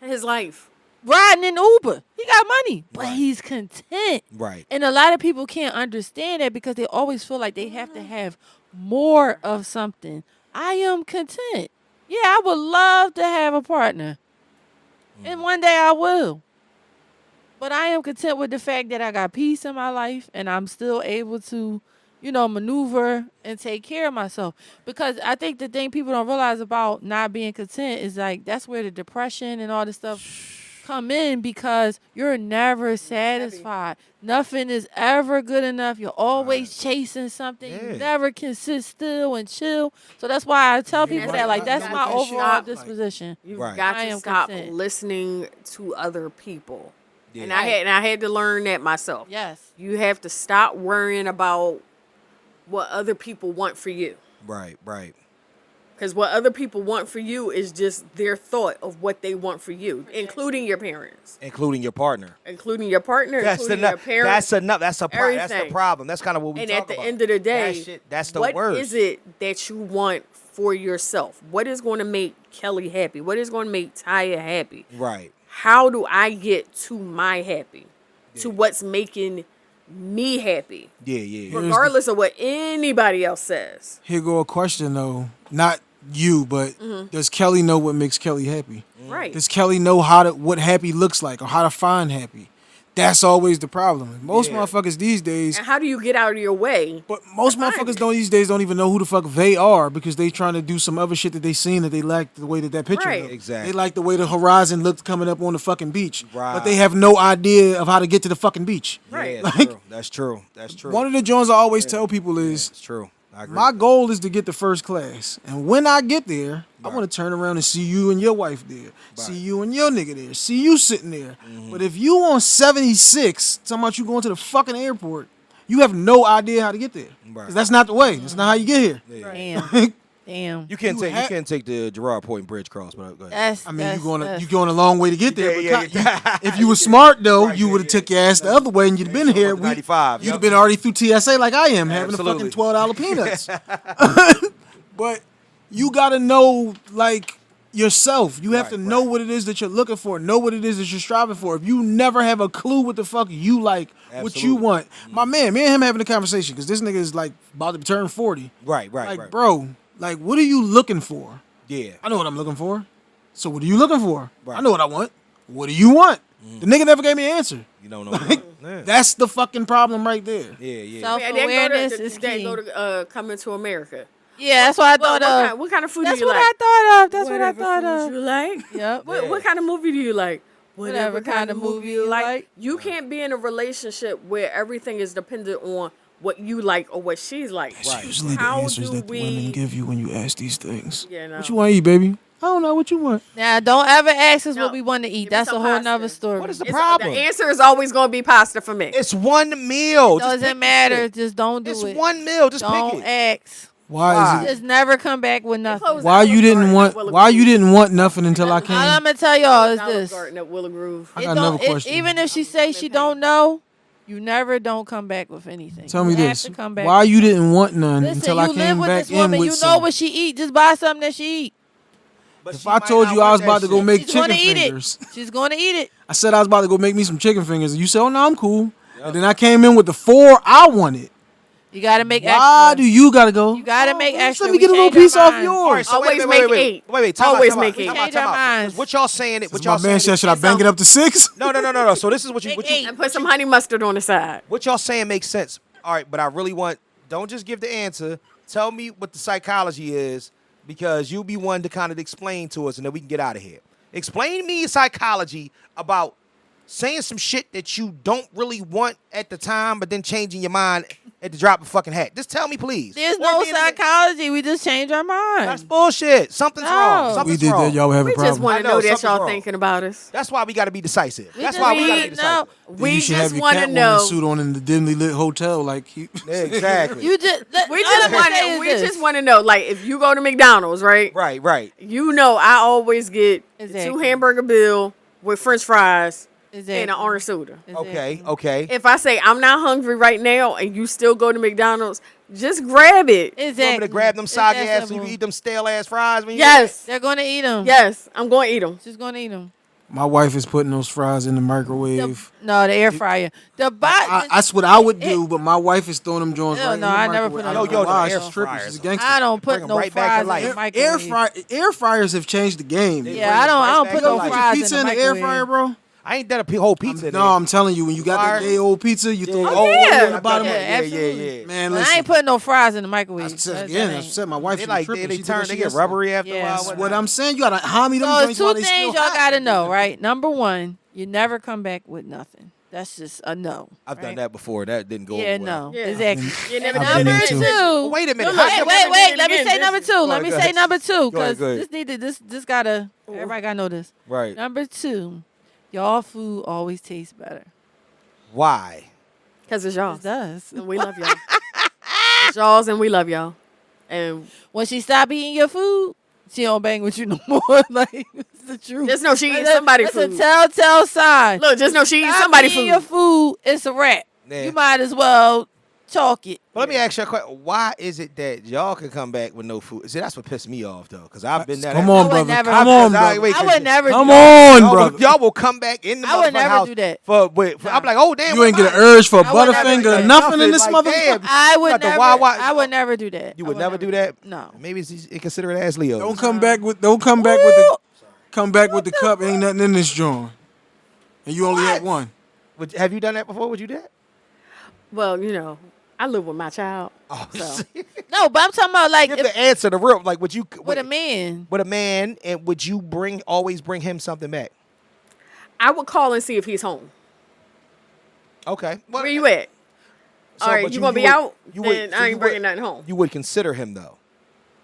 Speaker 5: his life.
Speaker 4: Riding in Uber. He got money, but he's content.
Speaker 1: Right.
Speaker 4: And a lot of people can't understand that because they always feel like they have to have more of something. I am content. Yeah, I would love to have a partner. And one day I will. But I am content with the fact that I got peace in my life and I'm still able to, maneuver and take care of myself. Because I think the thing people don't realize about not being content is like that's where the depression and all this stuff come in because you're never satisfied. Nothing is ever good enough. You're always chasing something. Yeah. You never can sit still and chill. So that's why I tell people that, like, that's my overall disposition.
Speaker 5: You've got to stop listening to other people.
Speaker 1: Yeah.
Speaker 5: And I had to learn that myself.
Speaker 4: Yes.
Speaker 5: You have to stop worrying about what other people want for you.
Speaker 1: Right.
Speaker 5: Because what other people want for you is just their thought of what they want for you, including your parents.
Speaker 1: Including your partner.
Speaker 5: Including your partner, including your parents.
Speaker 1: That's enough. That's the problem. That's kind of what we talk about.
Speaker 5: And at the end of the day,
Speaker 1: that's the
Speaker 5: what
Speaker 1: worst.
Speaker 5: is it that you want for yourself? What is going to make Kelly happy? What is going to make Tya happy?
Speaker 1: Right.
Speaker 5: How do I get to my happy? To what's making me happy?
Speaker 1: Yeah.
Speaker 5: Regardless of what anybody else says.
Speaker 3: Here go a question, though. Not you, but does Kelly know what makes Kelly happy?
Speaker 5: Right.
Speaker 3: Does Kelly know what happy looks like or how to find happy? That's always the problem. Most
Speaker 1: Yeah.
Speaker 3: motherfuckers these days,
Speaker 5: And how do you get out of your way?
Speaker 3: but most
Speaker 5: find
Speaker 3: motherfuckers
Speaker 5: it.
Speaker 3: don't even know who the fuck they are because they trying to do some other shit that they seen that they like the way that picture
Speaker 5: Right.
Speaker 3: looked.
Speaker 1: Exactly.
Speaker 3: They like the way the horizon looked coming up on the fucking beach.
Speaker 1: Right.
Speaker 3: But they have no idea of how to get to the fucking beach.
Speaker 5: Right.
Speaker 1: Yeah,
Speaker 3: Like-
Speaker 1: that's true. That's true.
Speaker 3: One of the joints I always tell people is
Speaker 1: It's true. I agree.
Speaker 3: my goal is to get to first class. And when I get there, I want to turn around and see you and your wife there. See you and your nigga there. See you sitting there. But if you on 76, talking about you going to the fucking airport, you have no idea how to get there.
Speaker 1: Right.
Speaker 3: 'Cause that's not the way. That's not how you get here.
Speaker 4: Damn. Damn.
Speaker 1: You can't
Speaker 3: You
Speaker 1: take
Speaker 3: ha-
Speaker 1: you can't take the Gerard Point Bridge cross, but go ahead.
Speaker 4: That's.
Speaker 3: I mean,
Speaker 4: that's-
Speaker 3: you going a long way to get there.
Speaker 1: Yeah,
Speaker 3: but
Speaker 1: yeah.
Speaker 3: if you were smart though,
Speaker 1: Right,
Speaker 3: you
Speaker 1: yeah,
Speaker 3: would have
Speaker 1: yeah.
Speaker 3: took your ass the other way and you'd been
Speaker 1: Yeah,
Speaker 3: here.
Speaker 1: 95,
Speaker 3: You'd
Speaker 1: yep.
Speaker 3: have been already through TSA like I am, having
Speaker 1: Absolutely.
Speaker 3: the fucking $12 peanuts. But you gotta know like yourself. You have
Speaker 1: Right,
Speaker 3: to know
Speaker 1: right.
Speaker 3: what it is that you're looking for. Know what it is that you're striving for. If you never have a clue what the fuck you like, what you
Speaker 1: Absolutely.
Speaker 3: want. My man, me and him having a conversation because this nigga is like about to turn 40.
Speaker 1: Right,
Speaker 3: Like, bro, like what are you looking for?
Speaker 1: Yeah.
Speaker 3: I know what I'm looking for. So what are you looking for?
Speaker 1: Right.
Speaker 3: I know what I want. What do you want? The nigga never gave me an answer.
Speaker 1: You don't know. Yeah.
Speaker 3: That's the fucking problem right there.
Speaker 1: Yeah.
Speaker 4: Self-awareness is
Speaker 5: They
Speaker 4: key.
Speaker 5: go to Coming to America.
Speaker 4: Yeah, that's what I thought of.
Speaker 5: What kind of food
Speaker 4: That's
Speaker 5: do you
Speaker 4: what
Speaker 5: like?
Speaker 4: I thought of. That's what I
Speaker 5: Whatever
Speaker 4: thought
Speaker 5: food
Speaker 4: of.
Speaker 5: you like.
Speaker 4: Yep.
Speaker 5: What kind of movie do you like?
Speaker 4: Whatever kind of movie you like.
Speaker 5: You can't be in a relationship where everything is dependent on what you like or what she's like.
Speaker 3: That's usually the
Speaker 5: How
Speaker 3: answers
Speaker 5: do
Speaker 3: that the women
Speaker 5: we-
Speaker 3: give you when you ask these things.
Speaker 5: Yeah, no.
Speaker 3: What you want to eat, baby? I don't know what you want.
Speaker 4: Now, don't ever ask us
Speaker 5: No.
Speaker 4: what we want to eat.
Speaker 5: Give me
Speaker 4: That's a
Speaker 5: some
Speaker 4: whole
Speaker 5: pasta.
Speaker 4: nother story.
Speaker 1: What is the
Speaker 5: It's-
Speaker 1: problem?
Speaker 5: The answer is always going to be pasta for me.
Speaker 1: It's one meal. Just pick
Speaker 4: Doesn't
Speaker 1: the
Speaker 4: matter.
Speaker 1: shit.
Speaker 4: Just don't do
Speaker 1: It's
Speaker 4: it.
Speaker 1: one meal. Just
Speaker 4: Don't
Speaker 1: pick it.
Speaker 4: ask.
Speaker 3: Why is it?
Speaker 4: Just never come back with nothing.
Speaker 5: Close
Speaker 3: Why you
Speaker 5: Olive
Speaker 3: didn't
Speaker 5: Garden
Speaker 3: want?
Speaker 5: at Willow
Speaker 3: Why you
Speaker 5: Grove.
Speaker 3: didn't want nothing until I
Speaker 4: All
Speaker 3: came?
Speaker 4: I'm gonna tell y'all is
Speaker 5: Olive
Speaker 4: this:
Speaker 5: Garden at Willow Grove.
Speaker 3: I
Speaker 4: It
Speaker 3: got
Speaker 4: don't-
Speaker 3: another question.
Speaker 4: even if she say she don't know, you never don't come back with anything.
Speaker 3: Tell me
Speaker 4: You have
Speaker 3: this:
Speaker 4: to come back
Speaker 3: why
Speaker 4: with
Speaker 3: you didn't want none
Speaker 4: Listen,
Speaker 3: until
Speaker 4: you
Speaker 3: I
Speaker 4: live
Speaker 3: came
Speaker 4: with
Speaker 3: back
Speaker 4: this
Speaker 3: in
Speaker 4: woman.
Speaker 3: with
Speaker 4: You know
Speaker 3: some?
Speaker 4: what she eat. Just buy something that she eat.
Speaker 1: But
Speaker 3: If
Speaker 1: she
Speaker 3: I
Speaker 1: might
Speaker 3: told
Speaker 1: not
Speaker 3: you I
Speaker 1: want
Speaker 3: was
Speaker 1: that
Speaker 3: about to go
Speaker 1: shit.
Speaker 3: make
Speaker 4: She's gonna
Speaker 3: chicken
Speaker 4: eat
Speaker 3: fingers,
Speaker 4: it. She's gonna eat it.
Speaker 3: I said I was about to go make me some chicken fingers, and you said, "Oh no, I'm cool." And then I came in with the 4 I wanted.
Speaker 4: You gotta make
Speaker 3: Why
Speaker 4: extra.
Speaker 3: do you gotta go?
Speaker 4: You gotta
Speaker 3: Oh,
Speaker 4: make
Speaker 3: just
Speaker 4: extra.
Speaker 3: Let me
Speaker 4: We
Speaker 3: get a little
Speaker 4: change our
Speaker 3: piece off
Speaker 4: minds.
Speaker 3: yours.
Speaker 1: All right, so
Speaker 5: Always
Speaker 1: wait,
Speaker 5: make
Speaker 1: wait,
Speaker 5: 8.
Speaker 1: Wait, time
Speaker 5: Always
Speaker 1: out,
Speaker 5: make
Speaker 1: time
Speaker 5: 8.
Speaker 1: out,
Speaker 4: Change
Speaker 1: time
Speaker 4: our
Speaker 1: out.
Speaker 4: minds.
Speaker 1: What y'all saying? What
Speaker 3: My
Speaker 1: y'all
Speaker 3: man
Speaker 1: saying?
Speaker 3: said, "Should I bank it up to 6?"
Speaker 1: No. So this is what you
Speaker 4: Make
Speaker 1: what you
Speaker 4: 8.
Speaker 5: And put some honey mustard on the side.
Speaker 1: what y'all saying makes sense. All right, but I really want. Don't just give the answer. Tell me what the psychology is, because you'll be one to kind of explain to us, and then we can get out of here. Explain to me your psychology about saying some shit that you don't really want at the time, but then changing your mind at the drop of a fucking hat. Just tell me, please.
Speaker 4: There's
Speaker 1: Or
Speaker 4: no
Speaker 1: being in the-
Speaker 4: psychology. We just change our
Speaker 1: That's
Speaker 4: mind.
Speaker 1: bullshit. Something's wrong.
Speaker 4: No.
Speaker 1: Something's
Speaker 3: We did
Speaker 1: wrong.
Speaker 3: that, y'all would have a
Speaker 5: We just
Speaker 3: problem.
Speaker 5: want
Speaker 1: I
Speaker 5: to
Speaker 1: know,
Speaker 5: know that
Speaker 1: something's
Speaker 5: y'all
Speaker 1: wrong.
Speaker 5: thinking about us.
Speaker 1: That's why we got to be decisive.
Speaker 4: We
Speaker 1: That's
Speaker 4: just
Speaker 1: why we got to
Speaker 4: need-
Speaker 1: be decisive.
Speaker 3: Then
Speaker 5: We
Speaker 3: you should have
Speaker 5: just
Speaker 3: your
Speaker 5: want to
Speaker 3: Catwoman
Speaker 5: know.
Speaker 3: suit on in the dimly lit hotel, like he.
Speaker 1: Exactly.
Speaker 4: You just.
Speaker 5: We
Speaker 4: all
Speaker 5: just
Speaker 4: I'm
Speaker 5: want
Speaker 4: saying
Speaker 5: to.
Speaker 4: is
Speaker 5: We
Speaker 4: this.
Speaker 5: just want to know. Like, if you go to McDonald's, right?
Speaker 1: Right.
Speaker 5: You know, I always get
Speaker 4: Exactly.
Speaker 5: 2 hamburger bill with French fries
Speaker 4: Exactly.
Speaker 5: and an orange soda.
Speaker 1: Okay. Okay.
Speaker 5: If I say I'm not hungry right now and you still go to McDonald's, just grab it.
Speaker 1: You want
Speaker 4: Exactly.
Speaker 1: me to grab them
Speaker 4: It's
Speaker 1: soggy
Speaker 4: that
Speaker 1: ass so
Speaker 4: simple.
Speaker 1: you eat them stale ass fries? When you
Speaker 5: Yes.
Speaker 4: They're gonna eat them.
Speaker 5: Yes. I'm going to eat them.
Speaker 4: She's gonna eat them.
Speaker 3: My wife is putting those fries in the microwave.
Speaker 4: No, the air fryer. The box.
Speaker 3: That's what I would do, but my wife is throwing them joints
Speaker 4: Ew,
Speaker 3: right
Speaker 4: no,
Speaker 3: in the
Speaker 4: I never
Speaker 3: microwave.
Speaker 4: put
Speaker 3: I
Speaker 4: them
Speaker 3: don't
Speaker 1: Yo,
Speaker 3: know
Speaker 1: the
Speaker 3: why.
Speaker 1: air
Speaker 3: She's tripping.
Speaker 1: fryers.
Speaker 3: She's a gangster.
Speaker 4: I don't
Speaker 1: Bring
Speaker 4: put
Speaker 1: 'em
Speaker 4: no
Speaker 1: right back to
Speaker 4: fries in
Speaker 1: life.
Speaker 4: the
Speaker 3: Air,
Speaker 4: microwave.
Speaker 3: air fryers have changed the game.
Speaker 1: They-
Speaker 4: Yeah, I don't
Speaker 1: Right
Speaker 4: put
Speaker 1: back
Speaker 4: no
Speaker 1: to life.
Speaker 4: fries
Speaker 3: Pizza
Speaker 4: in
Speaker 3: in
Speaker 4: the
Speaker 3: the air
Speaker 4: microwave.
Speaker 3: fryer, bro.
Speaker 1: I ain't done a whole pizza.
Speaker 3: No, I'm telling you, when you got that
Speaker 1: Fire.
Speaker 3: day old pizza, you throw
Speaker 1: Yeah.
Speaker 3: it
Speaker 1: Oh,
Speaker 3: all
Speaker 5: yeah.
Speaker 3: on the bottom
Speaker 4: Yeah,
Speaker 3: of it.
Speaker 4: absolutely.
Speaker 1: Yeah.
Speaker 3: Man,
Speaker 4: But
Speaker 3: listen.
Speaker 4: I ain't putting no fries in the microwave.
Speaker 3: I said
Speaker 4: That
Speaker 3: again, I
Speaker 4: ain't-
Speaker 3: said my wife
Speaker 1: They
Speaker 3: is
Speaker 1: like
Speaker 3: tripping.
Speaker 1: they
Speaker 3: She did
Speaker 1: turn
Speaker 3: that
Speaker 1: they
Speaker 3: shit
Speaker 1: get
Speaker 3: yesterday.
Speaker 1: rubbery after a
Speaker 4: Yeah.
Speaker 1: while.
Speaker 4: That's
Speaker 1: What
Speaker 3: What
Speaker 1: not?
Speaker 3: I'm saying, you gotta homie them
Speaker 4: So
Speaker 3: joints while
Speaker 4: two
Speaker 3: they
Speaker 4: things
Speaker 3: still
Speaker 4: y'all
Speaker 3: hot.
Speaker 4: gotta know, right? Number one, you never come back with nothing. That's just a no.
Speaker 1: I've done
Speaker 4: right?
Speaker 1: that before. That didn't go
Speaker 4: Yeah,
Speaker 1: over well.
Speaker 4: no,
Speaker 5: Yeah.
Speaker 4: exactly.
Speaker 5: You never
Speaker 3: I've
Speaker 5: done
Speaker 3: been
Speaker 5: it.
Speaker 3: there
Speaker 4: Number
Speaker 3: too.
Speaker 4: two.
Speaker 1: Wait a minute.
Speaker 5: Look,
Speaker 1: How-
Speaker 4: Wait.
Speaker 5: Let
Speaker 4: Let me say number two. Let
Speaker 1: ahead,
Speaker 4: me
Speaker 1: go
Speaker 4: say
Speaker 1: ahead.
Speaker 4: number two,
Speaker 1: Go ahead,
Speaker 4: because
Speaker 1: go ahead.
Speaker 4: this gotta. Everybody gotta know this.
Speaker 1: Right.
Speaker 4: Number two, y'all food always tastes better.
Speaker 1: Why?
Speaker 5: Because it's y'all.
Speaker 4: It does.
Speaker 5: And we love y'all. It's y'all's and we love y'all. And
Speaker 4: When she stop eating your food, she don't bang with you no more. Like, it's the truth.
Speaker 5: just know she eating somebody's
Speaker 4: That's
Speaker 5: food.
Speaker 4: a telltale sign.
Speaker 5: Look, just know she eating
Speaker 4: Stop
Speaker 5: somebody's
Speaker 4: eating
Speaker 5: food.
Speaker 4: your food, it's a wrap.
Speaker 1: Yeah.
Speaker 4: You might as well chalk it.
Speaker 1: But let me ask you a question. Why is it that y'all can come back with no food? See, that's what pissed me off, though, because I've been there.
Speaker 3: Come
Speaker 4: I
Speaker 3: on,
Speaker 4: would
Speaker 3: brother.
Speaker 4: never-
Speaker 3: Come
Speaker 4: I-
Speaker 3: on, brother.
Speaker 1: wait,
Speaker 4: I would never.
Speaker 3: Come
Speaker 4: do that.
Speaker 3: on,
Speaker 1: Y'all
Speaker 3: brother.
Speaker 1: will, y'all will come back in the
Speaker 4: I would
Speaker 1: motherfucking
Speaker 4: never
Speaker 1: house
Speaker 4: do that.
Speaker 1: I'm like, oh damn.
Speaker 3: You
Speaker 1: what
Speaker 3: ain't get an
Speaker 1: about-
Speaker 3: urge for a
Speaker 4: I would never do
Speaker 3: Butterfinger,
Speaker 4: that.
Speaker 3: nothing in this
Speaker 1: Like, damn.
Speaker 3: motherfucker.
Speaker 4: I would
Speaker 1: Got the
Speaker 4: never.
Speaker 1: Wawa-
Speaker 4: I would never do that.
Speaker 1: You
Speaker 4: I
Speaker 1: would never do that?
Speaker 4: No.
Speaker 1: Maybe it's considered as Leo.
Speaker 3: Don't come back with the cup. Ain't nothing in this joint, and you only had one.
Speaker 1: Have you done that before? Would you do that?
Speaker 5: Well, I live with my child.
Speaker 1: Oh,
Speaker 5: So.
Speaker 4: No, but I'm talking about like
Speaker 1: you have to answer the real. Like, would you
Speaker 4: with a man?
Speaker 1: With a man, and would you always bring him something back?
Speaker 5: I would call and see if he's home.
Speaker 1: Okay. Well,
Speaker 5: Where you at?
Speaker 1: so,
Speaker 5: All right,
Speaker 1: but
Speaker 5: you gonna be out?
Speaker 1: You
Speaker 5: Then
Speaker 1: so
Speaker 5: I
Speaker 1: you
Speaker 5: ain't bringing
Speaker 1: would-
Speaker 5: nothing home.
Speaker 1: You would consider him though.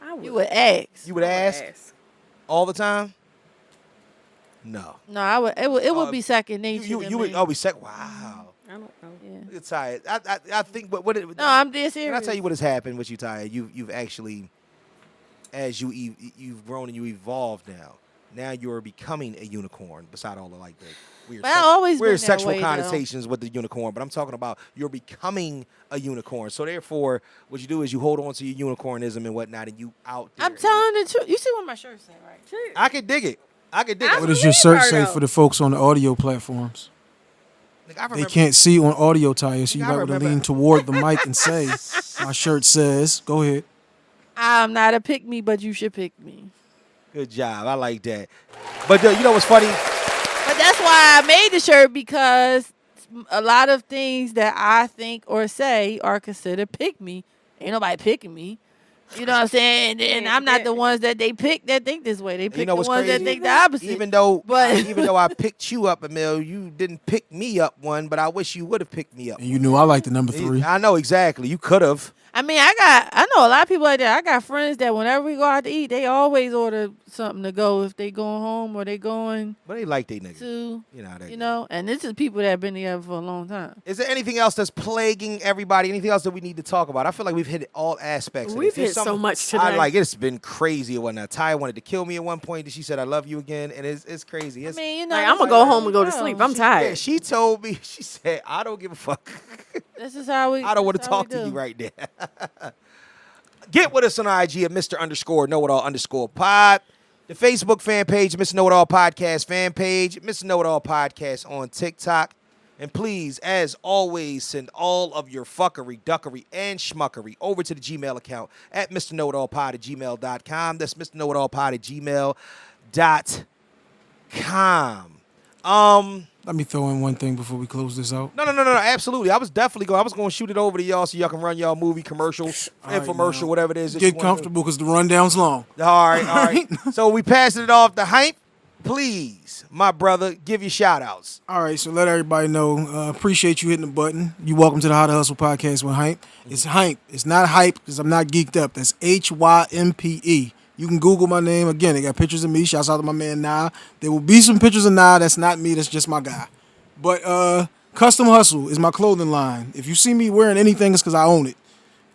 Speaker 5: I would.
Speaker 4: You would ask.
Speaker 1: You would
Speaker 5: I would
Speaker 1: ask
Speaker 5: ask.
Speaker 1: all the time. No.
Speaker 4: No, I would. It would be second nature.
Speaker 1: You
Speaker 4: to
Speaker 1: would
Speaker 4: me.
Speaker 1: always say, "Wow."
Speaker 5: I don't know.
Speaker 4: Yeah.
Speaker 1: It's tired. I think, but what?
Speaker 4: No, I'm dead serious.
Speaker 1: Can I tell you what has happened with you, Ty? You've actually, as you've grown and you evolved now. Now you're becoming a unicorn. Beside all the like the weird,
Speaker 4: But I always been
Speaker 1: weird
Speaker 4: that
Speaker 1: sexual
Speaker 4: way, though.
Speaker 1: connotations with the unicorn. But I'm talking about you're becoming a unicorn. So therefore, what you do is you hold on to your unicornism and whatnot, and you out there.
Speaker 4: I'm telling the truth. You see what my shirt say, right?
Speaker 1: I can dig it. I can dig it.
Speaker 5: I
Speaker 3: What does your
Speaker 5: believe
Speaker 3: search
Speaker 5: her,
Speaker 3: say
Speaker 5: though.
Speaker 3: for the folks on the audio platforms?
Speaker 1: Nigga, I
Speaker 3: They
Speaker 1: remember-
Speaker 3: can't see on audio, Tya, so you
Speaker 1: I
Speaker 3: might want to
Speaker 1: remember-
Speaker 3: lean toward the mic and say, my shirt says, go ahead.
Speaker 4: I'm not a pick me, but you should pick me.
Speaker 1: Good job. I like that. But you know what's funny?
Speaker 4: But that's why I made the shirt, because a lot of things that I think or say are considered pick me. Ain't nobody picking me. You know what I'm saying? And I'm not the ones that they pick that think this way. They pick the
Speaker 1: what's
Speaker 4: ones that
Speaker 1: crazy?
Speaker 4: think the opposite.
Speaker 1: Even though
Speaker 4: But-
Speaker 1: I picked you up, Emil, you didn't pick me up one, but I wish you would have picked me up.
Speaker 3: And you knew I like the number 3.
Speaker 1: I know exactly. You could have.
Speaker 4: I mean, I know a lot of people like that. I got friends that whenever we go out to eat, they always order something to go if they going home or they going
Speaker 1: But they like they niggas.
Speaker 4: to,
Speaker 1: You know how that
Speaker 4: you
Speaker 1: goes.
Speaker 4: know. And this is people that have been together for a long time.
Speaker 1: Is there anything else that's plaguing everybody? Anything else that we need to talk about? I feel like we've hit all aspects. of
Speaker 5: We've
Speaker 1: this. There's
Speaker 5: hit so
Speaker 1: something-
Speaker 5: much
Speaker 1: I
Speaker 5: today.
Speaker 1: like it's been crazy and whatnot. Ty wanted to kill me at one point. And she said, "I love you again," and it's crazy.
Speaker 4: I
Speaker 1: It's,
Speaker 4: mean, you know,
Speaker 5: Like, I'm gonna
Speaker 4: this is
Speaker 5: go
Speaker 4: how
Speaker 5: home
Speaker 4: we
Speaker 5: and go to
Speaker 4: go.
Speaker 5: sleep. I'm
Speaker 1: yeah,
Speaker 5: tired.
Speaker 1: she told me. She said, "I don't give a fuck.
Speaker 4: This is how we.
Speaker 1: I don't want to
Speaker 4: this is how we
Speaker 1: talk to
Speaker 4: do.
Speaker 1: you right now." Get with us on IG at Mr_KnowItAll_pod. The Facebook fan page, Mr. Know It All Podcast fan page, Mr. Know It All Podcast on TikTok. And please, as always, send all of your fuckery, duckery, and schmuckery over to the Gmail account at MrKnowItAllPod@gmail.com. That's MrKnowItAllPod@gmail.com.
Speaker 3: Let me throw in one thing before we close this out.
Speaker 1: No, absolutely. I was going to shoot it over to y'all so y'all can run y'all movie, commercial,
Speaker 3: All right,
Speaker 1: infomercial,
Speaker 3: now.
Speaker 1: whatever it is. that you
Speaker 3: Get
Speaker 1: wanna do.
Speaker 3: comfortable because the rundown's long.
Speaker 1: All right. So we passing it off to Hympe. Please, my brother, give your shout outs.
Speaker 3: All right, so let everybody know. Appreciate you hitting the button. You welcome to the How to Hustle podcast with Hympe. It's Hympe. It's not hype because I'm not geeked up. That's HYMPE. You can Google my name. Again, they got pictures of me. Shouts out to my man Nah. There will be some pictures of Nah. That's not me. That's just my guy. But Custom Hustle is my clothing line. If you see me wearing anything, it's because I own it.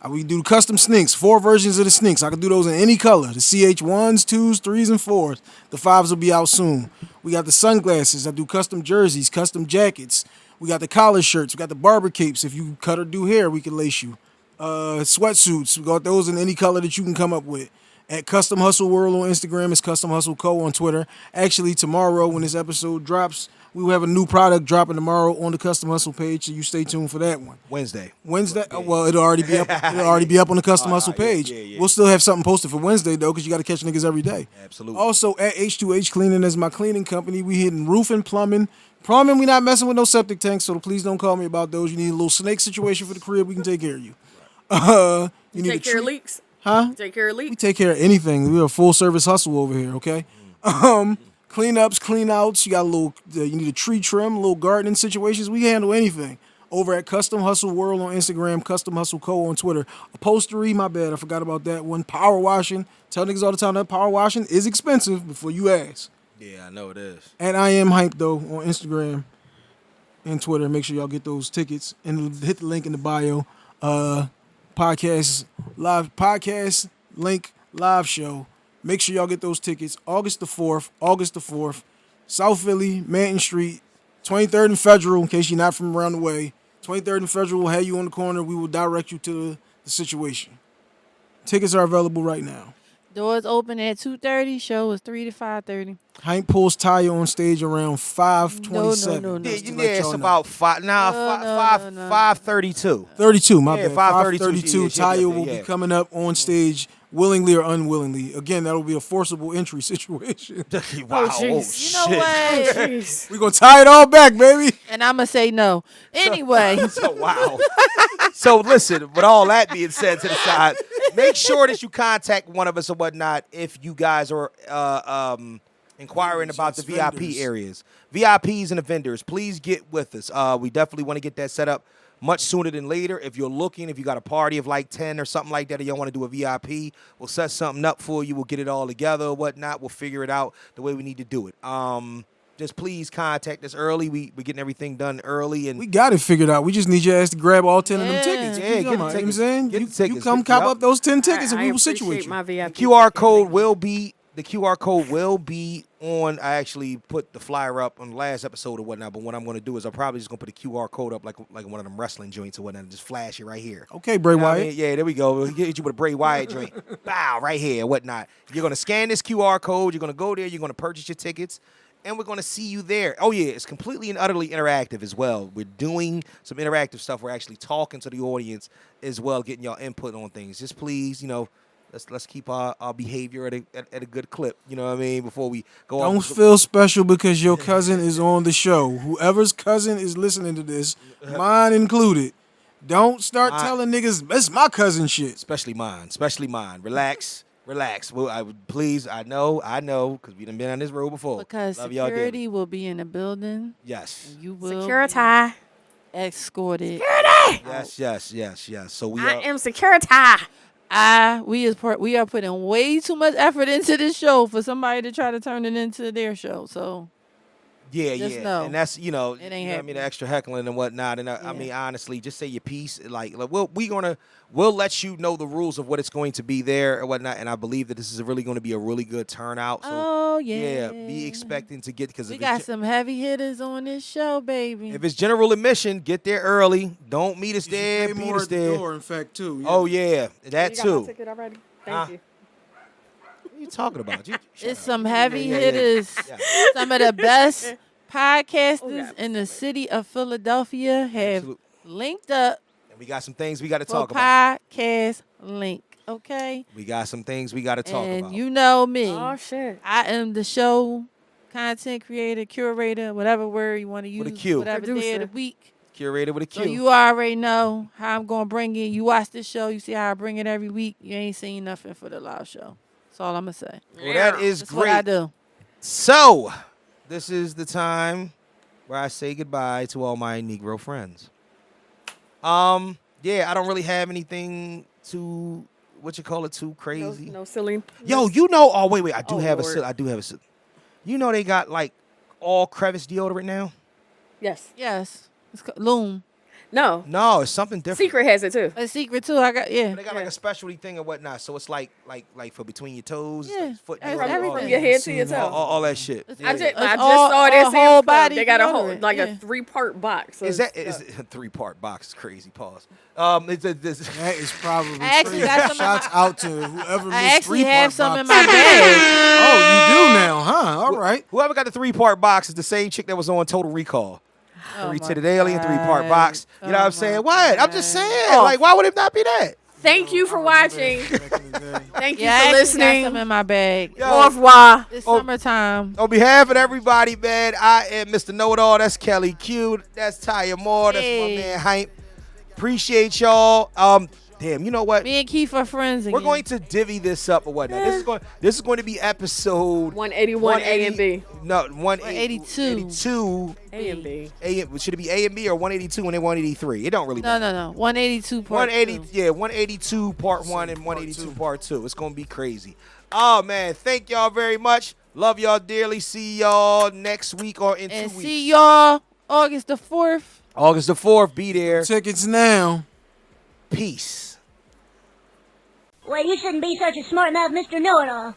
Speaker 3: We do custom sneaks, 4 versions of the sneaks. I can do those in any color. The CH1s, 2s, 3s, and 4s. The 5s will be out soon. We got the sunglasses. I do custom jerseys, custom jackets. We got the collar shirts. We got the barber capes. If you cut or do hair, we can lace you. Sweatsuits. We got those in any color that you can come up with. At Custom Hustle World on Instagram, it's Custom Hustle Co. on Twitter. Actually, tomorrow when this episode drops, we will have a new product dropping tomorrow on the Custom Hustle page, so you stay tuned for that one.
Speaker 1: Wednesday.
Speaker 3: Well, it'll already be up. It'll already be up on the Custom Hustle page.
Speaker 1: yeah.
Speaker 3: We'll still have something posted for Wednesday though, because you got to catch niggas every day.
Speaker 1: Absolutely.
Speaker 3: Also at H2H Cleaning is my cleaning company. We hitting roofing, plumbing. Plumbing, we not messing with no septic tanks, so please don't call me about those. You need a little snake situation for the crib, we can take care of you. You need
Speaker 5: Take
Speaker 3: a
Speaker 5: care of
Speaker 3: tree-
Speaker 5: leaks.
Speaker 3: Huh?
Speaker 5: Take care of
Speaker 3: We
Speaker 5: leaks.
Speaker 3: take care of anything. We're a full service hustle over here, okay? Cleanups, clean outs. You got a little, you need a tree trim, a little gardening situations. We handle anything. Over at Custom Hustle World on Instagram, Custom Hustle Co. on Twitter. Upholstery, my bad, I forgot about that one. Power washing. Tell niggas all the time that power washing is expensive before you ask.
Speaker 1: Yeah, I know it is.
Speaker 3: And I am Hype though on Instagram and Twitter. Make sure y'all get those tickets and hit the link in the bio. Podcast link live show. Make sure y'all get those tickets. August the 4th. South Philly, Manton Street, 23rd and Federal, in case you're not from around the way. 23rd and Federal will have you on the corner. We will direct you to the situation. Tickets are available right now.
Speaker 4: Doors open at 2:30. Show is 3 to 5:30.
Speaker 3: Hympe pulls Tya on stage around 5:27.
Speaker 4: No.
Speaker 1: Yeah,
Speaker 3: Just to
Speaker 1: yeah,
Speaker 3: let
Speaker 1: it's
Speaker 3: y'all know.
Speaker 1: about 5:32.
Speaker 3: 32, my
Speaker 1: Yeah,
Speaker 3: bad.
Speaker 1: 5:32.
Speaker 3: 5:32.
Speaker 1: Yeah,
Speaker 3: Tya
Speaker 1: yeah,
Speaker 3: will
Speaker 1: yeah.
Speaker 3: be coming up on stage willingly or unwillingly. Again, that'll be a forcible entry situation.
Speaker 1: Wow.
Speaker 5: jeez.
Speaker 4: You know what?
Speaker 5: Jeez.
Speaker 3: We're going to tie it all back, baby.
Speaker 4: And I'm going to say no. Anyway.
Speaker 1: So, wow. So listen, with all that being said to the side, make sure that you contact one of us or whatnot if you guys are inquiring about the VIP
Speaker 3: vendors.
Speaker 1: areas. VIPs and the vendors, please get with us. We definitely want to get that set up much sooner than later. If you're looking, if you got a party of like 10 or something like that, and you want to do a VIP, we'll set something up for you. We'll get it all together or whatnot. We'll figure it out the way we need to do it. Just please contact us early. We're getting everything done early. And
Speaker 3: We got it figured out. We just need your ass to grab all 10 of them tickets.
Speaker 1: Yeah,
Speaker 3: You
Speaker 1: get
Speaker 3: know
Speaker 1: the
Speaker 3: what I'm
Speaker 1: tickets.
Speaker 3: saying?
Speaker 1: Get
Speaker 3: You,
Speaker 1: the tickets.
Speaker 3: you come
Speaker 1: Get-
Speaker 3: cop
Speaker 1: yup.
Speaker 3: up those 10 tickets and
Speaker 5: I
Speaker 3: we will situate
Speaker 5: appreciate
Speaker 3: you.
Speaker 5: my VIP.
Speaker 1: QR code will be on. I actually put the flyer up on the last episode or whatnot, but what I'm going to do is I'm probably just going to put a QR code up like one of them wrestling joints or whatnot and just flash it right here.
Speaker 3: Okay, Bray
Speaker 1: You know what I
Speaker 3: Wyatt.
Speaker 1: mean? Yeah, there we go. We'll get you with a Bray Wyatt joint. Bow, right here and whatnot. You're going to scan this QR code. You're going to go there. You're going to purchase your tickets. And we're going to see you there. Oh, yeah, it's completely and utterly interactive as well. We're doing some interactive stuff. We're actually talking to the audience as well, getting y'all input on things. Just please, let's keep our behavior at a good clip. You know what I mean? Before we go
Speaker 3: Don't
Speaker 1: off.
Speaker 3: feel special because your cousin is on the show. Whoever's cousin is listening to this, mine included. Don't start telling niggas, it's my cousin shit.
Speaker 1: Especially mine. Relax. Well, I know, because we done been on this road before.
Speaker 4: Because
Speaker 1: Love y'all
Speaker 4: security
Speaker 1: dearly.
Speaker 4: will be in the building.
Speaker 1: Yes.
Speaker 4: And you will
Speaker 5: Security.
Speaker 4: be escorted.
Speaker 1: Yes. So we
Speaker 5: I
Speaker 1: are.
Speaker 5: am security.
Speaker 4: We are putting way too much effort into this show for somebody to try to turn it into their show. So just know.
Speaker 1: And that's,
Speaker 4: It ain't
Speaker 1: you know what I mean,
Speaker 4: happening.
Speaker 1: the extra heckling and whatnot. And I mean, honestly, just say your piece. Like we'll let you know the rules of what it's going to be there and whatnot. And I believe that this is really going to be a really good turnout. So
Speaker 4: oh yeah.
Speaker 1: be expecting to get, because
Speaker 4: We got some heavy hitters on this show, baby.
Speaker 1: if it's general admission, get there early. Don't meet us there.
Speaker 3: Pay
Speaker 1: Meet
Speaker 3: more
Speaker 1: us
Speaker 3: at the
Speaker 1: there.
Speaker 3: door, in fact, too. Yeah.
Speaker 1: Oh yeah, that
Speaker 5: You got my
Speaker 1: too.
Speaker 5: ticket already?
Speaker 1: Huh?
Speaker 5: Thank you.
Speaker 1: What are you talking about? Shut
Speaker 4: It's
Speaker 1: up.
Speaker 4: some heavy
Speaker 1: Yeah.
Speaker 4: hitters.
Speaker 1: Yeah.
Speaker 4: Some of the best podcasters
Speaker 5: Oh,
Speaker 4: in the city of Philadelphia have
Speaker 1: Absolute-
Speaker 4: linked up
Speaker 1: And we got some things we got to
Speaker 4: for
Speaker 1: talk about.
Speaker 4: podcast link. Okay,
Speaker 1: We got some things we got to talk
Speaker 4: and
Speaker 1: about.
Speaker 4: you know me.
Speaker 5: Oh shit.
Speaker 4: I am the show content creator, curator, whatever word you want to use,
Speaker 1: With a Q.
Speaker 4: whatever day of
Speaker 5: Producer.
Speaker 4: the week.
Speaker 1: Curated with a Q.
Speaker 4: So you already know how I'm gonna bring it. You watch this show, you see how I bring it every week. You ain't seen nothing for the live show. That's all I'm gonna say.
Speaker 1: Well, that is
Speaker 4: That's what I
Speaker 1: great.
Speaker 4: do.
Speaker 1: So, this is the time where I say goodbye to all my Negro friends. Yeah, I don't really have anything too, too crazy.
Speaker 5: No silly.
Speaker 1: Yo, wait, I do
Speaker 5: Oh,
Speaker 1: have
Speaker 5: Lord.
Speaker 1: a. You know they got like all crevice deodorant now?
Speaker 5: Yes.
Speaker 4: Yes, it's Loom.
Speaker 5: No.
Speaker 1: No, it's something different.
Speaker 5: Secret has it too.
Speaker 4: A secret too. I got
Speaker 1: They got like
Speaker 5: Yeah.
Speaker 1: a specialty thing or whatnot. So it's like for between your toes,
Speaker 4: Yeah,
Speaker 1: like foot,
Speaker 4: that's
Speaker 1: deodorant,
Speaker 4: everything.
Speaker 5: From your head to your
Speaker 3: Seen
Speaker 5: toe.
Speaker 1: all that shit.
Speaker 4: It's-
Speaker 1: Yeah.
Speaker 5: I just
Speaker 4: It's
Speaker 5: saw
Speaker 4: all-
Speaker 5: that
Speaker 4: a
Speaker 5: Sam's
Speaker 4: whole
Speaker 5: Club.
Speaker 4: body
Speaker 5: They got a whole
Speaker 4: deodorant,
Speaker 5: like
Speaker 4: yeah.
Speaker 5: a 3-part box.
Speaker 1: Is
Speaker 5: of
Speaker 1: that is
Speaker 5: stuff.
Speaker 1: a 3-part box? Is crazy. Pause. This
Speaker 3: That is probably
Speaker 4: I actually
Speaker 3: crazy.
Speaker 4: got some in
Speaker 3: Shouts out to whoever
Speaker 4: I
Speaker 3: missed
Speaker 4: actually
Speaker 3: 3-part
Speaker 4: have some in
Speaker 3: box.
Speaker 4: my bag.
Speaker 3: Oh, you do now, huh? All right.
Speaker 1: Whoever got the 3-part box is the same chick that was on Total Recall.
Speaker 4: Oh my
Speaker 1: 3-titted alien, 3-part
Speaker 4: God.
Speaker 1: box. You know what
Speaker 4: Oh
Speaker 1: I'm saying?
Speaker 4: my
Speaker 1: What? I'm just
Speaker 4: God.
Speaker 1: saying.
Speaker 5: Oh.
Speaker 1: Like, why would it not be that?
Speaker 5: Thank you for watching.
Speaker 3: Back in the day.
Speaker 5: Thank you
Speaker 4: Yeah, I
Speaker 5: for
Speaker 4: actually got
Speaker 5: listening.
Speaker 4: some in my bag.
Speaker 1: Yo.
Speaker 5: Au revoir.
Speaker 4: It's
Speaker 1: Oh.
Speaker 4: summertime.
Speaker 1: On behalf of everybody, man, I am Mr. Know-It-All. That's Kelly Q. That's Tya Moore. That's
Speaker 4: Hey.
Speaker 1: my man Hympe. Appreciate y'all. Damn, you know what?
Speaker 4: Me and Keith are friends again.
Speaker 1: We're going to divvy this up or whatnot. This is going to be episode
Speaker 5: 181 A and B.
Speaker 1: No,
Speaker 4: 182.
Speaker 1: 182.
Speaker 5: A and B.
Speaker 1: Should it be A and B or 182 and then 183? It don't really matter.
Speaker 4: No. 182 part
Speaker 1: 180,
Speaker 4: 2.
Speaker 1: yeah, 182 part 1 and 182 part 2. It's gonna be crazy. Oh man, thank y'all very much. Love y'all dearly. See y'all next week or in 2
Speaker 4: And
Speaker 1: weeks.
Speaker 4: see y'all August the 4th.
Speaker 1: August the 4th. Be there.
Speaker 3: Tickets now.
Speaker 1: Peace.
Speaker 6: Well, you shouldn't be such a smart mouth, Mr. Know-It-All.